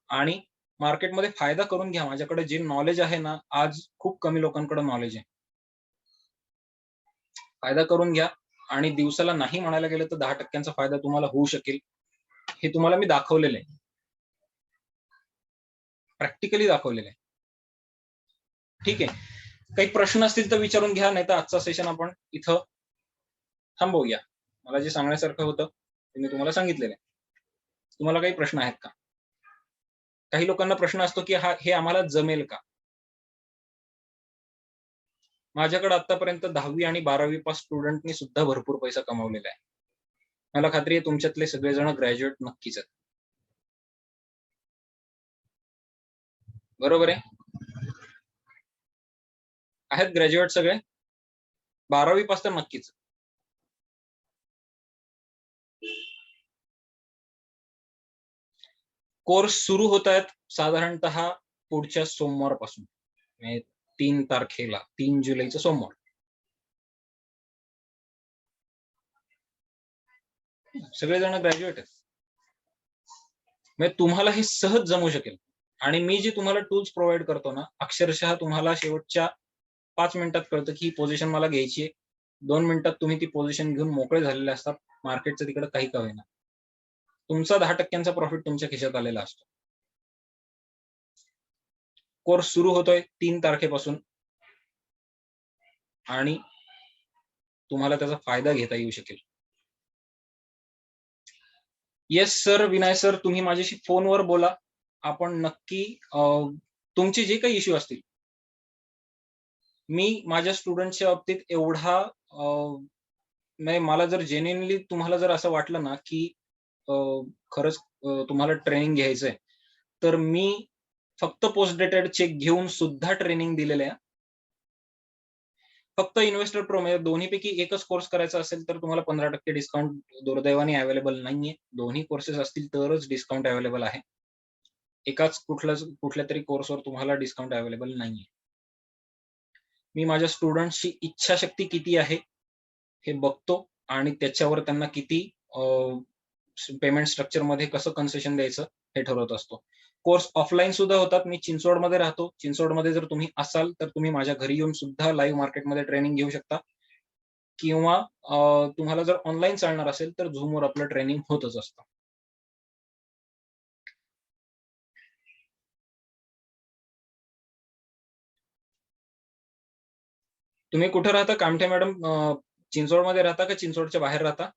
आणि मार्केटमध्ये फायदा करून घ्या. माझ्याकडे जे नॉलेज आहे ना, आज खूप कमी लोकांकडे नॉलेज आहे. फायदा करून घ्या आणि दिवसाला नाही म्हणायला गेलं तर 10% फायदा तुम्हाला होऊ शकेल. हे तुम्हाला मी दाखवलेलं आहे. प्रॅक्टिकली दाखवलेलं आहे. ठीक आहे. काही प्रश्न असतील तर विचारून घ्या, नाही तर आजचा सेशन आपण इथं थांबवूया. मला जे सांगण्यासारखं होतं ते मी तुम्हाला सांगितलेलं आहे. तुम्हाला काही प्रश्न आहेत का? काही लोकांना प्रश्न असतो की हे आम्हाला जमेल का? माझ्याकडे आतापर्यंत 10वी आणि 12वी पास स्टुडंटनी सुद्धा भरपूर पैसा कमावलेला आहे. मला खात्री आहे तुमच्यातले सगळेजण ग्रॅज्युएट नक्कीच आहेत. बरोबर आहे? आहेत ग्रॅज्युएट सगळे? 12वी पास तर नक्कीच. कोर्स सुरू होत आहेत साधारणतः पुढच्या सोमवारपासून, म्हणजे 3 तारखेला, 3 जुलैचा सोमवार. सगळेजण ग्रॅज्युएट आहेत. म्हणजे तुम्हाला हे सहज जमू शकेल. आणि मी जे तुम्हाला टूल्स प्रोव्हाइड करतो ना, अक्षरशः तुम्हाला शेवटच्या 5 मिनिटात कळतं की ही पोझिशन मला घ्यायची आहे. 2 मिनिटात तुम्ही ती पोझिशन घेऊन मोकळे झालेले असतात. मार्केटचं तिकडे काही का होईना. तुमचा 10% प्रॉफिट तुमच्या खिशात आलेला असतो. कोर्स सुरू होतोय 3 तारखेपासून आणि तुम्हाला त्याचा फायदा घेता येऊ शकेल. येस सर, विनय सर, तुम्ही माझ्याशी फोनवर बोला. आपण नक्की तुमचे जे काही इश्यू असतील, मी माझ्या स्टुडंटच्या बाबतीत एवढा नाही, मला जर जेन्युइनली तुम्हाला जर असं वाटलं ना की खरंच तुम्हाला ट्रेनिंग घ्यायचंय, तर मी फक्त पोस्ट डेटेड चेक घेऊन सुद्धा ट्रेनिंग दिलेलं आहे. फक्त इन्व्हेस्टर प्रो म्हणजे दोन्हीपैकी एकच कोर्स करायचा असेल तर तुम्हाला 15% डिस्काउंट दुर्दैवाने अवेलेबल नाहीये. दोन्ही कोर्सेस असतील तरच डिस्काउंट अवेलेबल आहे. एकाच कुठल्या तरी कोर्सवर तुम्हाला डिस्काउंट अवेलेबल नाहीये. मी माझ्या स्टुडंट्सची इच्छाशक्ती किती आहे हे बघतो आणि त्याच्यावर त्यांना किती पेमेंट स्ट्रक्चर मध्ये कसं कन्सेशन द्यायचं हे ठरवत असतो. कोर्स ऑफलाईन सुद्धा होतात. मी चिंचवडमध्ये राहतो. चिंचवडमध्ये जर तुम्ही असाल तर तुम्ही माझ्या घरी येऊन सुद्धा लाईव्ह मार्केटमध्ये ट्रेनिंग घेऊ शकता, किंवा तुम्हाला जर ऑनलाईन चालणार असेल तर झूमवर आपलं ट्रेनिंग होतच असतं. तुम्ही कुठे राहता कामठे मॅडम? चिंचवडमध्ये राहता का चिंचवडच्या बाहेर राहता?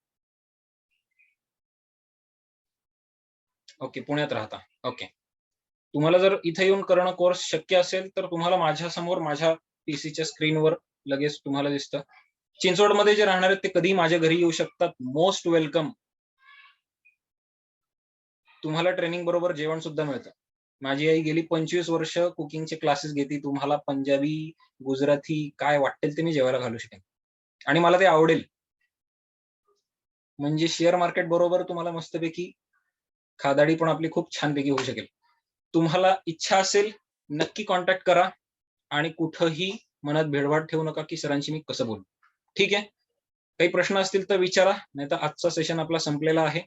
ओके, पुण्यात राहता. ओके. तुम्हाला जर इथे येऊन करणं कोर्स शक्य असेल तर तुम्हाला माझ्या समोर माझ्या पीसीच्या स्क्रीनवर लगेच तुम्हाला दिसतं. चिंचवडमध्ये जे राहणार आहेत ते कधीही माझ्या घरी येऊ शकतात. Most welcome. तुम्हाला ट्रेनिंग बरोबर जेवण सुद्धा मिळतं. माझी आई गेली 25 वर्ष कुकिंगचे क्लासेस घेते. तुम्हाला पंजाबी, गुजराती काय वाटेल ते मी जेवायला घालू शकेन आणि मला ते आवडेल. म्हणजे शेअर मार्केट बरोबर तुम्हाला मस्तपैकी खादाडी पण आपली खूप छानपैकी होऊ शकेल. तुम्हाला इच्छा असेल नक्की कॉन्टॅक्ट करा आणि कुठंही मनात भेडवाड ठेवू नका की सरांशी मी कसं बोलू. ठीक आहे? काही प्रश्न असतील तर विचारा, नाही तर आजचा सेशन आपला संपलेला आहे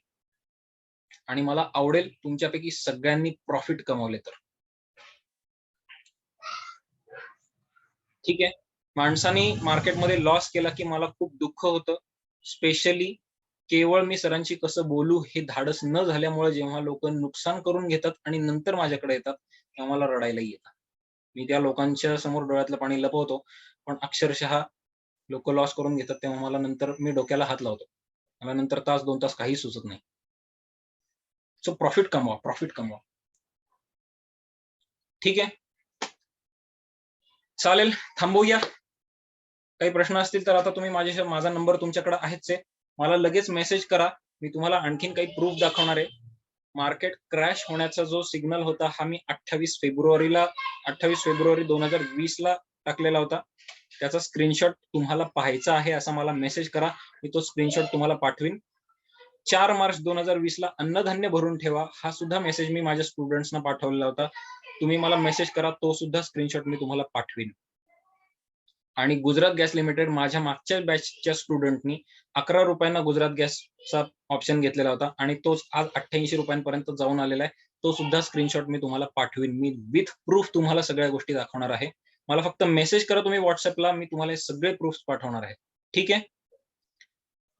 आणि मला आवडेल तुमच्यापैकी सगळ्यांनी प्रॉफिट कमावले तर. ठीक आहे? माणसाने मार्केटमध्ये लॉस केला की मला खूप दुःख होतं. स्पेशली केवळ मी सरांशी कसं बोलू हे धाडस न झाल्यामुळे जेव्हा लोक नुकसान करून घेतात आणि नंतर माझ्याकडे येतात तेव्हा मला रडायलाही येतं. मी त्या लोकांच्या समोर डोळ्यातलं पाणी लपवतो, पण अक्षरशः लोक लॉस करून घेतात तेव्हा मला नंतर मी डोक्याला हात लावतो. मला नंतर तास 2 तास काही सुचत नाही. सो प्रॉफिट कमवा, प्रॉफिट कमवा. ठीक आहे? चालेल, थांबवूया. काही प्रश्न असतील तर आता तुम्ही माझा नंबर तुमच्याकडे आहेच आहे. मला लगेच मेसेज करा. मी तुम्हाला आणखीन काही प्रूफ दाखवणार आहे. मार्केट क्रॅश होण्याचा जो सिग्नल होता हा मी 28 फेब्रुवारी 2020 ला टाकलेला होता. त्याचा स्क्रीनशॉट तुम्हाला पाहायचा आहे असा मला मेसेज करा. मी तो स्क्रीनशॉट तुम्हाला पाठवीन. 4 मार्च 2020 ला अन्नधान्य भरून ठेवा हा सुद्धा मेसेज मी माझ्या स्टुडंट्सना पाठवलेला होता. तुम्ही मला मेसेज करा, तो सुद्धा स्क्रीनशॉट मी तुम्हाला पाठवीन. आणि गुजरात गॅस लिमिटेड माझ्या मागच्या बॅचच्या स्टुडंटनी 11 रुपयांना गुजरात गॅसचा ऑप्शन घेतलेला होता आणि तोच आज 88 रुपयांपर्यंत जाऊन आलेला आहे. तो सुद्धा स्क्रीनशॉट मी तुम्हाला पाठवीन. मी विथ प्रूफ तुम्हाला सगळ्या गोष्टी दाखवणार आहे. मला फक्त मेसेज करा तुम्ही व्हॉट्सअपला, मी तुम्हाला हे सगळे प्रूफ पाठवणार आहे. ठीक आहे,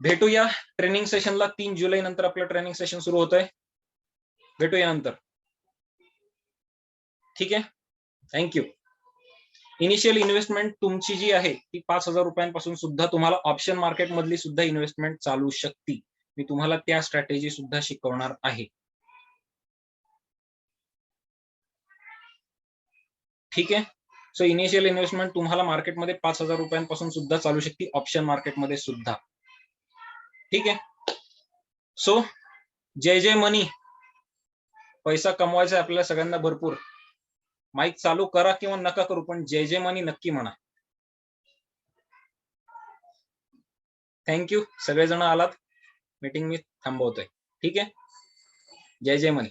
भेटूया ट्रेनिंग सेशनला. 3 जुलै नंतर आपलं ट्रेनिंग सेशन सुरू होतंय. भेटूया नंतर. ठीक आहे, थँक्यू. इनिशियल इन्व्हेस्टमेंट तुमची जी आहे ती 5,000 रुपयांपासून सुद्धा तुम्हाला ऑप्शन मार्केट मधली सुद्धा इन्व्हेस्टमेंट चालू शकते. मी तुम्हाला त्या स्ट्रॅटेजी सुद्धा शिकवणार आहे. ठीक आहे, सो इनिशियल इन्व्हेस्टमेंट तुम्हाला मार्केटमध्ये 5,000 रुपयांपासून सुद्धा चालू शकते, ऑप्शन मार्केटमध्ये सुद्धा. ठीक आहे, सो जय जय मनी. पैसा कमवायचा आहे आपल्याला सगळ्यांना भरपूर. माईक चालू करा किंवा नका करू, पण जय जय मनी नक्की म्हणा. थँक्यू, सगळेजण आलात. मीटिंग मी थांबवतोय. ठीक आहे, जय जय मनी.